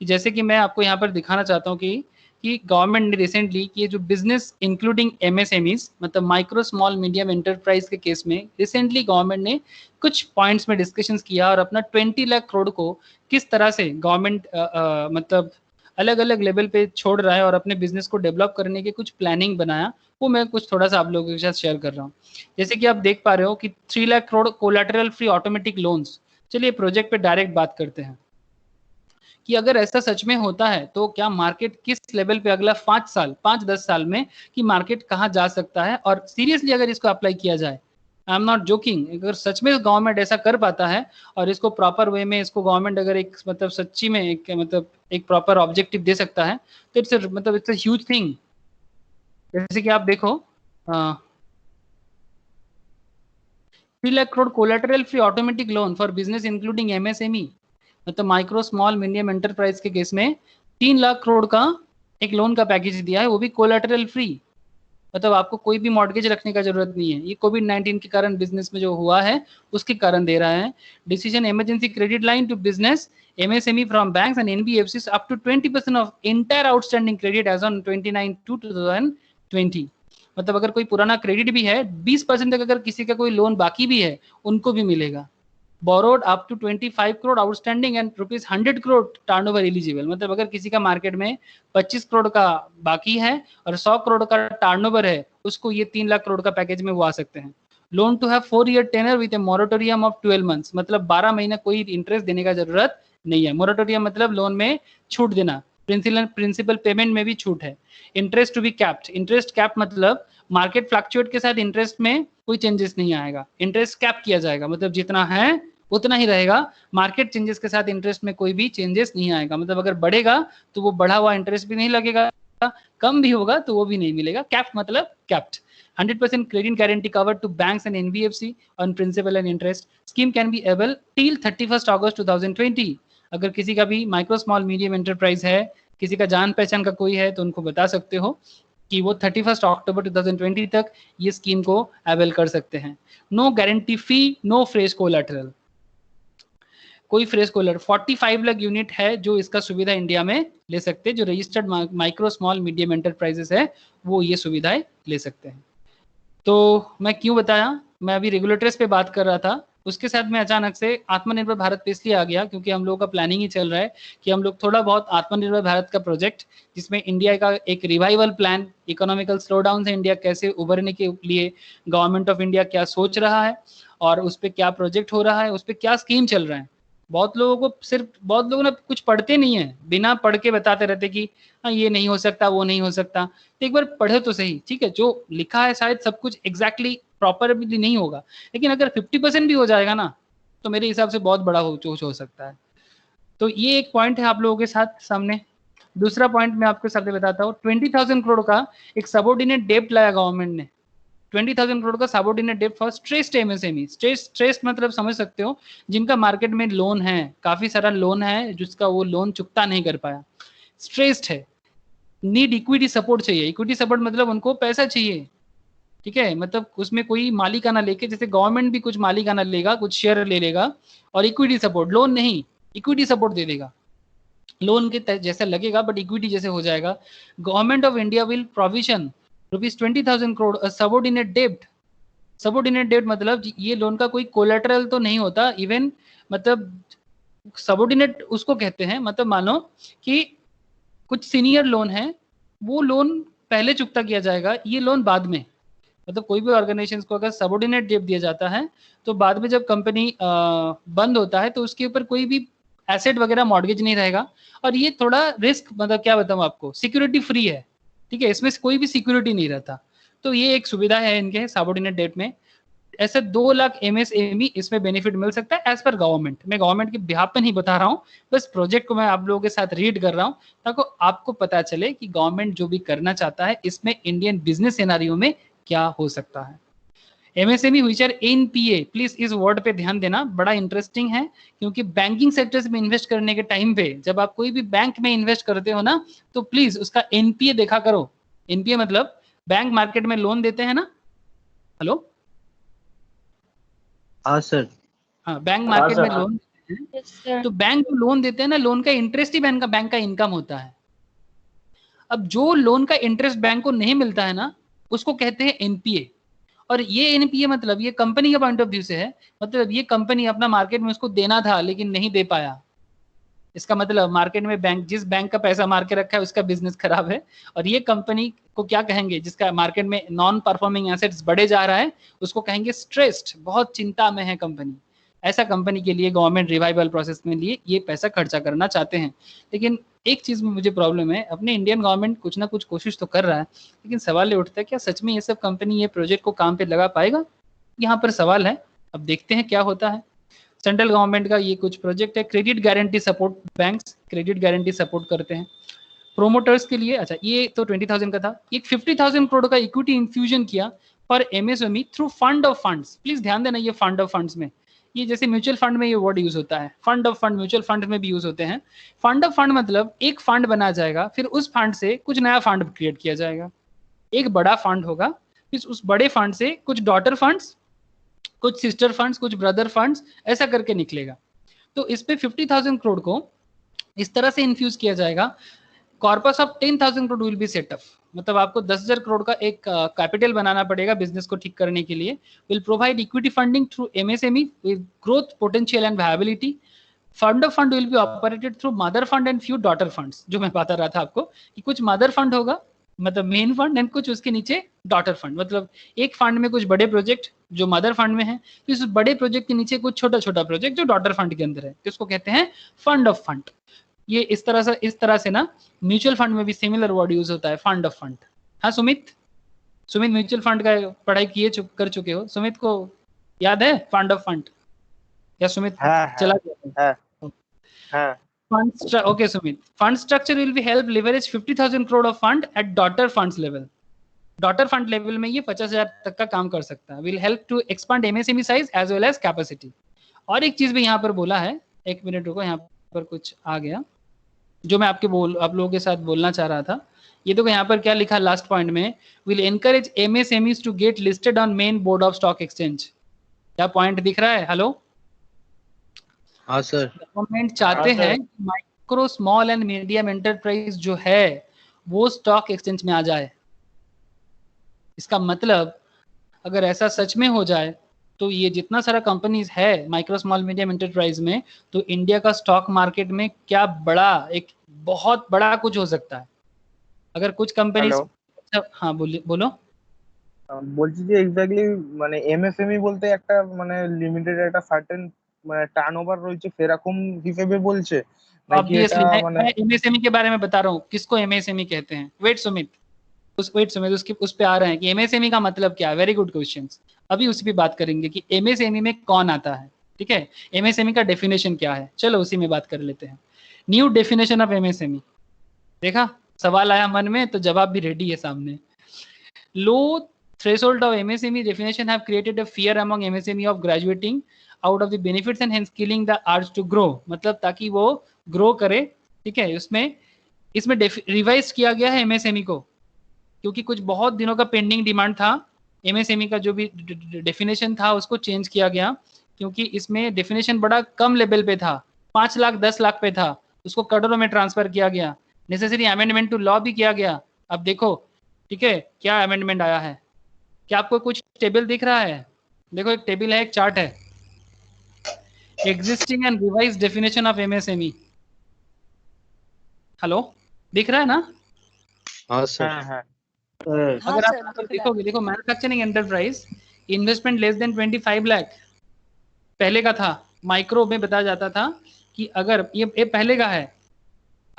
कि जैसे कि मैं आपको यहाँ पर दिखाना चाहता हूँ कि गवर्नमेंट ने रिसेंटली कि ये जो बिजनेस इंक्लूडिंग एमएसएमईज मतलब माइक्रो स्मॉल मीडियम एंटरप्राइज के केस में रिसेंटली गवर्नमेंट ने कुछ पॉइंट्स में डिस्कशंस किया और अपना 20 लाख करोड़ को किस तरह से गवर्नमेंट मतलब अलग अलग लेवल पे छोड़ रहा है और अपने बिजनेस को डेवलप करने के कुछ प्लानिंग बनाया, वो मैं कुछ थोड़ा सा आप लोगों के साथ शेयर कर रहा हूँ। जैसे कि आप देख पा रहे हो कि 3 lakh crore collateral free automatic loans. चलिए प्रोजेक्ट पे डायरेक्ट बात करते हैं कि अगर ऐसा सच में होता है तो क्या मार्केट किस लेवल पे अगला 5-10 साल में कि मार्केट कहाँ जा सकता है, और सीरियसली अगर इसको अप्लाई किया जाए, आई एम नॉट जोकिंग, अगर सच में गवर्नमेंट ऐसा कर पाता है और इसको प्रॉपर वे में इसको गवर्नमेंट अगर एक मतलब सच्ची में एक प्रॉपर ऑब्जेक्टिव दे सकता है तो इट्स अ ह्यूज थिंग। जैसे कि आप देखो 3 lakh crore collateral free automatic loan for business including MSME मतलब माइक्रो स्मॉल मीडियम एंटरप्राइज के केस में 3 लाख करोड़ का एक लोन का पैकेज दिया है, वो भी कोलैटरल फ्री। मतलब आपको कोई भी मॉर्गेज रखने का जरूरत नहीं है। ये कोविड-19 के कारण बिजनेस में जो हुआ है उसके कारण दे रहा है। Decision emergency credit line to business MSME from banks and NBFCs up to 20% of entire outstanding credit as on 29/2/2020। मतलब अगर कोई पुराना क्रेडिट भी है 20% तक अगर किसी का कोई लोन बाकी भी है उनको भी मिलेगा। borrowed up to 25 crore outstanding and rupees 100 crore turnover eligible. मतलब अगर किसी का मार्केट में 25 करोड़ का बाकी है और 100 करोड़ का टर्नओवर है, उसको ये 3 लाख करोड़ का पैकेज में वो आ सकते हैं। Loan to have 4 year tenor with a moratorium of 12 months मतलब 12 महीना कोई इंटरेस्ट देने का जरूरत नहीं है। मोरेटोरियम मतलब लोन में छूट देना, प्रिंसिपल पेमेंट में भी छूट है। Interest to be capped, interest cap मतलब मार्केट फ्लक्चुएट के साथ इंटरेस्ट में कोई चेंजेस नहीं आएगा, इंटरेस्ट कैप किया जाएगा मतलब जितना है उतना ही रहेगा। मार्केट चेंजेस के साथ इंटरेस्ट में कोई भी चेंजेस नहीं आएगा। मतलब अगर बढ़ेगा तो वो बढ़ा हुआ इंटरेस्ट भी नहीं लगेगा, कम भी होगा तो वो भी नहीं मिलेगा। कैप मतलब capped. 100% credit guarantee covered to banks and NBFC on principal and interest. Scheme can be able till 31st August 2020. अगर किसी का भी माइक्रो स्मॉल मीडियम एंटरप्राइज है, किसी का जान पहचान का कोई है तो उनको बता सकते हो कि वो 31 अक्टूबर 2020 तक ये स्कीम को अवेल कर सकते हैं। नो गारंटी फी, नो फ्रेश कोलैटरल, कोई फ्रेश कोलर 45 लाख यूनिट है जो इसका सुविधा इंडिया में ले सकते हैं। जो registered micro small medium enterprises है वो ये सुविधाएं ले सकते हैं। तो मैं क्यों बताया, मैं अभी रेगुलेटर्स पे बात कर रहा था, उसके साथ में अचानक से आत्मनिर्भर भारत पे इसलिए आ गया क्योंकि हम लोगों का प्लानिंग ही चल रहा है कि हम लोग थोड़ा बहुत आत्मनिर्भर भारत का प्रोजेक्ट जिसमें इंडिया का एक रिवाइवल प्लान, इकोनॉमिकल स्लोडाउन से इंडिया कैसे उभरने के लिए गवर्नमेंट ऑफ इंडिया क्या सोच रहा है और उस पर क्या प्रोजेक्ट हो रहा है, उस पर क्या स्कीम चल रहा है। बहुत लोग ना कुछ पढ़ते नहीं है, बिना पढ़ के बताते रहते कि हाँ ये नहीं हो सकता, वो नहीं हो सकता। तो एक बार पढ़े तो सही, ठीक है, जो लिखा है शायद सब कुछ एग्जैक्टली प्रॉपर भी नहीं होगा, लेकिन अगर 50% भी हो जाएगा ना तो मेरे हिसाब से बहुत बड़ा हो सकता है। तो ये एक पॉइंट है आप लोगों के साथ सामने। दूसरा पॉइंट मैं आपके सामने बताता हूँ। 20,000 करोड़ का एक सबऑर्डिनेट डेब्ट लाया गवर्नमेंट ने। 20,000 करोड़ का सबऑर्डिनेट डेब्ट फॉर स्ट्रेस्ड एमएसएमई। स्ट्रेस्ड मतलब समझ सकते हो जिनका मार्केट में लोन है, काफी सारा लोन है जिसका वो लोन चुकता नहीं कर पाया, स्ट्रेस्ड है, नीड इक्विटी सपोर्ट चाहिए। इक्विटी सपोर्ट मतलब उनको पैसा चाहिए, ठीक है, मतलब उसमें कोई मालिकाना लेके, जैसे गवर्नमेंट भी कुछ मालिकाना लेगा, कुछ शेयर ले लेगा और इक्विटी सपोर्ट, लोन नहीं इक्विटी सपोर्ट दे देगा, लोन के जैसा लगेगा बट इक्विटी जैसे हो जाएगा। Government of India will provision ₹20,000 crore subordinate डेब्ट। सबऑर्डिनेट डेब्ट मतलब ये लोन का कोई कोलेटरल तो नहीं होता इवन, मतलब सबऑर्डिनेट उसको कहते हैं, मतलब मानो कि कुछ सीनियर लोन है, वो लोन पहले चुकता किया जाएगा, ये लोन बाद में। मतलब कोई भी ऑर्गेनाइजेशन को अगर सबऑर्डिनेट डेब्ट दिया जाता है तो बाद में जब कंपनी बंद होता है तो उसके ऊपर कोई भी एसेट वगैरह मॉर्गेज नहीं रहेगा। और ये थोड़ा रिस्क, मतलब क्या बताऊं आपको, सिक्योरिटी फ्री है, ठीक है, इसमें कोई भी सिक्योरिटी नहीं रहता। तो ये एक सुविधा है इनके सबऑर्डिनेट डेब्ट में। ऐसे 2 लाख एमएसएमई इसमें बेनिफिट मिल सकता है एज पर गवर्नमेंट। मैं गवर्नमेंट के बिहाफ पे नहीं बता रहा हूँ, बस प्रोजेक्ट को मैं आप लोगों के साथ रीड कर रहा हूँ ताकि आपको पता चले कि गवर्नमेंट जो भी करना चाहता है इसमें इंडियन बिजनेस सिनेरियो में क्या हो सकता है। MSME which are NPA, please इस वर्ड पे ध्यान देना, बड़ा इंटरेस्टिंग है क्योंकि बैंकिंग सेक्टर में इन्वेस्ट करने के टाइम पे जब आप कोई भी बैंक में इन्वेस्ट करते हो ना तो प्लीज उसका एनपीए देखा करो। एनपीए मतलब बैंक मार्केट में लोन देते हैं ना, हेलो, हाँ सर, हाँ बैंक मार्केट में लोन देते हैं, Yes, sir. तो बैंक जो लोन देते हैं ना, लोन का इंटरेस्ट ही बैंक का इनकम होता है। अब जो लोन का इंटरेस्ट बैंक को नहीं मिलता है ना, उसको कहते हैं एनपीए। और ये एनपीए मतलब ये कंपनी के पॉइंट ऑफ व्यू से है, मतलब ये कंपनी अपना मार्केट में उसको देना था लेकिन नहीं दे पाया। इसका मतलब मार्केट में बैंक, जिस बैंक का पैसा मार के रखा है उसका बिजनेस खराब है। और ये कंपनी को क्या कहेंगे, जिसका मार्केट में नॉन परफॉर्मिंग एसेट्स बढ़े जा रहा है, उसको कहेंगे स्ट्रेस्ड, बहुत चिंता में है कंपनी। ऐसा कंपनी के लिए गवर्नमेंट रिवाइवल प्रोसेस में लिए ये पैसा खर्चा करना चाहते हैं। लेकिन एक चीज में मुझे प्रॉब्लम है, अपने इंडियन गवर्नमेंट कुछ ना कुछ कोशिश तो कर रहा है, लेकिन सवाल ये उठता है क्या सच में ये सब कंपनी ये प्रोजेक्ट को काम पे लगा पाएगा? यहाँ पर सवाल है, अब देखते हैं क्या होता है। सेंट्रल गवर्नमेंट का ये कुछ प्रोजेक्ट है, credit guarantee support, banks credit guarantee support करते हैं प्रोमोटर्स के लिए। अच्छा, ये तो 20,000 का था। एक 50,000 करोड़ का इक्विटी इन्फ्यूजन किया for MSME through fund of funds. Please ध्यान देना, ये फंड ऑफ फंड्स में, ये जैसे म्यूचुअल फंड में ये वर्ड यूज होता है, fund of fund mutual fund में भी यूज होते हैं। फंड ऑफ फंड मतलब एक फंड बना जाएगा, फिर उस फंड से कुछ नया फंड क्रिएट किया जाएगा। एक बड़ा फंड होगा, फिर उस बड़े फंड से कुछ डॉटर फंड्स, कुछ सिस्टर फंड्स, कुछ ब्रदर फंड्स, ऐसा करके निकलेगा। तो इस पे 50,000 करोड़ को इस तरह से इन्फ्यूज किया जाएगा। Corpus of 10,000 crore will be set up, मतलब आपको 10,000 करोड़ का एक कैपिटल बनाना पड़ेगा बिजनेस को ठीक करने के लिए। Will provide equity funding through MSME with growth potential and viability. Fund of fund will be operated through mother fund and few daughter funds, जो मैं बता रहा था आपको कि कुछ मदर फंड होगा, मतलब मेन फंड, एंड कुछ उसके नीचे डॉटर फंड। मतलब एक फंड में कुछ बड़े प्रोजेक्ट जो मदर फंड में है, फिर उस बड़े प्रोजेक्ट के नीचे कुछ छोटा छोटा प्रोजेक्ट जो डॉटर फंड के अंदर है, तो उसको कहते हैं फंड ऑफ फंड। ये इस तरह से ना म्यूचुअल फंड में भी सिमिलर वर्ड यूज होता है, फंड ऑफ फंड। हाँ सुमित म्यूचुअल फंड का पढ़ाई कर चुके हो, सुमित को याद है फंड ऑफ फंड? या सुमित चला गया? Okay, Sumit. Fund structure will be help leverage 50,000 crore of fund at daughter funds level. Daughter fund level में ये 50,000 तक का काम कर सकता है. Will help to expand MSME size as well as capacity. और एक चीज भी यहाँ पर बोला है, एक मिनट रुको, यहाँ पर कुछ आ गया जो मैं आप लोगों के साथ बोलना चाह रहा था। ये तो यहाँ पर क्या लिखा लास्ट पॉइंट में, will encourage MSMEs to get listed on main board of stock exchange. क्या पॉइंट दिख रहा है? हेलो, हाँ सर। गवर्नमेंट चाहते हैं micro small and medium enterprise जो है वो स्टॉक एक्सचेंज में आ जाए। इसका मतलब अगर ऐसा सच में हो जाए तो ये जितना सारा कंपनीज है माइक्रो स्मॉल मीडियम एंटरप्राइज में, तो इंडिया का स्टॉक मार्केट में क्या बड़ा, एक बहुत बड़ा कुछ हो सकता है। अगर कुछ कंपनीज, हाँ बोलो। বলছি যে এক্স্যাক্টলি মানে এমএসএমই বলতে একটা মানে লিমিটেড একটা সার্টেন মানে টার্নওভার রয়েছে সেরকম হিসেবে বলছে নাকি এটা মানে मैं एमएसएमई के बारे में बता रहा हूँ, किसको एमएसएमई कहते हैं। वेट सुमित उस पे आ रहे हैं कि एमएसएमई का मतलब क्या है। वेरी गुड क्वेश्चन, अभी उसी पे बात करेंगे कि एमएसएमई में कौन आता है। ठीक है, एमएसएमई का डेफिनेशन क्या है, चलो उसी में बात कर लेते हैं। न्यू डेफिनेशन ऑफ एमएसएमई, देखा सवाल आया मन में तो जवाब भी रेडी है सामने। लो threshold of MSME definition have created a fear among MSME of graduating out of the benefits and hence killing the urge to grow, मतलब ताकि वो ग्रो करे। ठीक है, इसमें रिवाइज किया गया है MSME को, क्योंकि कुछ बहुत दिनों का पेंडिंग डिमांड था। MSME का जो भी डेफिनेशन था उसको चेंज किया गया, क्योंकि इसमें डेफिनेशन बड़ा कम लेवल पे था, 5 लाख 10 लाख पे था, उसको करोड़ों में ट्रांसफर किया गया। नेसेसरी अमेंडमेंट टू लॉ भी किया गया। अब देखो ठीक है क्या अमेंडमेंट आया है। क्या आपको कुछ टेबल दिख रहा है? देखो एक टेबल है, एक चार्ट है, existing and revise definition of MSME. Hello, दिख रहा है ना? हाँ सर। अगर आप देखोगे, देखो manufacturing enterprise investment less than 25 lakh पहले का था। माइक्रो में बताया जाता था कि अगर ये पहले का है,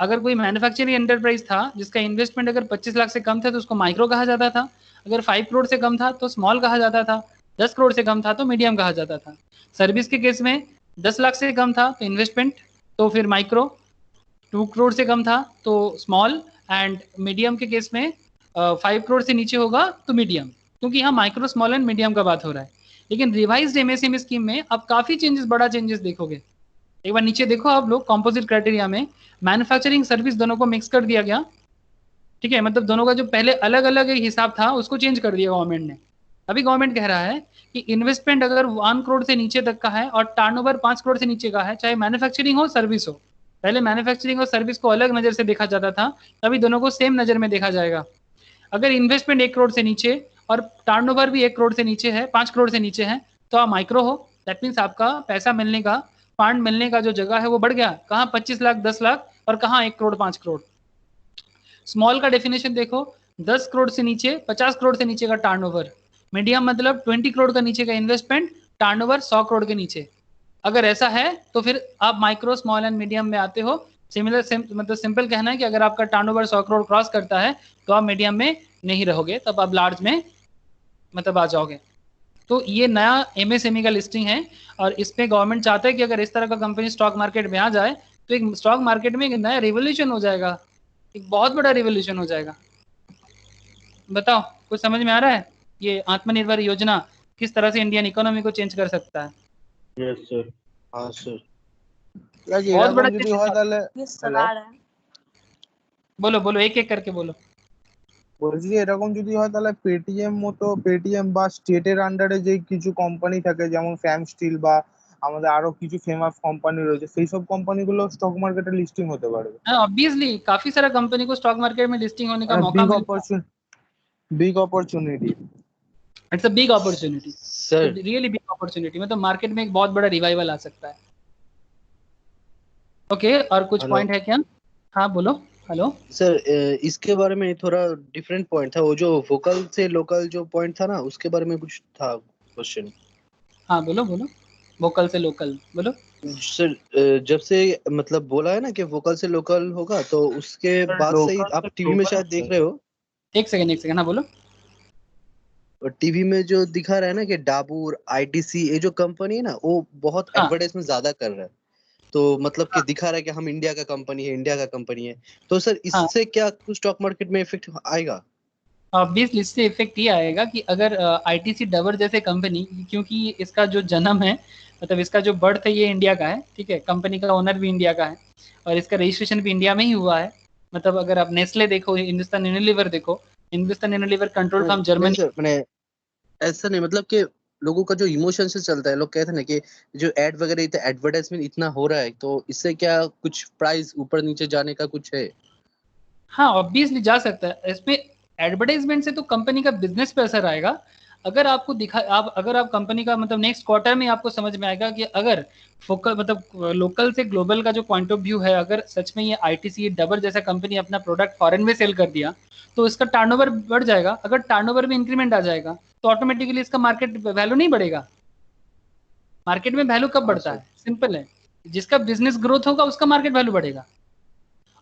अगर कोई मैन्युफैक्चरिंग एंटरप्राइज था जिसका इन्वेस्टमेंट अगर 25 लाख से कम था तो उसको माइक्रो कहा जाता था। अगर 5 करोड़ से कम था तो स्मॉल कहा जाता था, 10 करोड़ से कम था तो मीडियम कहा जाता था। सर्विस के केस में 10 लाख से कम था तो इन्वेस्टमेंट, तो फिर माइक्रो, 2 करोड़ से कम था तो स्मॉल, एंड मीडियम के केस में 5 करोड़ से नीचे होगा तो मीडियम, क्योंकि यहाँ माइक्रो स्मॉल एंड मीडियम का बात हो रहा है। लेकिन रिवाइज्ड एमएसएमई स्कीम में अब काफी चेंजेस, बड़ा चेंजेस देखोगे। एक बार नीचे देखो आप लोग, कॉम्पोजिट क्राइटेरिया में मैन्युफैक्चरिंग सर्विस दोनों को मिक्स कर दिया गया। ठीक है, मतलब दोनों का जो पहले अलग अलग हिसाब था उसको चेंज कर दिया गवर्नमेंट ने। अभी गवर्नमेंट कह रहा है कि इन्वेस्टमेंट अगर 1 करोड़ से नीचे तक का है और टर्नओवर 5 करोड़ से नीचे का है, चाहे मैन्युफैक्चरिंग हो सर्विस हो, पहले मैन्युफैक्चरिंग और सर्विस को अलग नजर से देखा जाता था, अभी दोनों को सेम नजर में देखा जाएगा। अगर इन्वेस्टमेंट 1 करोड़ से नीचे और टर्नओवर भी 1 करोड़ से नीचे है, 5 करोड़ से नीचे है, तो आप माइक्रो हो। दैट मीन्स आपका पैसा मिलने का, फंड मिलने का जो जगह है वो बढ़ गया। कहाँ 25 लाख 10 लाख और कहाँ 1 करोड़ 5 करोड़। स्मॉल का डेफिनेशन देखो, 10 करोड़ से नीचे 50 करोड़ से नीचे का टर्नओवर। मीडियम मतलब 20 करोड़ का नीचे का इन्वेस्टमेंट, टर्नओवर 100 करोड़ के नीचे। अगर ऐसा है तो फिर आप माइक्रो स्मॉल एंड मीडियम में आते हो। मतलब सिंपल कहना है कि अगर आपका टर्नओवर 100 करोड़ क्रॉस करता है तो आप मीडियम में नहीं रहोगे, तब आप लार्ज में मतलब आ जाओगे। तो ये नया एमएसएमई का लिस्टिंग है और इस पे गवर्नमेंट चाहता है कि अगर इस तरह का कंपनी स्टॉक मार्केट में आ जाए तो एक स्टॉक मार्केट में एक नया रिवोल्यूशन हो जाएगा, एक बहुत बड़ा रिवोल्यूशन हो जाएगा। बताओ कुछ समझ में आ रहा है? ये आत्मनिर्भर योजना किस तरह से इंडियन इकोनॉमी को चेंज कर सकता है? Yes sir. हाँ सर। बहुत बड़ा যদি হয় তাহলে बोलो बोलो, एक एक करके बोलो। বলছি যে এরকম যদি হয় তাহলে পেটিএম মতো, পেটিএম বা স্টেটের আন্ডারে যে কিছু কোম্পানি থাকে যেমন ফ্যাম স্টিল বা আমাদের আরো কিছু ফেমাস কোম্পানি রয়েছে, সেই সব কোম্পানিগুলো স্টক মার্কেটে লিস্টিং হতে পারবে। ऑब्वियसली काफी सारा कंपनी को स्टॉक मार्केट में लिस्टिंग होने का मौका मिलता है। Big opportunity, it's a big opportunity sir really big opportunity. मतलब मार्केट में एक बहुत बड़ा रिवाइवल आ सकता है। ओके और कुछ हेलो पॉइंट है क्या? हाँ बोलो। हेलो सर, इसके बारे में थोड़ा डिफरेंट पॉइंट था, वो जो वोकल से लोकल जो पॉइंट था ना, उसके बारे में कुछ था क्वेश्चन। हाँ बोलो बोलो, वोकल से लोकल बोलो। सर, जब से मतलब बोला है ना कि वोकल से लोकल होगा, तो उसके बाद से ही आप टीवी में शायद देख रहे हो। एक सेकंड, हाँ बोलो। और टीवी में जो दिखा रहा है ना कि डाबूर, आईटीसी, ये जो कंपनी है ना, वो बहुत हाँ एडवर्टाइजमेंट ज्यादा कर रहा है। तो मतलब कि दिखा रहा है कि हम इंडिया का कंपनी है, इंडिया का कंपनी है। तो सर हाँ, इससे क्या कुछ स्टॉक मार्केट में इफेक्ट आएगा? ऑब्वियसली इससे इफेक्ट ये आएगा कि अगर आईटीसी डबर जैसे कंपनी, क्योंकि इसका जो जन्म है, मतलब इसका जो बर्थ है ये इंडिया का है, ठीक है, कंपनी का ओनर भी इंडिया का है और इसका रजिस्ट्रेशन भी इंडिया में ही हुआ है। मतलब अगर आप नेस्ले देखो, हिंदुस्तान यूनिलीवर देखो, हिंदुस्तान यूनिलीवर कंट्रोल फ्रॉम नहीं जर्मनी। सर, मैंने ऐसा नहीं, मतलब कि लोगों का जो इमोशन से चलता है, लोग कहते हैं ना कि जो एड वगैरह इतना एडवर्टाइजमेंट इतना हो रहा है, तो इससे क्या कुछ प्राइस ऊपर नीचे जाने का कुछ है? हाँ ऑब्वियसली जा सकता है। इसमें एडवर्टाइजमेंट से तो कंपनी का बिजनेस पे असर आएगा। अगर आपको दिखा, आप अगर आप कंपनी का मतलब नेक्स्ट क्वार्टर में आपको समझ में आएगा कि अगर फोकल मतलब लोकल से ग्लोबल का जो पॉइंट ऑफ व्यू है, अगर सच में ये आईटीसी डबर जैसा कंपनी अपना प्रोडक्ट फॉरेन में सेल कर दिया तो इसका टर्नओवर बढ़ जाएगा। अगर टर्नओवर में इंक्रीमेंट आ जाएगा तो ऑटोमेटिकली इसका मार्केट वैल्यू नहीं बढ़ेगा। मार्केट में वैल्यू कब बढ़ता है? सिंपल है, जिसका बिजनेस ग्रोथ होगा उसका मार्केट वैल्यू बढ़ेगा।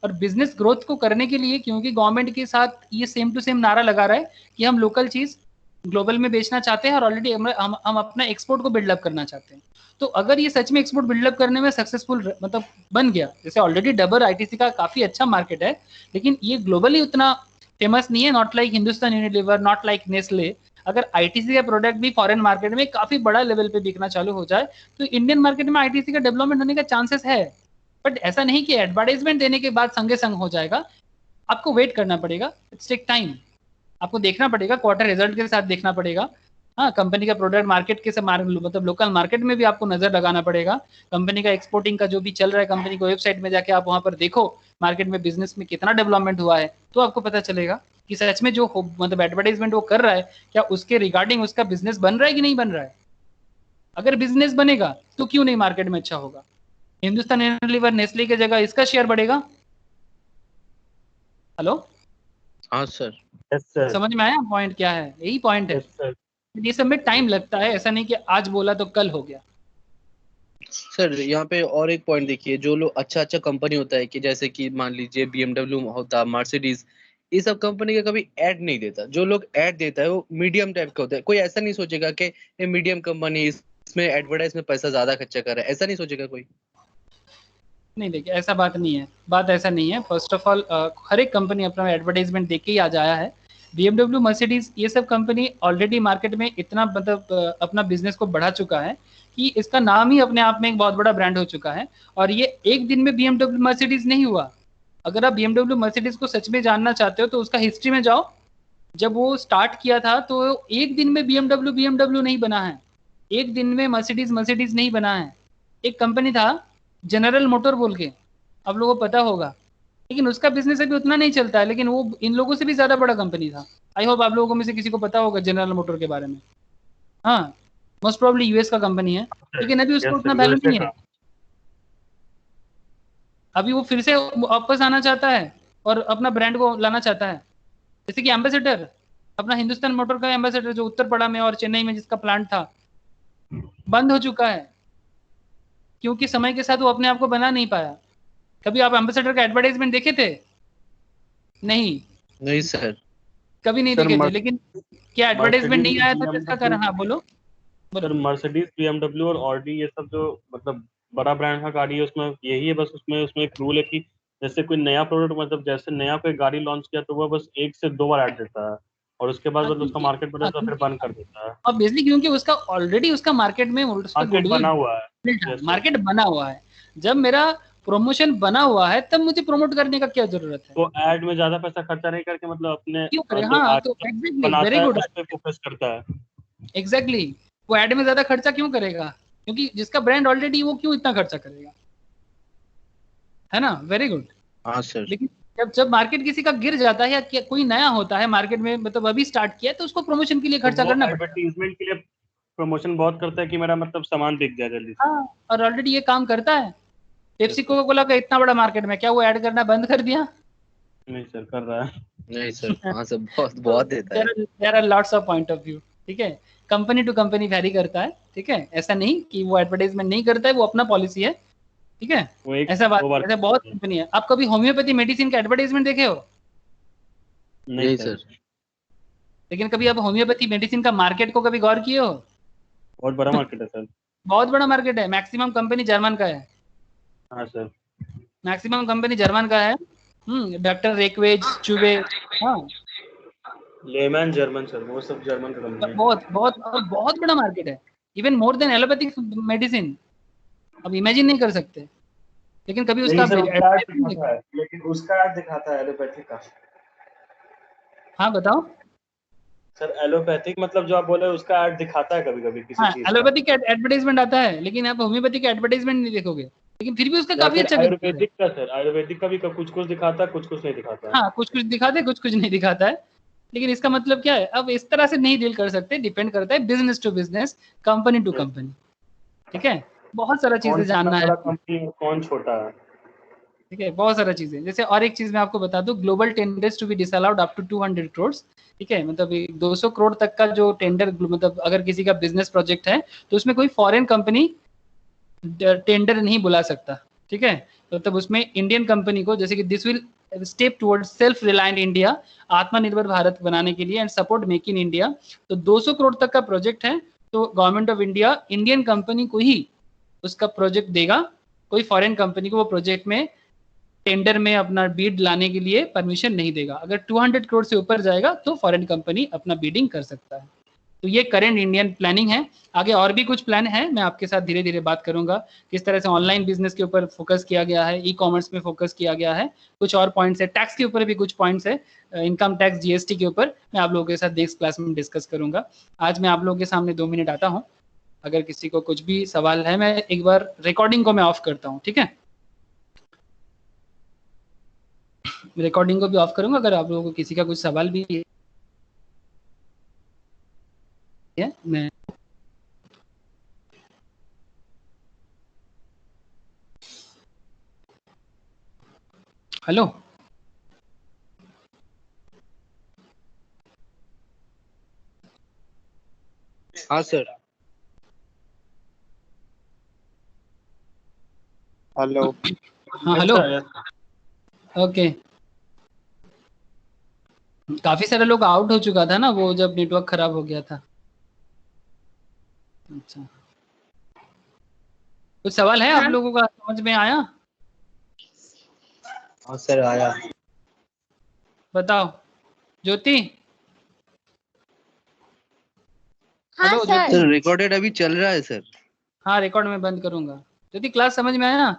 और बिजनेस ग्रोथ को करने के लिए, क्योंकि गवर्नमेंट के साथ ये सेम टू सेम नारा लगा रहा है कि हम लोकल चीज ग्लोबल में बेचना चाहते हैं और ऑलरेडी हम अपना एक्सपोर्ट को बिल्डअप करना चाहते हैं। तो अगर ये सच में एक्सपोर्ट बिल्डअप करने में सक्सेसफुल मतलब बन गया, जैसे ऑलरेडी डबर आईटीसी का काफी अच्छा मार्केट है, लेकिन ये ग्लोबली उतना फेमस नहीं है, not like Hindustan Unilever, not like Nestle. अगर आईटीसी का प्रोडक्ट भी फॉरेन मार्केट में काफी बड़ा लेवल पे बिकना चालू हो जाए तो इंडियन मार्केट में आईटीसी का डेवलपमेंट होने का चांसेस है। बट ऐसा नहीं कि एडवर्टाइजमेंट देने के बाद संगे संग हो जाएगा। आपको वेट करना पड़ेगा, इट्स टेक टाइम। आपको देखना पड़ेगा, क्वार्टर रिजल्ट के साथ देखना पड़ेगा। हाँ, कंपनी का प्रोडक्ट मार्केट के से मतलब लोकल मार्केट में भी आपको नजर लगाना पड़ेगा। कंपनी का एक्सपोर्टिंग का जो भी चल रहा है, कंपनी को वेबसाइट में जाके आप वहां पर देखो मार्केट में बिजनेस में कितना डेवलपमेंट हुआ है, तो आपको पता चलेगा कि सच में जो मतलब एडवर्टाइजमेंट वो कर रहा है, क्या उसके रिगार्डिंग उसका बिजनेस बन रहा है कि नहीं बन रहा है। अगर बिजनेस बनेगा तो क्यों नहीं मार्केट में अच्छा होगा। हिंदुस्तान यूनिलीवर, नेस्ले की जगह इसका शेयर बढ़ेगा। हेलो, हाँ सर। Yes sir. समझ में आया पॉइंट क्या है? यही पॉइंट है। Yes sir. ये सब में टाइम लगता है, ऐसा नहीं कि आज बोला तो कल हो गया। सर यहाँ पे और एक पॉइंट देखिए, जो लोग अच्छा अच्छा कंपनी होता है, कि जैसे कि मान लीजिए BMW होता, मर्सिडीज, ये सब कंपनी का कभी ऐड नहीं देता। जो लोग ऐड देता है वो मीडियम टाइप का होता है। कोई ऐसा नहीं सोचेगा कि ये मीडियम कंपनी, इसमें एडवर्टाइज में पैसा ज्यादा खर्चा कर रहा है, ऐसा नहीं सोचेगा कोई। नहीं देखिए, ऐसा बात नहीं है, बात ऐसा नहीं है। फर्स्ट ऑफ ऑल हर एक कंपनी अपना एडवर्टाइजमेंट देख के ही आज आया है। BMW, मर्सिडीज, ये सब कंपनी ऑलरेडी मार्केट में इतना मतलब अपना बिजनेस को बढ़ा चुका है कि इसका नाम ही अपने आप में एक बहुत बड़ा ब्रांड हो चुका है। और ये एक दिन में BMW, मर्सिडीज नहीं हुआ। अगर आप BMW, मर्सिडीज को सच में जानना चाहते हो तो उसका हिस्ट्री में जाओ, जब वो स्टार्ट किया था तो एक दिन में BMW नहीं बना है, एक दिन में मर्सिडीज नहीं बना है। एक कंपनी था जनरल मोटर बोल के, आप लोगों को पता होगा, लेकिन उसका बिजनेस अभी उतना नहीं चलता है, लेकिन वो इन लोगों से भी ज्यादा बड़ा कंपनी था। आई होप आप लोगों में से किसी को पता होगा जनरल मोटर के बारे में। हाँ, मोस्ट प्रोबेबली यूएस का कंपनी है, लेकिन अभी उसको यस उतना सर, वैल्यू यूएसए नहीं का। है। अभी वो फिर से वापस आना चाहता है और अपना ब्रांड को लाना चाहता है। जैसे कि एम्बेसडर, अपना हिंदुस्तान मोटर का एम्बेसडर जो उत्तरपड़ा में और चेन्नई में जिसका प्लांट था, बंद हो चुका है, क्योंकि समय के साथ वो अपने आप को बना नहीं पाया। कभी आप एम्बेसडर का एडवर्टाइजमेंट देखे थे? नहीं, नहीं सर। कभी नहीं सर देखे थे। लेकिन क्या एडवर्टाइजमेंट नहीं आया था तो इसका कारण? हाँ बोलो। सर मर्सिडीज, BMW और ऑडी, ये सब जो मतलब बड़ा ब्रांड का गाड़ी है, उसमें यही है बस, उसमें उसमें एक रूल है कि जैसे कोई नया प्रोडक्ट, मतलब जैसे नया कोई गाड़ी लॉन्च किया तो वो बस 1 से 2 बार ऐड देता है, और उसके बाद मतलब उसका मार्केट बना तो फिर बंद कर देता है। ऑब्वियसली, क्योंकि उसका ऑलरेडी उसका मार्केट में उसका मार्केट गुडविल बना हुआ है। था, यस सर। मार्केट बना हुआ है। जब मेरा प्रमोशन बना हुआ है तब मुझे प्रमोट करने का क्या जरूरत है? वो ऐड में ज्यादा पैसा खर्चा नहीं करके मतलब अपने क्यों करे? जो हाँ, आज तो एग्जैक्टली, वेरी बनाता है गुड। उस पर फोकस करता है। एग्जैक्टली, वो एड में ज्यादा खर्चा क्यों करेगा? क्योंकि जिसका ब्रांड ऑलरेडी, वो क्यों इतना खर्चा करेगा? है ना? Very good. हाँ सर। लेकिन जब जब मार्केट किसी का गिर जाता है या कोई नया होता है मार्केट में, मतलब अभी स्टार्ट किया है, तो उसको प्रमोशन के लिए तो खर्चा वो करना पड़ता है। एडवर्टीजमेंट के लिए प्रमोशन बहुत करता है कि मेरा मतलब सामान बिक जाए जल्दी से। हाँ, और ऑलरेडी ये काम करता है। Pepsi yes sir. Coca Cola का इतना बड़ा मार्केट में, क्या वो ऐड करना बंद कर दिया? नहीं सर, कर रहा है। नहीं सर, हाँ सर, बहुत बहुत देता है। There are lots of point of view. ठीक है, कंपनी टू कंपनी वैरी करता है। ठीक है, ऐसा नहीं कि वो एडवर्टाइजमेंट नहीं करता है, वो अपना पॉलिसी है। ठीक है, वो एक ऐसा बात, दो बार ऐसा बहुत कंपनी है। आप कभी होम्योपैथी मेडिसिन का एडवर्टाइजमेंट देखे हो? नहीं नहीं सर। सर। लेकिन कभी आप होम्योपैथी मेडिसिन का मार्केट को कभी गौर किए हो? बहुत बड़ा मार्केट है सर। बहुत बड़ा मार्केट है। मैक्सिमम कंपनी जर्मन का है। हाँ सर। मैक्सिमम कंपनी जर्मन का है। डॉक्टर रेकवेज, चुबे। हाँ, लेमैन जर्मन सर, वो सब जर्मन का कंपनी है। बहुत बहुत बहुत बड़ा मार्केट है। Even more than allopathic medicine, अब इमेजिन नहीं कर सकते। लेकिन कभी उसका नहीं सर, उसका ऐड advertisement दिखाता देखा? है, लेकिन उसका ऐड दिखाता है एलोपैथिक का। हाँ बताओ। सर एलोपैथिक मतलब जो आप बोले उसका ऐड दिखाता है कभी कभी किसी हाँ, चीज का। एलोपैथिक का एडवर्टाइजमेंट आता है, लेकिन आप होम्योपैथिक का एडवर्टाइजमेंट नहीं देखोगे। लेकिन फिर भी उसका या काफी फिर अच्छा बिजनेस है। आयुर्वेदिक का सर, आयुर्वेदिक का भी कुछ कुछ दिखाता है, कुछ कुछ नहीं दिखाता है। हाँ, कुछ कुछ दिखाते हैं, कुछ कुछ नहीं दिखाता है। लेकिन इसका मतलब क्या है? अब इस तरह से नहीं डील कर सकते, डिपेंड करता है business to business, company to Yes. Company. ठीक है, बहुत सारा कौन चीजें कितना जानना है। बड़ा कंपनी है, कौन छोटा है। ठीक है, बहुत सारा चीजें। जैसे और एक चीज मैं आपको बता दूं, global tenders to be disallowed up to 200 crore. ठीक है, मतलब 200 करोड़ तक का जो टेंडर, मतलब अगर किसी का बिजनेस प्रोजेक्ट है तो उसमें कोई फॉरेन कंपनी टेंडर नहीं बुला सकता। ठीक है, तो तब उसमें इंडियन कंपनी को, जैसे कि this will step towards self reliant India, आत्मनिर्भर भारत बनाने के लिए, and support make in India. तो 200 करोड़ तक का प्रोजेक्ट है, तो government of India Indian company को ही उसका प्रोजेक्ट देगा। कोई फॉरेन कंपनी को वो प्रोजेक्ट में टेंडर में अपना बीड लाने के लिए परमिशन नहीं देगा। अगर 200 करोड़ से ऊपर जाएगा तो फॉरेन कंपनी अपना बीडिंग कर सकता है। तो ये करेंट इंडियन प्लानिंग है। आगे और भी कुछ प्लान है, मैं आपके साथ धीरे धीरे बात करूंगा। किस तरह से ऑनलाइन बिजनेस के ऊपर फोकस किया गया है, ई कॉमर्स में फोकस किया गया है, कुछ और पॉइंट्स है, टैक्स के ऊपर भी कुछ पॉइंट्स है, इनकम टैक्स, जीएसटी के ऊपर मैं आप लोगों के साथ नेक्स्ट क्लास में डिस्कस करूंगा। आज मैं आप लोगों के सामने 2 मिनट आता हूँ। अगर किसी को कुछ भी सवाल है, मैं एक बार रिकॉर्डिंग को मैं ऑफ करता हूँ। ठीक है, रिकॉर्डिंग को भी ऑफ करूंगा। अगर आप लोगों को किसी का कुछ सवाल भी है, मैं हेलो, हाँ सर। हेलो। हाँ हेलो, ओके। काफी सारे लोग आउट हो चुका था ना वो, जब नेटवर्क खराब हो गया था। अच्छा, कुछ सवाल है आप लोगों का, समझ में आया? हाँ सर, आया। हाँ बताओ, Jyoti. Hello sir. Jyoti. Sir recorded अभी चल रहा है सर। हाँ, रिकॉर्ड में बंद करूंगा। ज्योति, क्लास समझ में आया?